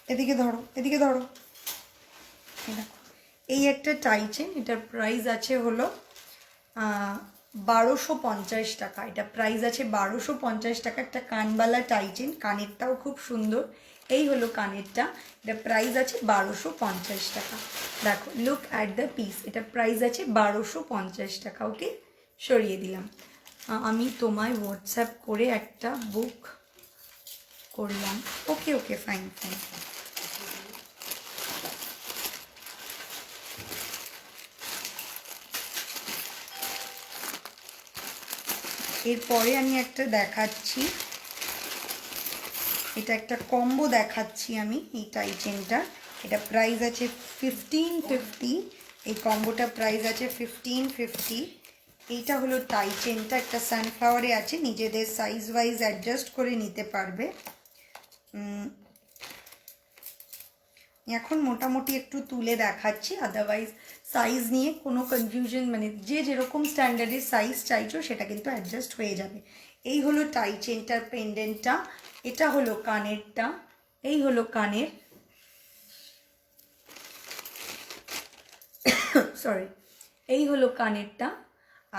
এদিকে ধরো। এই একটা টাই চেন, এটার প্রাইস আছে হলো 1250 টাকা। এটা প্রাইস আছে 1250 টাকা। একটা কানবালা টাই চেন, কানেরটাও খুব সুন্দর। এই হলো কানেরটা, এটা প্রাইস আছে 1250 টাকা। দেখো, লুক অ্যাট দ্য পিস। এটা প্রাইস আছে 1250 টাকা। ওকে, সরিয়ে দিলাম। আমি তোমায় হোয়াটসঅ্যাপ করে একটা বুক করলাম। ওকে, ফাইন। এরপরে আমি একটা দেখাচ্ছি, এটা একটা কম্বো দেখাচ্ছি আমি এই টাই চেনটা। এটা প্রাইস আছে 1550। এই কম্বোটা প্রাইস আছে 1550। এইটা হলো টাই চেনটা, একটা সানফ্লাওয়ারে আছে, নিজেদের সাইজ ওয়াইজ অ্যাডজাস্ট করে নিতে পারবে। এখন মোটামুটি একটু তুলে দেখাচ্ছি, আদারওয়াইজ সাইজ নিয়ে কোনো কনফিউশন, মানে যে যেরকম স্ট্যান্ডার্ডের সাইজ চাইছো সেটা কিন্তু অ্যাডজাস্ট হয়ে যাবে। এই হলো টাই চেনটার পেন্ডেন্টটা। এটা হলো কানেরটা। এই হলো কানের, এই হলো কানেরটা,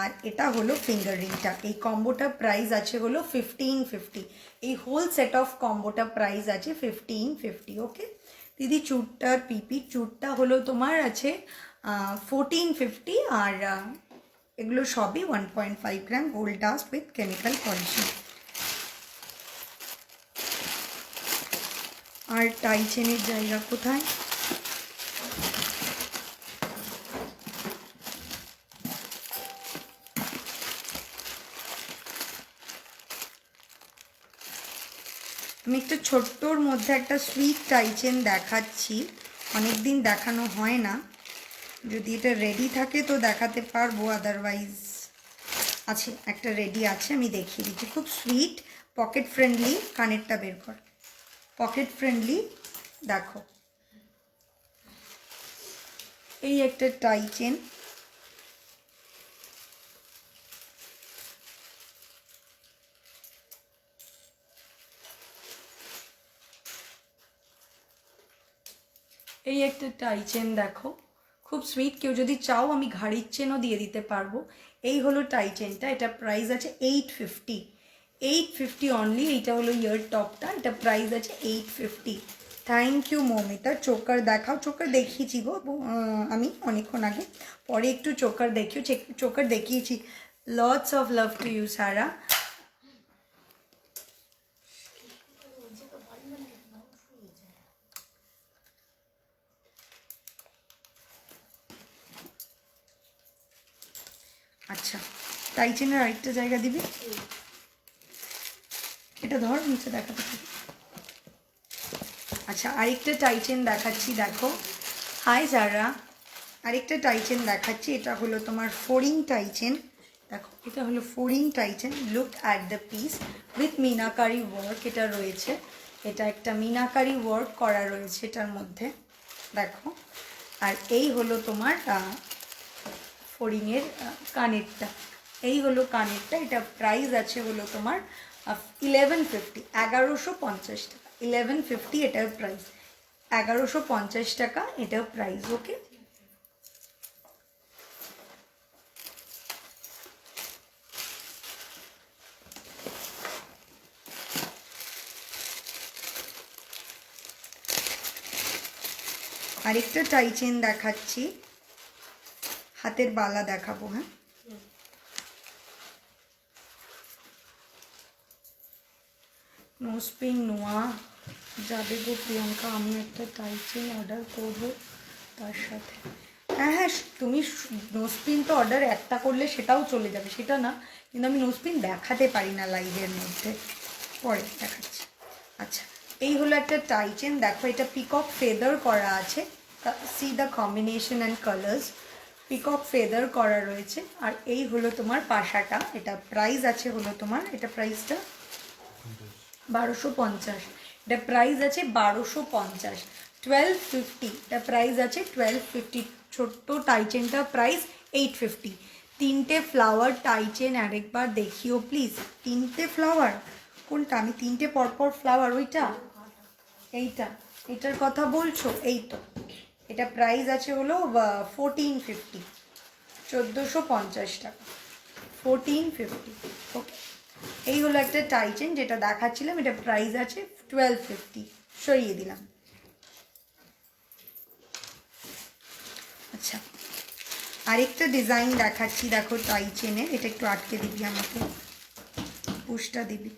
আর এটা হলো ফিঙ্গার রিংটা। এই কম্বোটা প্রাইস আছে হলো 1550। এই হোল সেট অফ কম্বোটা প্রাইস আছে 1550। ওকে দিদি, চুটটার চুটটা হলো তোমার আছে 1450, আর এগুলো সবই 1.5 gram gold dust with chemical polishing. আর টাই চেনের জায়গা কোথায়? আমি একটু ছোট্টর মধ্যে একটা সুইট টাইচেন দেখাচ্ছি, অনেক দিন দেখানো হয় না, যদি এটা রেডি থাকে তো দেখাতে পারবো, আদারওয়াইজ আছে একটা রেডি আছে, আমি দেখিয়ে দিচ্ছি। খুব সুইট, পকেট ফ্রেন্ডলি। কানেরটা বের কর, পকেট ফ্রেন্ডলি। দেখো এই একটা টাইচেন, এই একটা টাইচেন দেখো, খুব সুইট। কেউ যদি চাও আমি ঘাড়ির চেনও দিয়ে দিতে পারবো। এই হলো টাইচেনটা, এটা প্রাইস আছে 850, 850 অনলি। এইটা হলো ইয়ার টপটা, এটা প্রাইস আছে 850। Thank you Moumita. চোকার দেখাও। চোকার দেখিয়েছি গো আমি অনেকক্ষণ আগে, পরে একটু চোকার দেখিও, চোকার দেখিয়েছি। Lots of love to you Sara. আচ্ছা, টাইচেনের আরেকটা জায়গা দিবি, এটা ধর নিচে দেখাতে থাকি। আচ্ছা, আরেকটা টাইচেন দেখাচ্ছি দেখো। হাই যারা, আরেকটা টাইচেন দেখাচ্ছি, এটা হলো তোমার ফোরিং টাইচেন। দেখো এটা হলো ফোরিং tie chain. Look at the piece with মিনাকারি ওয়ার্ক এটা রয়েছে, এটা একটা মিনাকারি ওয়ার্ক করা রয়েছে এটার মধ্যে দেখো। আর এই হলো তোমার ফোরিংয়ের কানেরটা, এই হলো কানেরটা। এটা প্রাইস আছে হলো তোমার 1150, 1150 টাকা। 1150 এটার প্রাইস, 1150 টাকা এটার প্রাইস। ওকে, আরেকটা টাইচেন দেখাচ্ছি, হাতের বালা দেখাবো। হ্যাঁ, নোসপিন নোয়া যাবে গো প্রিয়াঙ্কা, আমি একটা টাইচেন অর্ডার করবো তার সাথে। হ্যাঁ হ্যাঁ, তুমি নোসপিন তো অর্ডার একটা করলে সেটাও চলে যাবে, সেটা না, কিন্তু আমি নোসপিন দেখাতে পারি না লাইভের মধ্যে, পরে দেখাচ্ছি। আচ্ছা, এই হলো একটা টাইচেন দেখো, এটা পিকক ফেদার করা আছে। C the combination and colours, peacock feather করা রয়েছে। আর এই হলো তোমার পাশাটা, এটা প্রাইস আছে হলো তোমার, এটা প্রাইসটা 1250, এটা প্রাইস আছে 1250, 1250, এটা প্রাইস আছে 1250। ছোট্ট টাইচেনটা প্রাইস 850। তিনটে ফ্লাওয়ার টাইচেন আরেকবার দেখিও প্লিজ। তিনটে ফ্লাওয়ার কোনটা? আমি তিনটে পরপর ফ্লাওয়ার, ওইটা এইটা, এটার কথা বলছো? এই তো, এটা প্রাইস আছে হলো 1450, 1450 টাকা, 1450। ওকে, এই হলো একটা টাইচেন যেটা দেখাচ্ছিলাম, এটা প্রাইস আছে 1250, সরিয়ে দিলাম। আচ্ছা, আরেকটা ডিজাইন দেখাচ্ছি দেখো টাইচেনের, এটা একটু আটকে দিবি আমাকে, পুশটা দিবি,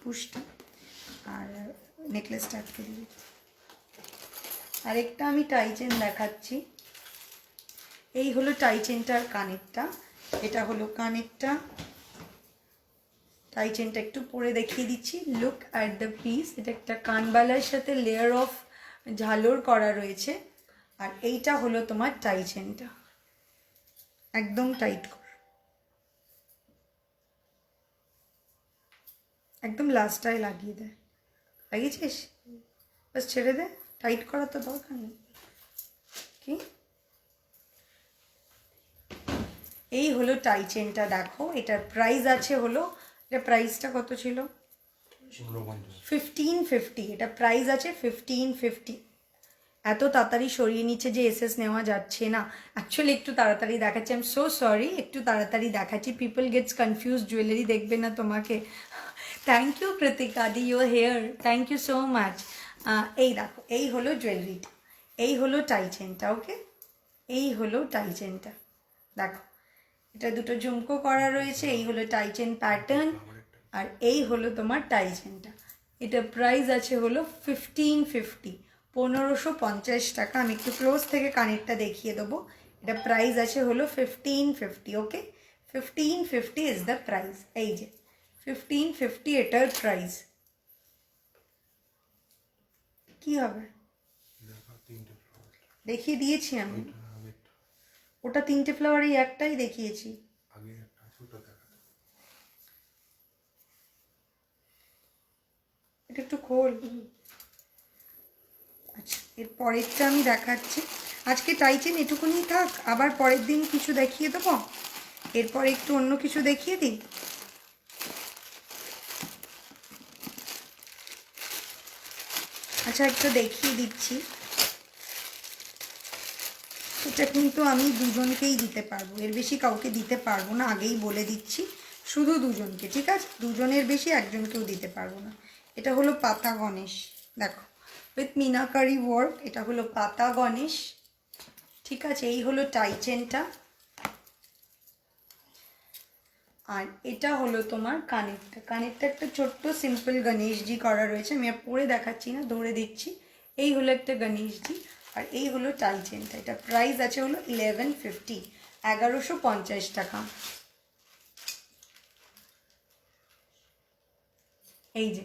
পুশটা, আর নেকলেসটা আটকে দিবি। আরেকটা আমি টাইচেন দেখাচ্ছি, এই হলো টাইচেনটার কানেরটা, এটা হলো কানেরটা। টাইচেনটা একটু পরে দেখিয়ে দিচ্ছি। লুক অ্যাট দ্য পিস, এটা একটা কানবালার সাথে লেয়ার অফ ঝালর করা রয়েছে। আর এইটা হলো তোমার টাইচেনটা, একদম টাইট কর, একদম লাস্টটায় লাগিয়ে দে। লাগিয়েছিস? বাস ছেড়ে দে, টাইট করার তো দরকার নেই। কি, এই হলো টাইচেনটা দেখো, এটার প্রাইস আছে হলো, এটা প্রাইসটা কত ছিল? 1550, এটা প্রাইস আছে 1550। এত তাড়াতাড়ি সরিয়ে নিচ্ছে যে এসএস নেওয়া যাচ্ছে না, অ্যাকচুয়ালি একটু তাড়াতাড়ি দেখাচ্ছি, আই এম সো সরি, একটু তাড়াতাড়ি দেখাচ্ছি, পিপল গেটস কনফিউজ, জুয়েলারি দেখবে না তোমাকে। Thank you Kritika di, you're here, thank you so much. এই দেখো, এই হলো জুয়েলারিটা, এই হলো টাইচেনটা। ওকে, এই হলো টাইচেনটা দেখো, এটা দুটো ঝুমকো করা রয়েছে, এই হলো টাইচেন প্যাটার্ন, আর এই হলো তোমার টাইচেনটা। এটা প্রাইস আছে হলো 1550, 1550 টাকা। আমি একটু ক্লোজ থেকে কানেরটা দেখিয়ে দেবো, এটা প্রাইস আছে হলো 1550। ওকে, 1550 ইজ দ্য প্রাইস, এই যে 1550 এটার প্রাইস কি হবে দেখো তিনটে ফ্লাওয়ার দেখিয়ে দিয়েছি আমি ওইটা আগেরটা ওটা তিনটে ফ্লাওয়ার এই একটাই দেখিয়েছি আগে একটা আছে ওটা দেখাতে এটা একটু খোল আচ্ছা এর পরেরটা আমি দেখাচ্ছি আজকে টাইচেন এটুকুনি থাক আবার পরের দিন কিছু দেখিয়ে দেবো এরপর একটু অন্য কিছু দেখিয়ে দিই আচ্ছা একটা দেখিয়ে দিচ্ছি এটা কিন্তু আমি দুজনকেই দিতে পারবো এর বেশি কাউকে দিতে পারবো না আগেই বলে দিচ্ছি শুধু দুজনকে ঠিক আছে দুজনের বেশি একজনকেও দিতে পারবো না এটা হলো পাতা গণেশ দেখো উইথ মিনাকারি ওয়ার্ক এটা হলো পাতা গণেশ ঠিক আছে এই হলো টাইচেনটা আর এটা হলো তোমার কানেরটা একটা ছোট্ট সিম্পল গণেশজি করা রয়েছে আমি আর পরে দেখাচ্ছি না ধরে দিচ্ছি এই হলো একটা গণেশজি আর এই হলো টাইচেনটা এটা প্রাইস আছে হলো 1150 1150 টাকা এই যে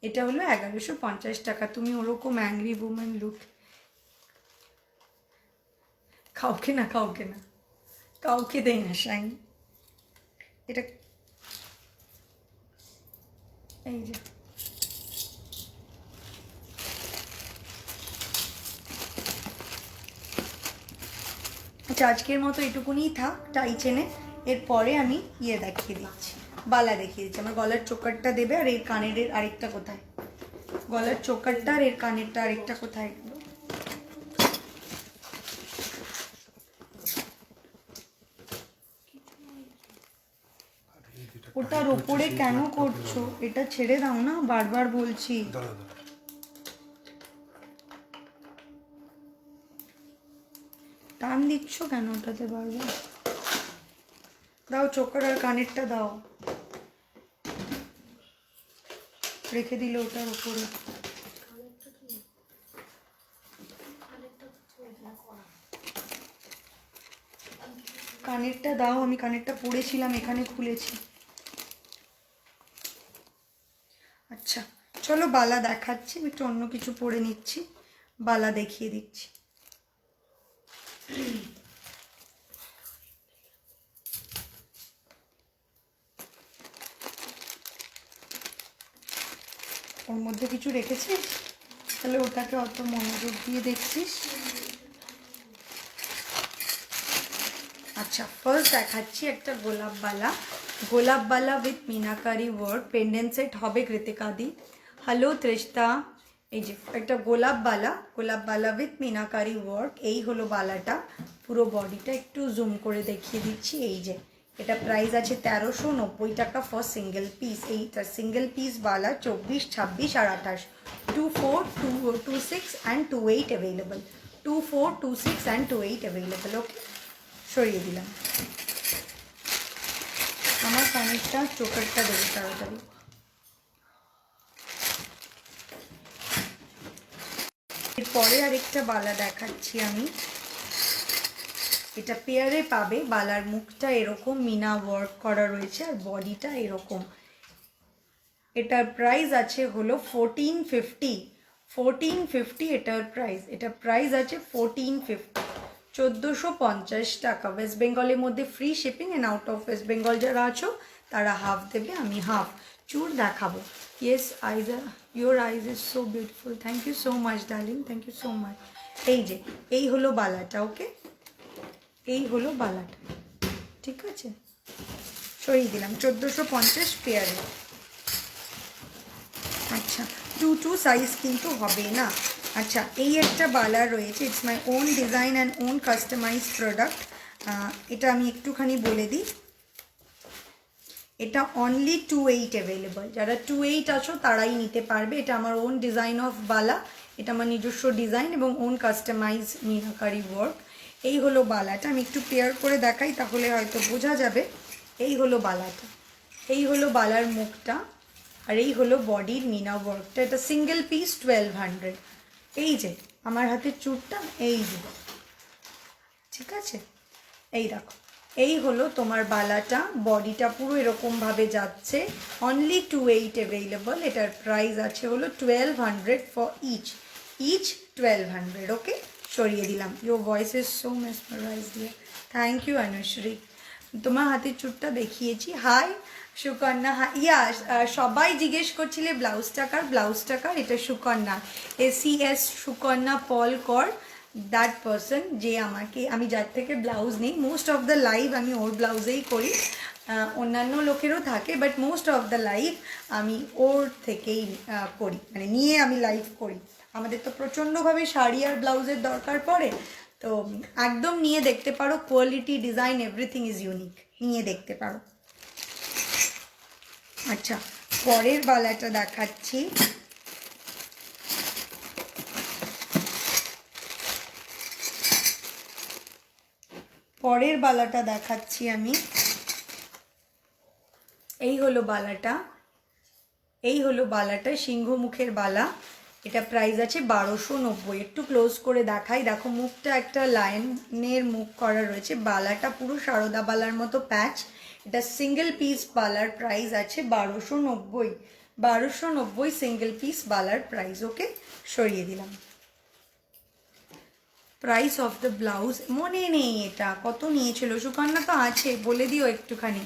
এটা হলো 1150 টাকা তুমি ওরকম অ্যাংরি উম্যান লুক কাউকে না কাউকে দেই না শাইন এটা এই যে আচ্ছা আজকের মতো এটুকুনি থাক টাইচেনে এরপরে আমি ইয়ে দেখিয়ে দিচ্ছি বালা দেখিয়ে দিচ্ছি আমার গলার চোকারটা দেবে আর এর কানের আরেকটা কোথায় গলার চোকারটা আর এর কানেরটা আরেকটা কোথায় আর এই যেটা ওটার ওপরে কেন করছো এটা ছেড়ে দাও না বারবার বলছি দাঁড়া দাঁড়া টান দিচ্ছ কেন ওটাতে বারবার দাও চোকার আর কানেরটা দাও রেখে দিলে ওটার উপরে কানেরটা দাও আমি কানেরটা পড়েছিলাম এখানে খুলেছি আচ্ছা চলো বালা দেখাচ্ছি আমি একটু অন্য কিছু পরে নিচ্ছি বালা দেখিয়ে দিচ্ছি ওর মধ্যে কিছু রেখেছিস তাহলে ওটাকে অত মনোযোগ দিয়ে দেখছিস আচ্ছা ফার্স্ট দেখাচ্ছি একটা গোলাপ বালা উইথ মিনাকারি ওয়ার্ক পেন্ডেন্ট সেট হবে কৃতিকাদি হ্যালো তৃষ্তা এই যে একটা গোলাপ বালা উইথ মিনাকারি ওয়ার্ক এই হলো বালাটা পুরো বডিটা একটু জুম করে দেখিয়ে দিচ্ছি এই যে এটা প্রাইস আছে 1390 টাকা ফর সিঙ্গেল পিস এইটা single piece Bala 24 26 R 28 24 26 and 28 available 24 26 and 28 available ওকে সরিয়ে দিলাম আমার কানেরটা চোকারটা দেবে তাড়াতাড়ি এরপরে আরেকটা বালা দেখাচ্ছি আমি এটা পেয়ারে পাবে বালার মুখটা এরকম মিনা ওয়ার্ক করা রয়েছে আর বডিটা এরকম এটার প্রাইস আছে হলো 1450 এটার প্রাইস এটা প্রাইস আছে 1450 1450 টাকা ওয়েস্ট বেঙ্গলের মধ্যে free shipping and out of West Bengal যারা আছো তারা হাফ দেবে আমি হাফ চুর দেখাবো ইয়েস আইজা your eyes is so beautiful thank you so much darling thank you so much এই যে এই হলো বালাটা ওকে এই হলো বালাটা ঠিক আছে সরিয়ে দিলাম 1450 পেয়ারে আচ্ছা 2 সাইজ কিন্তু হবে না আচ্ছা এই একটা বালা রয়েছে it's my own design and own customise product এটা আমি একটুখানি বলে দিই এটা অনলি 28 অ্যাভেলেবল যারা 28 আছো তারাই নিতে পারবে এটা আমার ওন ডিজাইন অফ বালা এটা আমার নিজস্ব ডিজাইন এবং ওন কাস্টমাইজ মিনাকারি ওয়ার্ক এই হলো বালাটা আমি একটু পেয়ার করে দেখাই তাহলে হয়তো বোঝা যাবে এই হলো বালাটা এই হলো বালার মুখটা আর এই হলো বডির মিনা ওয়ার্কটা এটা সিঙ্গেল পিস 1200 এই যে আমার হাতের চুরটা এই যে ঠিক আছে এই দেখো এই হলো তোমার বালাটা, বডিটা পুরো এরকমভাবে যাচ্ছে। Only 28 available. এটার প্রাইস আছে হলো 1200 ফর ইচ 1200। ওকে, সরিয়ে দিলাম। Your voice is so mesmerise dear. Thank you Anushree. তোমার হাতের চুটটা দেখিয়েছি। হাই সুকন্যা, ইয়া সবাই জিজ্ঞেস করছিলে ব্লাউজটাকার, এটা সুকন্যা, SES সুকন্যা পল কর, দ্যাট পারসন যে আমি যার থেকে ব্লাউজ নিই। মোস্ট অফ দ্য লাইভ আমি ওর ব্লাউজেই করি, অন্যান্য লোকেরও থাকে, but most of the live আমি ওর থেকেই করি, মানে নিয়ে আমি লাইভ করি। আমাদের তো প্রচণ্ডভাবে শাড়ি আর ব্লাউজের দরকার পড়ে, তো একদম নিয়ে দেখতে পারো। Quality, design, everything is unique, নিয়ে দেখতে পারো। আচ্ছা, পরের বালাটা দেখাচ্ছি। আমি। এই হলো বালাটা, সিংহমুখের বালা। এটা প্রাইস আছে 1290। একটু ক্লোজ করে দেখাই, দেখো মুখটা একটা লায়নের মুখ করা রয়েছে। বালাটা পুরো সারদা বালার মতো প্যাচ। এটা সিঙ্গেল পিস বালার প্রাইস আছে 1290। 1290 সিঙ্গেল পিস বালার প্রাইস। ওকে, সরিয়ে দিলাম। প্রাইস অফ দ্য ব্লাউজ মনে নেই এটা কত নিয়েছিল, সুকন্যা তো আছে, বলে দিও একটুখানি।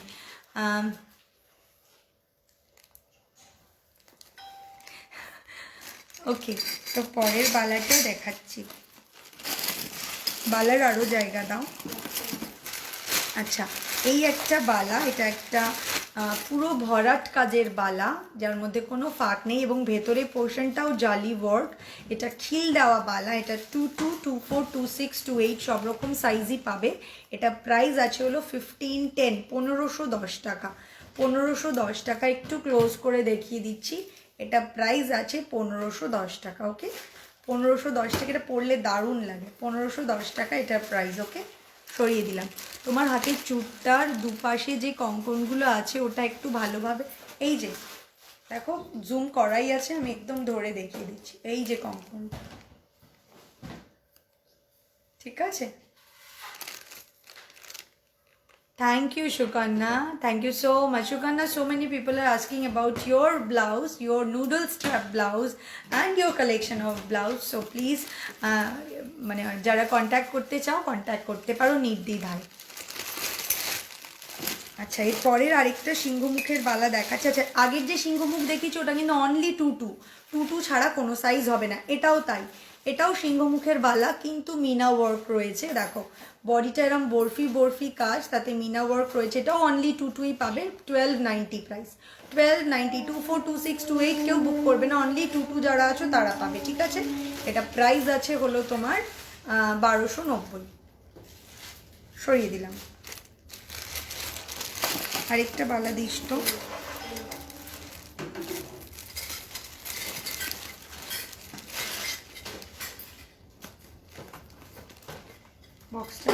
ওকে, তো পরের বালাটা দেখাচ্ছি। বালার আরও জায়গা দাও। আচ্ছা, এই একটা বালা, এটা একটা পুরো ভরাট কাজের বালা, যার মধ্যে কোনো ফাঁক নেই এবং ভেতরে পোর্শনটাও জালি ওয়ার্ক। এটা খিল দেওয়া বালা। এটা 22, 24, 26, 28 সব রকম সাইজই পাবে। এটা প্রাইস আছে হলো 1510, 1510 টাকা। 1510 টাকা। একটু ক্লোজ করে দেখিয়ে দিচ্ছি। এটা প্রাইস আছে 1510 টাকা। ওকে, 1510 টাকা। এটা পরলে দারুণ লাগে। 1510 টাকা এটার প্রাইস। ওকে, সরিয়ে দিলাম। তোমার হাতের চুটটার দুপাশে যে কঙ্কনগুলো আছে ওটা একটু ভালোভাবে, এই যে দেখো জুম করাই আছে, আমি একদম ধরে দেখিয়ে দিচ্ছি। এই যে কঙ্কন, ঠিক আছে। Thank you, Shukanya. Thank you so much. Shukanya, so many people are asking about your blouse, your noodle strap blouse and your collection of blouse. So please, মানে যারা কন্ট্যাক্ট করতে চাও কন্ট্যাক্ট করতে পারো নির্দ্বিধায়। আচ্ছা, এর পরের আরেকটা সিংহমুখের বালা দেখাচ্ছে। আচ্ছা, আগের যে সিংহমুখ দেখিয়েছি ওটা কিন্তু অনলি 22 ছাড়া কোনো সাইজ হবে না। এটাও তাই, এটাও সিংহমুখের বালা, কিন্তু মিনা ওয়ার্ক রয়েছে। দেখো বডিটা এরম বরফি কাজ, তাতে মিনা ওয়ার্ক রয়েছে। এটাও অনলি 22ই পাবে। 1290 প্রাইস। 1290। 24, 26, 28 কেউ বুক করবে না, অনলি 22 যারা আছো তারা পাবে, ঠিক আছে। এটা প্রাইস আছে হলো তোমার 1290। সরিয়ে দিলাম। আরেকটা বালা দিস তো। বক্সটা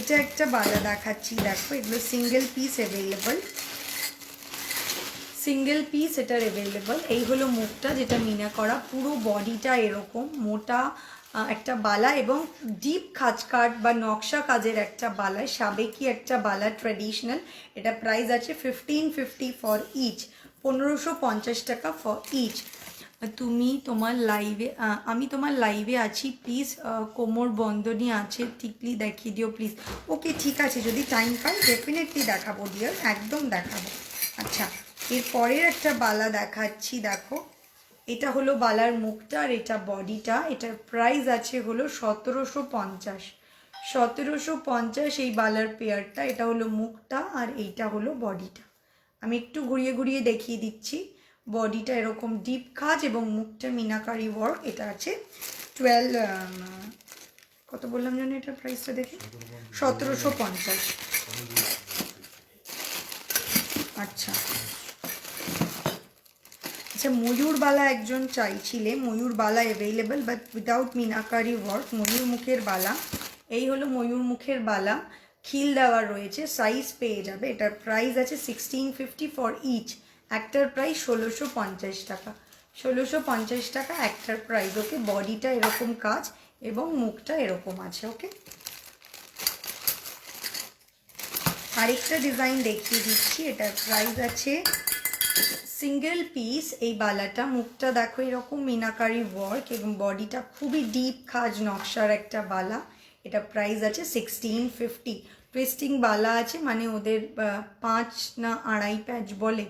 এটা একটা বালা দেখাচ্ছি, দেখো এগুলো single piece available. Single piece এটার অ্যাভেলেবল। এই হলো মুখটা, যেটা মিনা করা। পুরো বডিটা এরকম মোটা একটা বালা এবং ডিপ খাজকাট বা নকশা কাজের একটা বালা, সাবেকি একটা বালা, ট্র্যাডিশনাল। এটা প্রাইস আছে 1550 ফর ইচ, 1550 টাকা ফর ইচ। আমি তোমার লাইভে আছি, প্লিজ কোমর বন্ধনী আছে, টিকলি দেখিয়ে দিও প্লিজ। ওকে, ঠিক আছে, যদি টাইম পাই ডেফিনেটলি দেখাবো ডিয়ার, একদম দেখাবো। আচ্ছা, এর পরের একটা বালা দেখাচ্ছি। দেখো এটা হলো বালার মুখটা আর এটা বডিটা। এটার প্রাইস আছে হলো 1750। 1750 এই বালার পেয়ারটা। এটা হলো মুখটা আর এইটা হলো বডিটা। আমি একটু ঘুরিয়ে দেখিয়ে দিচ্ছি। বডিটা এরকম ডিপ কাজ এবং মুখটা মিনাকারি ওয়ার্ক। এটা আছে 12, কত বললাম জানো এটার প্রাইসটা দেখে? 1750। আচ্ছা, ময়ূরবালা একজন চাইছিলে, ময়ূরবালা অ্যাভেলেবল বাট উইদাউট মিনাকারি ওয়ার্ক। ময়ূর মুখের বালা। এই হলো ময়ূর মুখের বালা, খিল দেওয়া রয়েছে, সাইজ পেয়ে যাবে। এটার প্রাইস আছে 1650 ফর ইচ। একটার প্রাইস 1650 টাকা। 1650 টাকা একটার প্রাইস। ওকে, বডিটা এরকম কাজ এবং মুখটা এরকম আছে। ওকে, আরেকটা ডিজাইন দেখিয়ে দিচ্ছি, এটার প্রাইস আছে সিঙ্গেল পিস। এই বালাটা, মুখটা দেখো এরকম মিনাকারি ওয়ার্ক এবং বডিটা খুবই ডিপ খাজ নকশার একটা বালা। এটা প্রাইস আছে 1650। টুইস্টিং বালা আছে, মানে ওদের 5 না 2.5 প্যাচ বলে,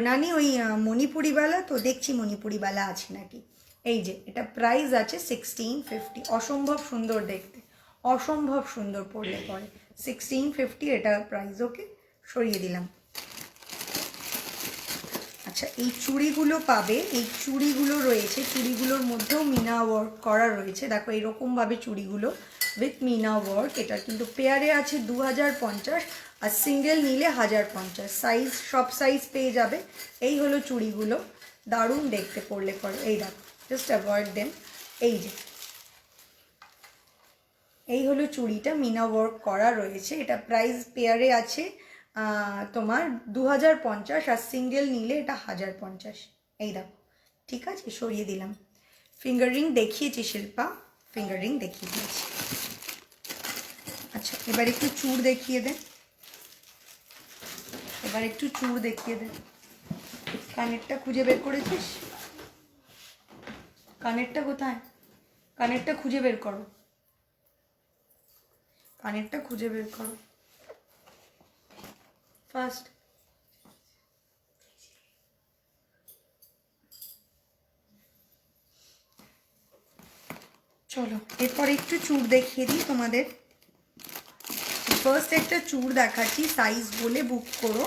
নানি ওই মণিপুরি বালা, তো দেখছি মণিপুরি বালা আছে নাকি। এই যে এটা প্রাইস আছে 1650। অসম্ভব সুন্দর দেখতে, অসম্ভব সুন্দর পড়লে পরে। 1650 এটা প্রাইস। ওকে, সরিয়ে দিলাম। আচ্ছা, এই চুড়িগুলো পাবে, এই চুড়িগুলো রয়েছে, চুড়িগুলোর মধ্যেও মিনা ওয়ার্ক করা রয়েছে। দেখো এরকমভাবে চুড়িগুলো উইথ মিনা ওয়ার্ক। এটা কিন্তু পেয়ারে আছে 2050, আর সিঙ্গেল নিলে 1050। সাইজ সব সাইজ পেয়ে যাবে। এই হলো চুড়িগুলো, দারুণ দেখতে পড়লে পরে। এই দেখো, জাস্ট অ্যাভয়েড দেম। এই যে এই হলো চুড়িটা, মিনা ওয়ার্ক করা রয়েছে। এটা প্রাইস পেয়ারে আছে তোমার 2050, আর সিঙ্গেল নিলে এটা 1050। এই দেখো, ঠিক আছে, সরিয়ে দিলাম। ফিঙ্গার রিং দেখিয়েছি শিল্পা, ফিঙ্গার রিং দেখিয়ে দিয়েছি। আচ্ছা, এবার একটু চূড় দেখিয়ে দেন, এবার একটু চূড় দেখিয়ে দেন। কানেরটা খুঁজে বের করেছিস? কানেরটা কোথায়? কানেরটা খুঁজে বের করো, কানেরটা খুঁজে বের করো ফার্স্ট। চলো এরপর একটু চূড় দেখিয়ে দিই তোমাদের। ফার্স্ট একটা চূড় দেখাচ্ছি, সাইজ বলে বুক করো।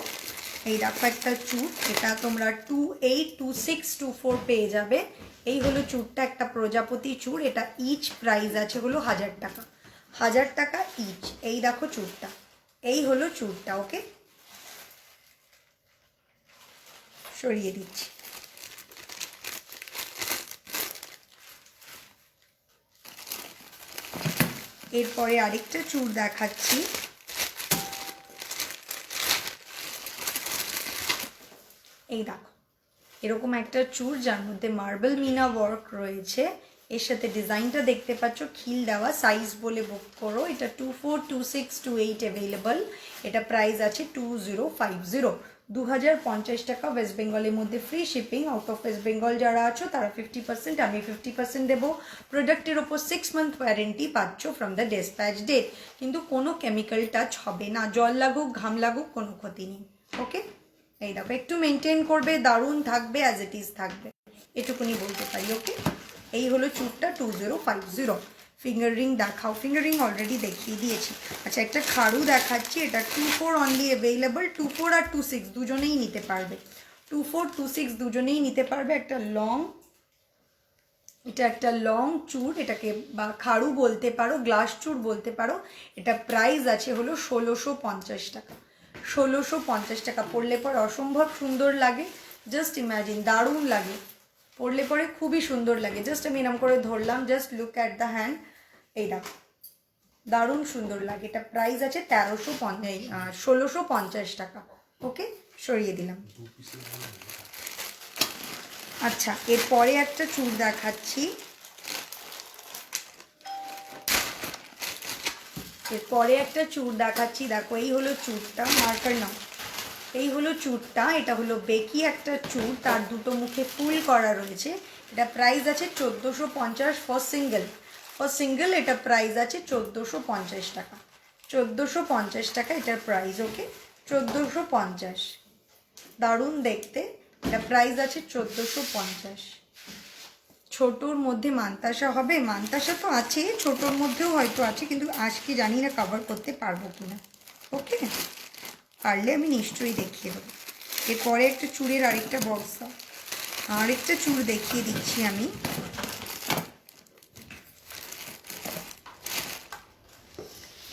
এই দেখো একটা চূড়, এটা তোমরা 28, 26, 24 পেয়ে যাবে। এই হলো চূড়টা, একটা প্রজাপতি চূড়। এটা ইচ প্রাইস আছে হলো 1000 টাকা, 1000 টাকা ইচ। এই দেখো চূড়টা, এই হলো চূড়টা। ওকে, সরিয়ে দিচ্ছি। এরপরে আরেকটা চূড় দেখাচ্ছি। এই দেখো এরকম একটা চূড়, যার মধ্যে মার্বেল মিনা ওয়ার্ক রয়েছে। এর সাথে ডিজাইনটা দেখতে পাচ্ছ খিল দেওয়া। সাইজ বলে বুক করো। এটা 24, 26, 28 অ্যাভেলেবল। এটা প্রাইস আছে 2050, 2050 টাকা। ওয়েস্ট বেঙ্গলের মধ্যে free shipping. Out of West Bengal যারা আছো তারা 50%, আমি 50% দেবো। প্রোডাক্টের ওপর 6 মান্থ ওয়ারেন্টি পাচ্ছ ফ্রম দ্য ডিসপ্যাচ ডেট। কিন্তু কোনো কেমিক্যাল টাচ হবে না, জল লাগুক ঘাম লাগুক কোনো ক্ষতি নেই। ওকে, এই দেখো একটু মেনটেন করবে, দারুণ থাকবে, অ্যাজ ইট ইজ থাকবে, এটুকুনি বলতে পারি। ওকে, এই হলো চূড়টা 2050। ফিঙ্গার রিং দেখাও, ফিঙ্গার রিং অলরেডি দেখিয়ে দিয়েছি। আচ্ছা, একটা খাড়ু দেখাচ্ছি, এটা 24 অনলি অ্যাভেলেবল। 24 আর 26 দুজনেই নিতে পারবে, 24, 26 দুজনেই নিতে পারবে। একটা লং, এটা একটা লং চূড়, এটাকে বা খাড়ু বলতে পারো, গ্লাস চূড় বলতে পারো। এটা প্রাইস আছে হলো 1650 টাকা, 1650 টাকা। পরলে পরে অসম্ভব সুন্দর লাগে, জাস্ট ইম্যাজিন, দারুণ লাগে পরলে পরে, খুবই সুন্দর লাগে। জাস্ট আমি এরকম করে ধরলাম, just look at the hand. এই দেখো দারুণ সুন্দর লাগে। এটা প্রাইস আছে 1650 টাকা। ওকে, সরিয়ে দিলাম। আচ্ছা, এরপরে একটা চূড় দেখাচ্ছি। এরপরে একটা চূড় দেখাচ্ছি, দেখো এই হলো চূড়টা, মার্কার নাও। এই হলো চূড়টা, এটা হলো বেকি একটা চূড়, তার দুটো মুখে ফুল করা রয়েছে। এটা প্রাইস আছে 1450 ফর সিঙ্গেল, ফর সিঙ্গেল এটা প্রাইস আছে 1450 টাকা, 1450 টাকা এটার প্রাইস। ওকে, 1450, দারুণ দেখতে। এটা প্রাইস আছে 1450। ছোটোর মধ্যে মান্তাসা হবে, মান্তাসা তো আছে, ছোটোর মধ্যেও হয়তো আছে, কিন্তু আজকে জানি না কভার করতে পারবো কিনা। ওকে, পারলে আমি নিশ্চয়ই দেখিয়ে দেবো। এরপরে একটা চূড়ের আরেকটা বক্সা, আরেকটা চূড় দেখিয়ে দিচ্ছি আমি।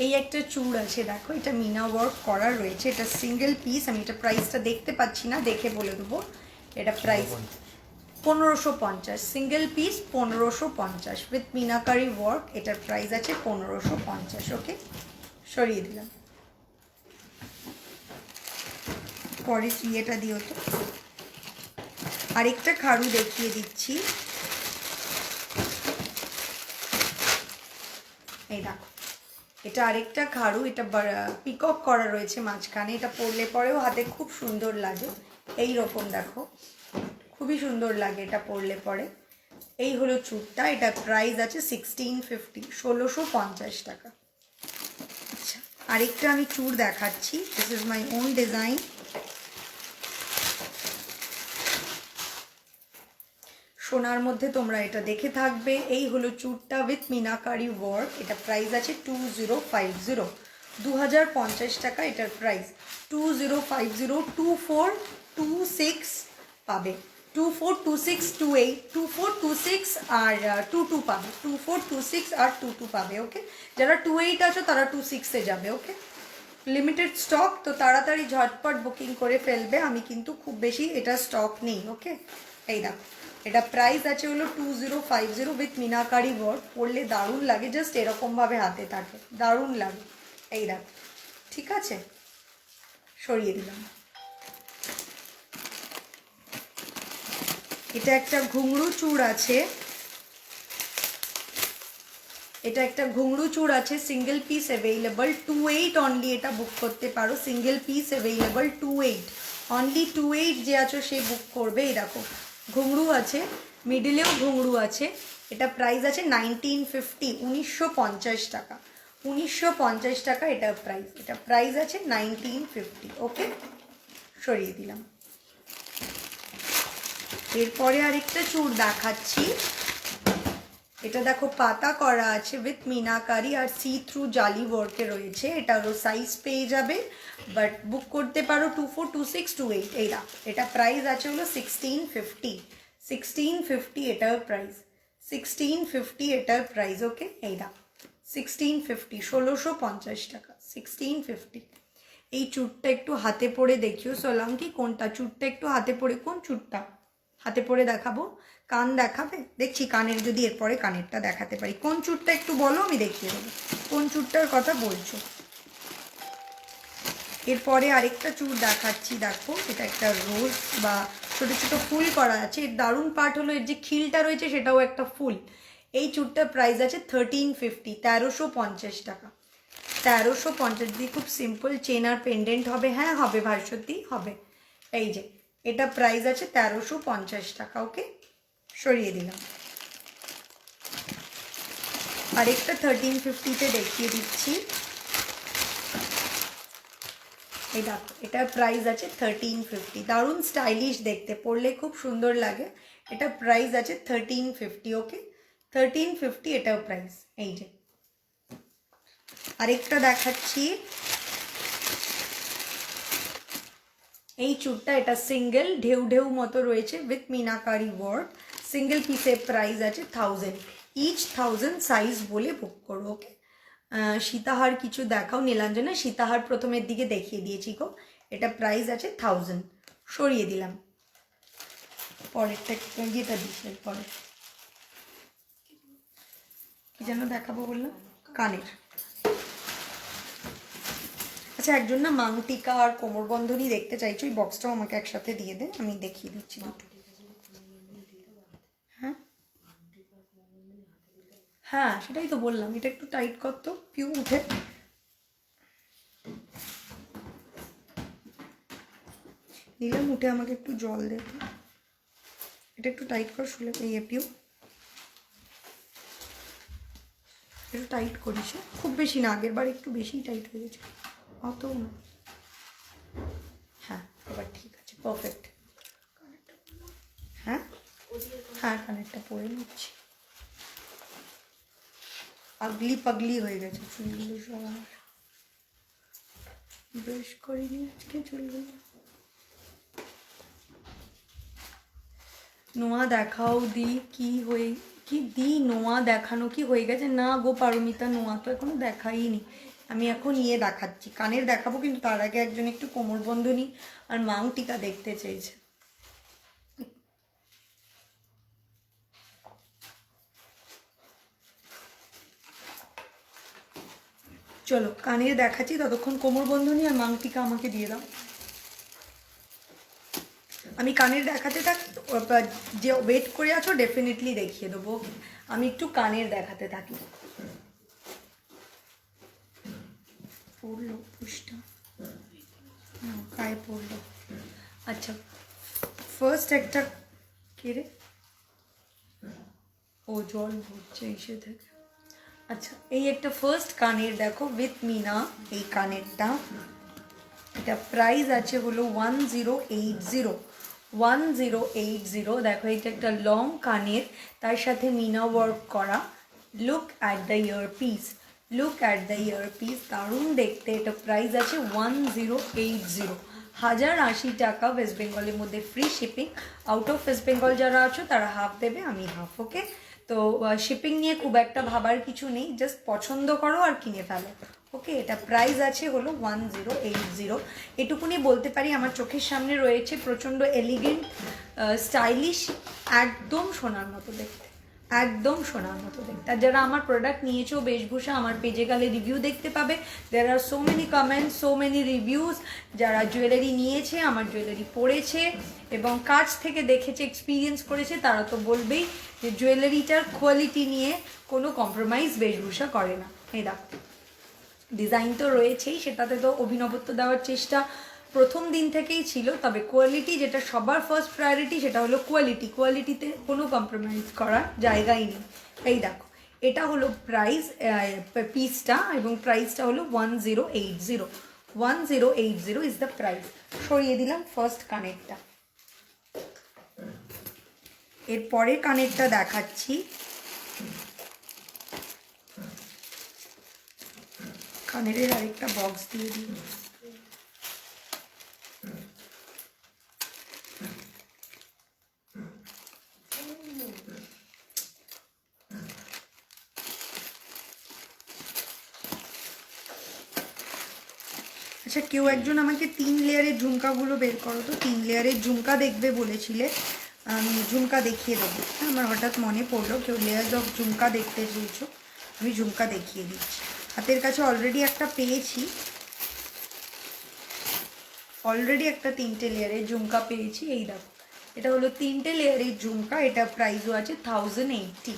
এই একটা চূড় আছে, দেখো এটা মিনা ওয়ার্ক করা রয়েছে। এটা সিঙ্গেল পিস, আমি এটা প্রাইসটা দেখতে পাচ্ছি না, দেখে বলে দেবো। এটা প্রাইস 1550, সিঙ্গেল পিস 1550 উইথ মিনাকারি ওয়ার্ক। এটার প্রাইস আছে 1550। ওকে, সরিয়ে দিলাম। পরে ইয়েটা দিও তো। আরেকটা খাড়ু দেখিয়ে দিচ্ছি। এই দেখো, এটা আরেকটা খাড়ু, এটা পিকক করা রয়েছে মাঝখানে, এটা পরলে পরেও হাতে খুব সুন্দর লাগে। এই রকম দেখো, খুবই সুন্দর লাগে এটা পরলে পরে। এই হলো চুড়টা, এটা প্রাইস আছে 1650, 1650 টাকা। আচ্ছা, আরেকটা আমি চুড় দেখাচ্ছি, this is my own design. সোনার মধ্যে তোমরা এটা দেখে থাকবে। এই হলো চুড়টা উইথ মিনাকারি ওয়ার্ক, এটা প্রাইস আছে 2050, 2050 টাকা এটার প্রাইস। 2050, 2426 পাবে, 242628, 2426 আর 22 পাবে, 2426 আর 22 পাবে। ওকে, যারা 28 আছো তারা 26-এ যাবে। ওকে, লিমিটেড স্টক, তো তাড়াতাড়ি ঝটপট বুকিং করে ফেলবে। আমি কিন্তু খুব বেশি এটা স্টক নেই। ওকে, এই দেখো, এটা প্রাইস আছে হলো 2050 উইথ মিনাকারি ওয়ার্ক। পরলে দারুণ লাগে, জাস্ট এরকমভাবে হাতে থাকে, দারুণ লাগে। এই দেখো, ঠিক আছে, সরিয়ে দিলাম। এটা একটা ঘুঙরু চূড় আছে, এটা একটা ঘুঙরু চূড় আছে, সিঙ্গেল পিস অ্যাভেলেবল, 28 অনলি এটা বুক করতে পারো। সিঙ্গেল পিস অ্যাভেলেবল 28 অনলি, 28 যে আছো সে বুক করবে। এই দেখো, ঘুঙরু আছে, মিডিলেও ঘুঙরু আছে। এটা প্রাইস আছে 1950, 1950 টাকা, 1950 টাকা এটার প্রাইস। এটা প্রাইস আছে 1950। ওকে, সরিয়ে দিলাম। এরপরে আরেকটা চূড় দেখাচ্ছি, এটা দেখো পাতা করা আছে উইথ মিনাকারি আর সি থ্রু জালি ওয়ার্কে রয়েছে। এটারও সাইজ পেয়ে যাবে, বাট বুক করতে পারো 242628। এই দেখো, এটা প্রাইস আছে হলো 1650, 1650 এটার প্রাইস, 1650 এটার প্রাইস। ওকে, এই দেখো 1650, 1650 টাকা, 1650। এই চুড়টা একটু হাতে পরে দেখিও সোলাঙ্কি, কোনটা চুড়টা একটু হাতে পরে, কোন চুড়টা হাতে পরে দেখাবো? কান দেখাবে? দেখছি কানের, যদি এরপরে কানেরটা দেখাতে পারি। কোন চুড়টা একটু বলো, আমি দেখিয়ে দেবো কোন চুড়টার কথা বলছো। এরপরে আরেকটা চুড় দেখাচ্ছি, দেখো এটা একটা রোজ বা ছোটো ছোটো ফুল করা আছে। এর দারুণ পার্ট হলো এর যে খিলটা রয়েছে সেটাও একটা ফুল। এই চুড়টার প্রাইস আছে 1350, 1350 টাকা, 1350 দিয়ে খুব সিম্পল চেন আর পেন্ডেন্ট হবে। হ্যাঁ হবে, ভাস্বতী হবে। এই যে এটা প্রাইস আছে 1350 টাকা। ওকে, সরিয়ে দিলাম। আরেকটা 1350-তে দেখিয়ে দিচ্ছি। এই দেখো, এটার প্রাইস আছে 1350, দারুণ স্টাইলিশ দেখতে, পরলে খুব সুন্দর লাগে। এটা প্রাইস আছে 1350। ওকে, 1350 এটাও প্রাইস। এই যে আরেকটা দেখাচ্ছি, এই চুড়টা, এটা সিঙ্গেল ঢেউ ঢেউ মতো রয়েছে উইথ মিনাকারি ওয়ার্ক। সিঙ্গেল পিসের প্রাইস আছে 1000 ইচ, 1000 সাইজ বলে বুক করো। ওকে, সীতাহার কিছু দেখাও নীলাঞ্জনা, সীতাহার প্রথমের দিকে দেখিয়ে দিয়েছি গো। এটা প্রাইস আছে 1000, সরিয়ে দিলাম। পরেরটা যেটা দিচ্ছি, পরে কি যেন দেখাবো বললাম, কানের। আচ্ছা, একজন না মাংটিকা আর কোমরবন্ধনী দেখতে চাইছো, ওই বক্সটাও আমাকে একসাথে দিয়ে দে, আমি দেখিয়ে দিচ্ছি দুটো। হ্যাঁ হ্যাঁ, সেটাই তো বললাম, এটা একটু টাইট করতো পিউ উঠে। নিলাম উঠে, আমাকে একটু জল দে, এটা একটু টাইট কর শুলে। এই পিউ একটু টাইট করিস, খুব বেশি না, আগের বার একটু বেশিই টাইট হয়ে গেছে, অত না। হ্যাঁ, এবার ঠিক আছে, পারফেক্ট। হ্যাঁ হ্যাঁ, কানেরটা পরে নিচ্ছি। আগলি পাগলি হয়ে গেছে চুলগুলো সব, আমার ব্রাশ করিনি আজকে চুলগুলো। নোয়া দেখাও দি, কি হয়ে কি দি, নোয়া দেখানো কি হয়ে গেছে? না গো পারমিতা, নোয়া তো এখনো দেখাইনি। আমি এখন ইয়ে দেখাচ্ছি, কানের দেখাবো, কিন্তু তার আগে একজন একটু কোমরবন্ধনী আর মাংটিকা দেখতে চেয়েছে। চলো কানের দেখাচ্ছি, ততক্ষণ কোমরবন্ধনী আর মাংটিকা আমাকে দিয়ে দাও। আমি কানের দেখাতে থাকি, যে ওয়েট করে আছো ডেফিনেটলি দেখিয়ে দেবো। আমি একটু কানের দেখাতে থাকি। পড়লো পুষটা, গায়ে পড়লো। আচ্ছা ফার্স্ট একটা কে রে, ও জল পড়ছে এসে থেকে। আচ্ছা এই একটা ফার্স্ট কানের দেখো উইথ মিনা, এই কানেরটা, এটা প্রাইস আছে হলো 1080, 1080। দেখো এটা একটা লং কানের, তার সাথে মিনা ওয়ার্ক করা। Look at the year piece, look at the year piece, দারুণ দেখতে। এটা প্রাইস আছে 1080, 1080 টাকা। ওয়েস্ট বেঙ্গলের মধ্যে free shipping. Out of West Bengal যারা আছো তারা হাফ দেবে, আমি হাফ। ওকে, তো শিপিং নিয়ে খুব একটা ভাবার কিছু নেই, জাস্ট পছন্দ করো আর কিনে ফেলো। ওকে, এটা প্রাইস আছে হলো 1080। এটুকুনি বলতে পারি, আমার চোখের সামনে রয়েছে, প্রচণ্ড এলিগেন্ট, স্টাইলিশ, একদম সোনার মতো দেখতে, একদম সোনার মতো দেখতে। আর যারা আমার প্রোডাক্ট নিয়েছো বেশভূষা, আমার পেজে গেলে রিভিউ দেখতে পাবে। There are so many comments, so many reviews. যারা জুয়েলারি নিয়েছে, আমার জুয়েলারি পরেছে এবং কাছ থেকে দেখেছে, এক্সপিরিয়েন্স করেছে, তারা তো বলবেই যে জুয়েলারিটার কোয়ালিটি নিয়ে কোনো কম্প্রোমাইজ বেশভূষা করে না। এই দেখো ডিজাইন তো রয়েছেই, সেটাতে তো অভিনবত্ব দেওয়ার চেষ্টা প্রথম দিন থেকেই ছিল, তবে কোয়ালিটি যেটা সবার ফার্স্ট প্রায়োরিটি, সেটা হলো কোয়ালিটি। কোয়ালিটিতে কোনো কম্প্রোমাইজ করার জায়গাই নেই। এই দেখো এটা হলো প্রাইস, পিসটা, এবং প্রাইসটা হলো 1080, 1080 ইজ দ্য প্রাইস। সরিয়ে দিলাম ফার্স্ট কানেরটা। এরপরে কানেরটা দেখাচ্ছি। কানের আরেকটা বক্স দিয়ে দিই। আচ্ছা কেউ একজন আমাকে 3 লেয়ারের ঝুমকাগুলো বের করো তো, 3 লেয়ারের ঝুমকা দেখবে বলেছিলে, আমি ঝুমকা দেখিয়ে দেবো। আমার হঠাৎ মনে পড়লো কেউ লেয়ার্স অফ ঝুমকা দেখতে চেয়েছো, আমি ঝুমকা দেখিয়ে দিচ্ছি। হাতের কাছে অলরেডি একটা পেয়েছি, অলরেডি একটা 3টে লেয়ারের ঝুমকা পেয়েছি। এই দেখো এটা হলো 3টে লেয়ারের ঝুমকা, এটা প্রাইসও আছে 1080,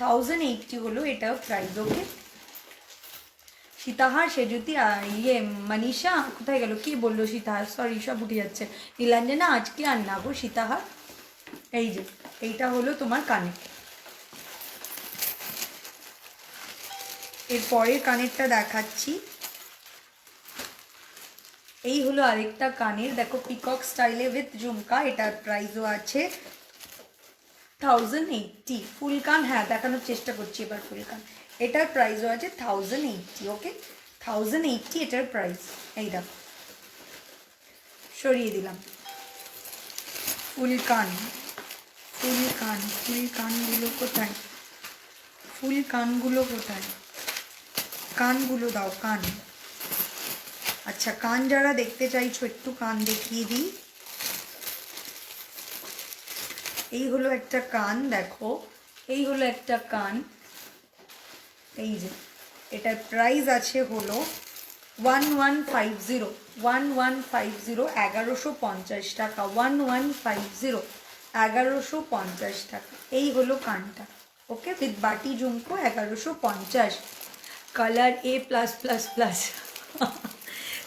1080 হলো এটা প্রাইস। ওকে, সীতাহার সেজুতি, ইয়ে মনীষা কোথায় গেল, কি বললো সীতাহার, সরি সব উঠে যাচ্ছে। নীলাঞ্জনা আজকে আর না গো সীতাহার। এই যে এইটা হলো তোমার কানে। এর পরের কানেরটা দেখাচ্ছি। এই হলো আরেকটা কানের, দেখো পিকক স্টাইলে উইথ ঝুমকা, এটার প্রাইসও আছে 1080। ফুল কান, হ্যাঁ দেখানোর চেষ্টা করছি এবার ফুল কান। এটার প্রাইসও আছে 1080। ওকে, 1080 এটার প্রাইস। এই দেখো সরিয়ে দিলাম। ফুল কান, ফুল কান, ফুল কানগুলো কোথায়, ফুল কানগুলো কোথায়, কানগুলো দাও, কান। আচ্ছা কান যারা দেখতে চাইছো একটু কান দেখিয়ে দিই। এই হলো একটা কান, দেখো এই হলো একটা কান। এই যে এটার প্রাইস আছে হলো 1150, 1150, 1150 টাকা, 1150, 1150 টাকা। এই হলো কানটা। ওকে, উইথ বাটি ঝুমকো 1150, colour A+++।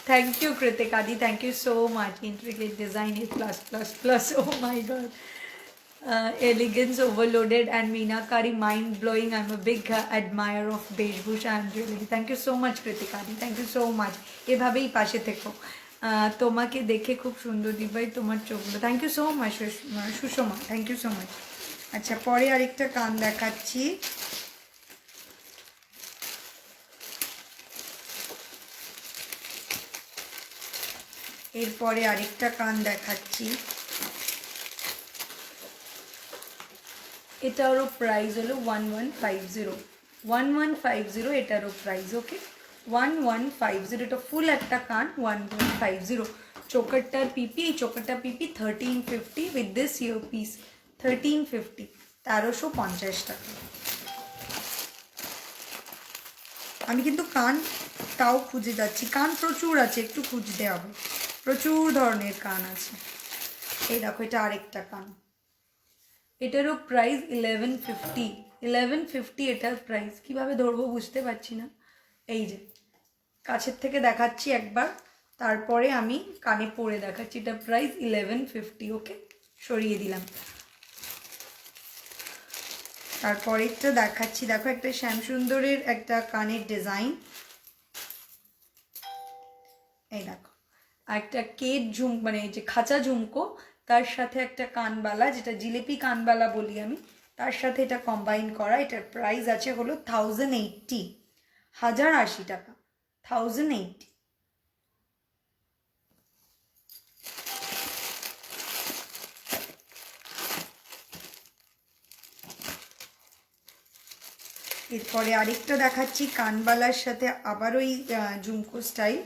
Thank you Kritika di, thank you so much. Intricate design A+++, oh my God. Elegance overloaded and Meenakari mind blowing. I'm a big admirer of Beshbhusha and jewelry. Thank you so much Kritika di, thank you so much. এভাবেই পাশে থেকো। তোমাকে দেখে খুব সুন্দর দিবাই তোমার চোখগুলো। Thank you so much Sushma, thank you so much. আচ্ছা পরে আরেকটা কান দেখাচ্ছি। এরপরে আরেকটা কান দেখাচ্ছি। এটারও প্রাইস হলো 1150, 1150 এটারও প্রাইস। ওকে 1150, এটা ফুল একটা কান 1150। চোকারটার পিপি, এই চোকারটা পিপি 1350 উইথ দিস ইয়ার পিস 1350, 1350 টাকা। আমি কিন্তু কান তাও খুঁজে যাচ্ছি, কান প্রচুর আছে, একটু খুঁজতে হবে, প্রচুর ধরনের কান আছে। এই দেখো এটা আরেকটা কান, এটারও প্রাইস 1150, 1150 এটার প্রাইস। কীভাবে ধরবো বুঝতে পারছি না। এই যে কাছের থেকে দেখাচ্ছি একবার, তারপরে আমি কানে পরে দেখাচ্ছি। এটা প্রাইস 1150। ওকে, সরিয়ে দিলাম। তারপরেরটা দেখাচ্ছি, দেখো একটা শ্যামসুন্দরের একটা কানের ডিজাইন, এই দেখো। আর একটা কেট মানে যে খাঁচা ঝুমকো, তার সাথে একটা কানবালা, যেটা জিলেপি কানবালা বলি আমি, তার সাথে এটা কম্বাইন করা। এটার প্রাইস আছে হলো 1080, 1080 টাকা, 1080। এরপরে আরেকটা দেখাচ্ছি কানবালার সাথে, আবার ওই ঝুমকো স্টাইল,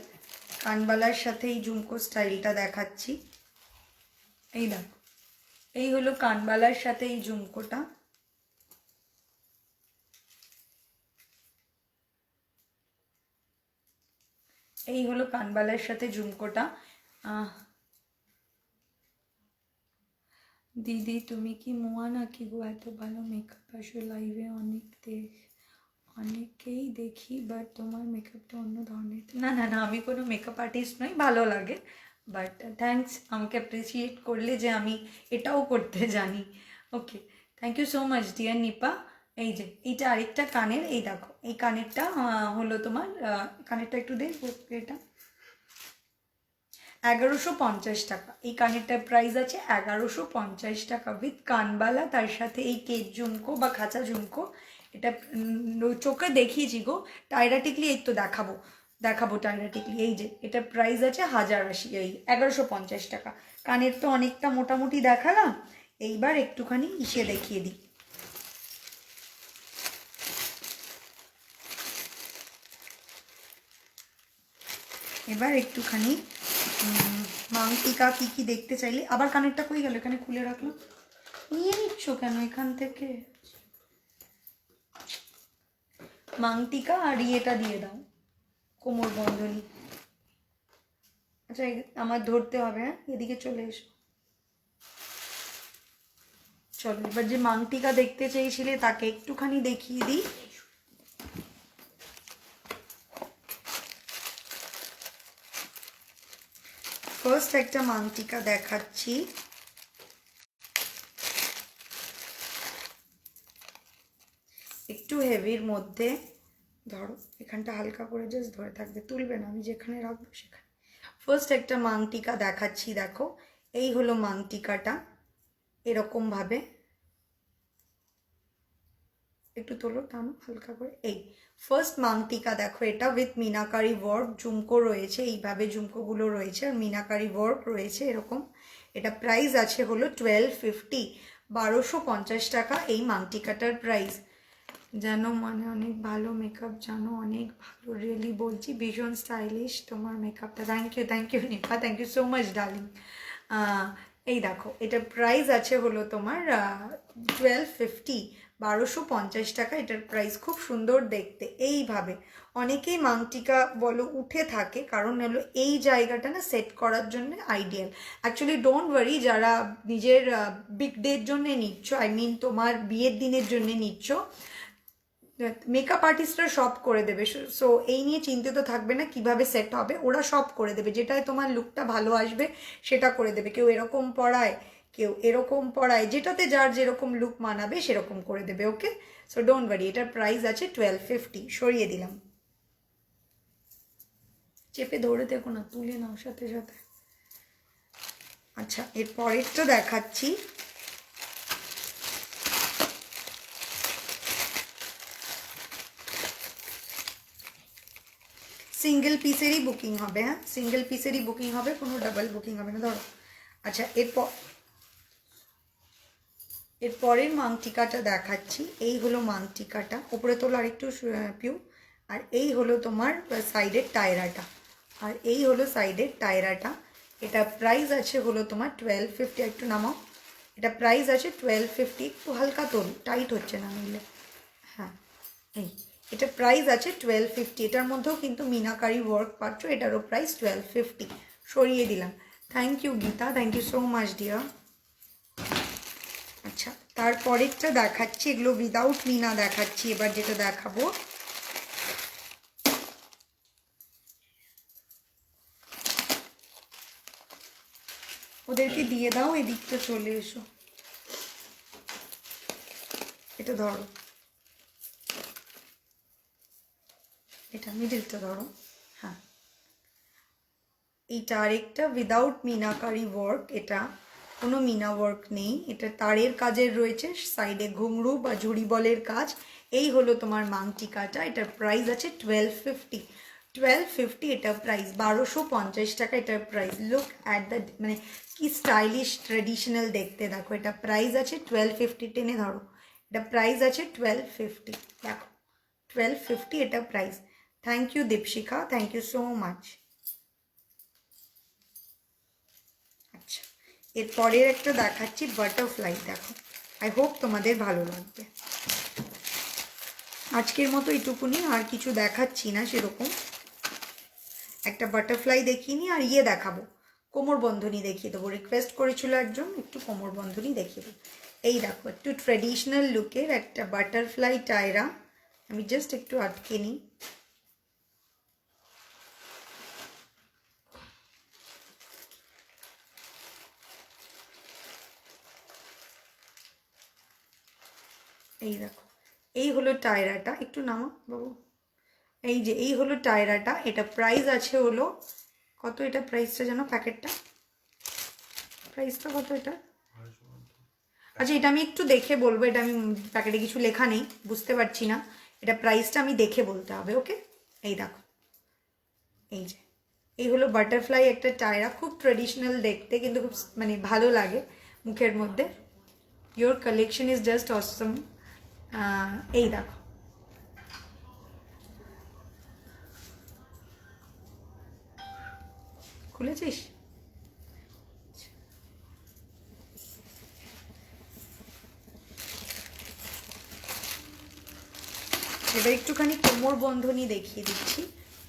কানবালার সাথে এই ঝুমকো স্টাইলটা দেখাচ্ছি। এই দেখো, এই হলো কানবালার সাথে এই ঝুমকোটা। এই হলো কানবালার সাথে ঝুমকোটা। দিদি তুমি কি মোয়া নাকি গো? এত ভালো মেকআপ আসো লাইভে, অনেকেই দেখি, বাট তোমার মেকআপটা অন্য ধরনের। না না না, আমি কোনো মেকআপ আর্টিস্ট নই, ভালো লাগে, বাট থ্যাঙ্কস আমাকে অ্যাপ্রিসিয়েট করলে যে আমি এটাও করতে জানি। Okay, thank you so much dear Nipa. এই যে এইটা আরেকটা কানের, এই দেখো এই কানেরটা হলো তোমার, কানেরটা একটু দেখবো, এটা 1150 টাকা। এই কানেরটার প্রাইস আছে 1150 টাকা, উইথ কানবালা, তার সাথে এই কেট ঝুমকো বা খাঁচা ঝুমকো। এটা চোখে দেখিয়েছি গো, টাইরাটিকলি এই তো দেখাবো টাইরাটিকলি। এই যে এটার প্রাইস আছে 1080, এই 1150 টাকা। কানের তো অনেকটা মোটামুটি দেখালাম, এইবার একটুখানি ইসে দেখিয়ে দিই। এবার একটুখানি মাংটিকা কি কি দেখতে চাইলে। আবার কানেরটা কই গেল? এখানে খুলে রাখলাম, নিয়ে নিচ্ছ কেন এখান থেকে? মাংটিকা আর ইয়েটা দিয়ে দাও, কোমর বন্ধনী। আচ্ছা আমার ধরতে হবে, হ্যাঁ এদিকে চলে এসো। চলো এবার যে মাংটিকা দেখতে চেয়েছিলে তাকে একটুখানি দেখিয়ে দিই। ফার্স্ট একটা মাংটিকা দেখাচ্ছি, একটু হেভির মধ্যে। ধরো এখানটা হালকা করে জাস্ট ধরে থাকবে, তুলবে না, আমি যেখানে রাখবো সেখানে। ফার্স্ট একটা মাংটিকা দেখাচ্ছি, দেখো এই হলো মাংটিকাটা, এরকমভাবে একটু তোলো, টানো হালকা করে। এই ফার্স্ট মাংটিকা দেখো, এটা উইথ মিনাকারি ওয়ার্ক, ঝুমকো রয়েছে, এইভাবে ঝুমকোগুলো রয়েছে আর মিনাকারি ওয়ার্ক রয়েছে এরকম। এটা প্রাইস আছে হলো 1250, 1250 টাকা এই মাংটিকাটার প্রাইস। জানো মানে অনেক ভালো মেকআপ, জানো অনেক ভালো, রিয়েলি বলছি, ভীষণ স্টাইলিশ তোমার মেকআপটা। Thank you Nipa, thank you so much darling. এই দেখো এটার প্রাইস আছে হলো তোমার 1250, 1250 টাকা এটার প্রাইস। খুব সুন্দর দেখতে, এইভাবে অনেকেই মাংটিকা বলো উঠে থাকে, কারণ হলো এই জায়গাটা না সেট করার জন্য আইডিয়াল। অ্যাকচুয়ালি ডোন্ট ওয়ারি, যারা নিজের বিগ ডের জন্যে নিচ্ছ, আই মিন তোমার বিয়ের দিনের জন্যে নিচ্ছ, মেকআপ আর্টিস্টরা সব করে দেবে। সো এই নিয়ে চিন্তিত থাকবে না কিভাবে সেট হবে, ওরা সব করে দেবে, যেটায় তোমার লুকটা ভালো আসবে সেটা করে দেবে। কেউ এরকম পড়ায়, কেউ এরকম পড়ায়, যেটাতে যার যেরকম লুক মানাবে সেরকম করে দেবে। ওকে, সো ডোন্ট ওয়ারি। এটার প্রাইস আছে 1250, সরিয়ে দিলাম। চেপে ধরে দেখো না, তুলে নাও সাথে সাথে। আচ্ছা এর পরেরটা দেখাচ্ছি, সিঙ্গেল পিসেরই বুকিং হবে, হ্যাঁ সিঙ্গেল পিসেরই বুকিং হবে, কোনো ডাবল বুকিং হবে না। ধরো আচ্ছা এরপরের মাংটিকাটা দেখাচ্ছি, এই হলো মাংটিকাটা, উপরে তোলো আরেকটু পিউ। আর এই হলো তোমার সাইডের টায়রাটা, আর এই হলো সাইডের টায়রাটা। এটা প্রাইস আছে হলো তোমার 1250, একটু নামাও। এটা প্রাইস আছে 1250, একটু হালকা তোল, টাইট হচ্ছে না নিলে। হ্যাঁ এই এটা প্রাইস আছে 1250, এটার মধ্যেও কিন্তু মিনাকারি ওয়ার্ক পাচ্ছ, এটারও প্রাইস 1250, সরিয়ে দিলাম। Thank you Geeta, thank you so much dear. আচ্ছা তারপরেরটা দেখাচ্ছি, এগুলো উইদাউট মিনা দেখাচ্ছি। এবার যেটা দেখাবো ওদেরকে দিয়ে দাও, এদিকটা চলে এসো, এটা ধরো, এটা মিডিলটা ধরো। হ্যাঁ, এইটা আরেকটা উইদাউট মিনাকারি ওয়ার্ক, এটা কোনো মিনা ওয়ার্ক নেই, এটা তারের কাজের রয়েছে, সাইডে ঘুংরু বা ঝুড়ি বলের কাজ। এই হলো তোমার মাংটিকাটা, এটার প্রাইস আছে 1250, 1250 এটার প্রাইস, 1250 টাকা এটার প্রাইস। লুক অ্যাট দ্য, মানে কি স্টাইলিশ ট্রেডিশনাল দেখতে, দেখো এটা প্রাইস আছে 1250, টেনে ধরো, এটা প্রাইস আছে 1250, দেখো 1250 এটা প্রাইস। Thank you Dipshikha, thank you so much. আচ্ছা, এরপরের একটা দেখাচ্ছি বাটারফ্লাই, দেখো, আই হোপ তোমাদের ভালো লাগবে। আজকের মতো এইটুকুনি, আর কিছু দেখাচ্ছি না সেরকম। একটা বাটারফ্লাই দেখিয়ে নিই, আর ইয়ে দেখাবো, কোমর বন্ধনী দেখিয়ে দেবো, রিকোয়েস্ট করেছিল একজন একটু কোমর বন্ধনী দেখিয়ে দেবো। এই দেখো একটু ট্রেডিশনাল লুকের একটা বাটারফ্লাই টায়রা, আমি জাস্ট একটু আটকে নিই। এই দেখো, এই হলো টায়রাটা, একটু নামা বাবু, এই যে এই হলো টায়রাটা, এটা প্রাইস আছে হলো কত, এটা প্রাইসটা জানো, প্যাকেটটা প্রাইসটা কত এটা? আচ্ছা, এটা আমি একটু দেখে বলবো, এটা আমি প্যাকেটে কিছু লেখা নেই, বুঝতে পারছি না, এটা প্রাইসটা আমি দেখে বলতে হবে, ওকে। এই দেখো, এই যে এই হলো বাটারফ্লাই একটা টায়রা, খুব ট্রেডিশনাল দেখতে, কিন্তু খুব মানে ভালো লাগে মুখের মধ্যে। ইয়োর কালেকশন ইজ জাস্ট অসম। এই দেখো, খুলেছিস? এবার একটুখানি কোমর বন্ধনী দেখিয়ে দিচ্ছি,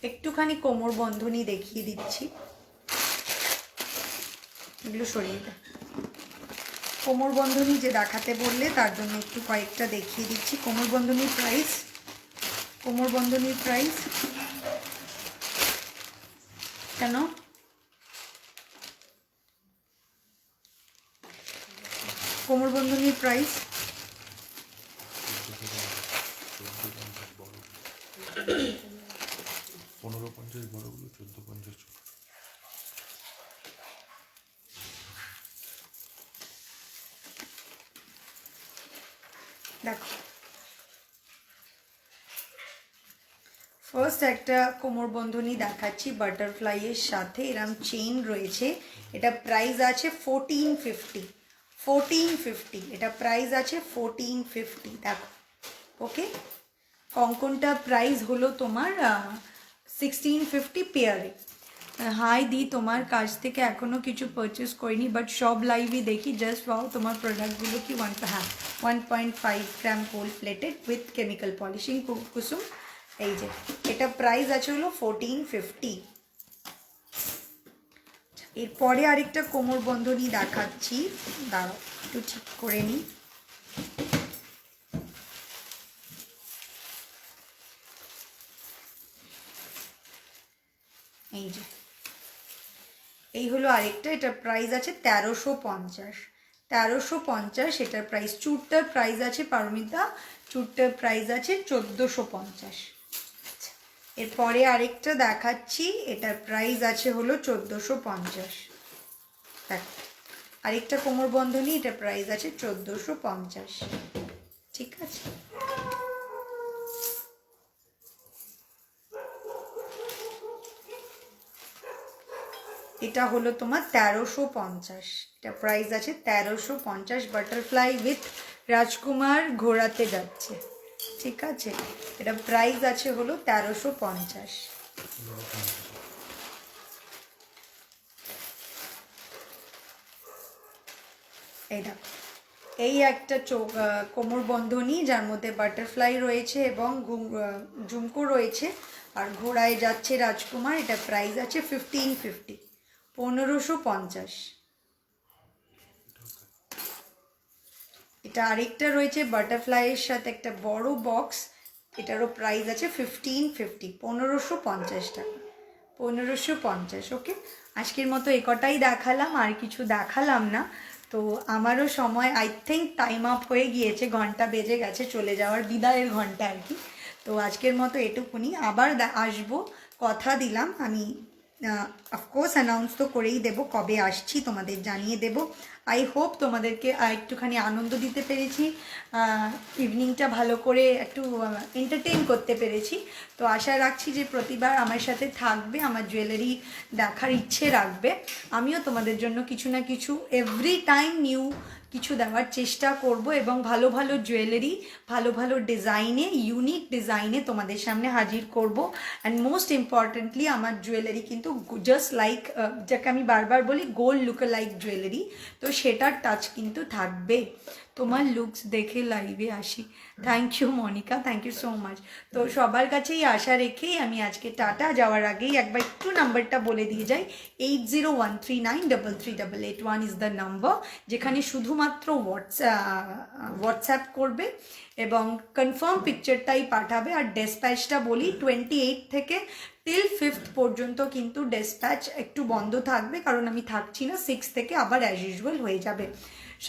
একটুখানি কোমর বন্ধনী দেখিয়ে দিচ্ছি, এগুলো সরিয়ে দেয়। কোমর বন্ধনী যে দেখাতে বললে তার জন্য একটু কয়েকটা দেখিয়ে দিচ্ছি। কোমর বন্ধনীর প্রাইস, কোমর বন্ধনীর প্রাইস কেন, কোমর বন্ধনীর প্রাইস 1550 বড়গুলো, 1450 ছোট। দেখো, ফার্স্ট একটা কোমর বন্ধনী দেখাচ্ছি বাটারফ্লাইয়ের সাথে, এরম চেইন রয়েছে, এটা প্রাইস আছে 1450, 1450 এটা প্রাইস আছে 1450, দেখো, ওকে। কঙ্কনটা প্রাইস হলো তোমার 1650 পেয়ারে। হাই দি, তোমার কাছ থেকে এখনও কিছু পারচেস করিনি, বাট সব লাইভই দেখি, জাস্ট পাও তোমার প্রোডাক্টগুলো কি 1.5 gram gold plated with chemical polishing Kusum. এই যে এটা প্রাইস আছে হলো 1450। এরপরে আরেকটা কোমর বন্ধনী দেখাচ্ছি, দাঁড়াও একটু ঠিক করে নিই। এই যে এই হলো আরেকটা, এটার প্রাইস আছে 1350, 1350 এটার প্রাইস। চুটটার প্রাইস আছে পারমিতা, চুটটার প্রাইস আছে 1450। এরপরে আরেকটা দেখাচ্ছি, এটার প্রাইস আছে হলো 1450। দেখ, আরেকটা কোমর বন্ধনী, এটার প্রাইস আছে 1450, ঠিক আছে। এটা হলো তোমার 1350, এটা প্রাইস আছে 1350, বাটারফ্লাই উইথ রাজকুমার ঘোরাতে যাচ্ছে, ঠিক আছে। এটা প্রাইস আছে হলো 1350। এই দেখো, এই একটা কোমর বন্ধনী যার মধ্যে বাটারফ্লাই রয়েছে এবং ঝুমকো রয়েছে, আর ঘোড়ায় যাচ্ছে রাজকুমার, এটা প্রাইস আছে 1550, 1550। এটা আরেকটা রয়েছে বাটারফ্লাইয়ের সাথে একটা বড় বক্স, এটারও প্রাইস আছে 1550, 1550 টাকা, 1550। ওকে, আজকের মতো এ কটাই দেখালাম, আর কিছু দেখালাম না। তো আমারও সময় আই থিঙ্ক টাইম আপ হয়ে গিয়েছে, ঘন্টা বেজে গেছে চলে যাওয়ার, বিদায়ের ঘন্টা আর কি। তো আজকের মতো এটুকুনি, আবার আসবো, কথা দিলাম আমি। অফকোর্স অ্যানাউন্স তো করেই দেবো, কবে আসছি তোমাদের জানিয়ে দেব। আই হোপ তোমাদেরকে একটুখানি আনন্দ দিতে পেরেছি, ইভিনিংটা ভালো করে একটু এন্টারটেইন করতে পেরেছি। তো আশা রাখছি যে প্রতিবার আমার সাথে থাকবে, আমার জুয়েলারি দেখার ইচ্ছে রাখবে। আমিও তোমাদের জন্য কিছু না কিছু এভরি টাইম নিউ কিছু দেওয়ার চেষ্টা করব, এবং ভালো ভালো জুয়েলারি, ভালো ভালো ডিজাইনে, ইউনিক ডিজাইনে তোমাদের সামনে হাজির করব। অ্যান্ড মোস্ট ইম্পর্টেন্টলি আমার জুয়েলারি কিন্তু জাস্ট লাইক, যাকে আমি বারবার বলি গোল্ড লুক লাইক জুয়েলারি, তো সেটার টাচ কিন্তু থাকবে। তোমার লুকস দেখে লাইভে আসি। Thank you Monica, thank you so much. তো সবার কাছেই আশা রেখেই আমি আজকে টাটা, যাওয়ার আগেই একবার একটু নাম্বারটা বলে দিয়ে যাই। 8013933881 ইজ দ্য নাম্বার, যেখানে শুধুমাত্র হোয়াটসঅ্যাপ করবে এবং কনফার্ম পিকচারটাই পাঠাবে। আর ডেসপ্যাচটা বলি 28 থেকে টিল 5th পর্যন্ত কিন্তু ডেসপ্যাচ একটু বন্ধ থাকবে, কারণ আমি থাকছি না। 6 থেকে আবার অ্যাজ ইউজুয়াল হয়ে যাবে।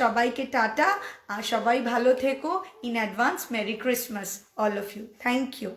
সবাইকে টাটা, আর সবাই ভালো থেকো। In advance Mary Christmas all of you. Thank you.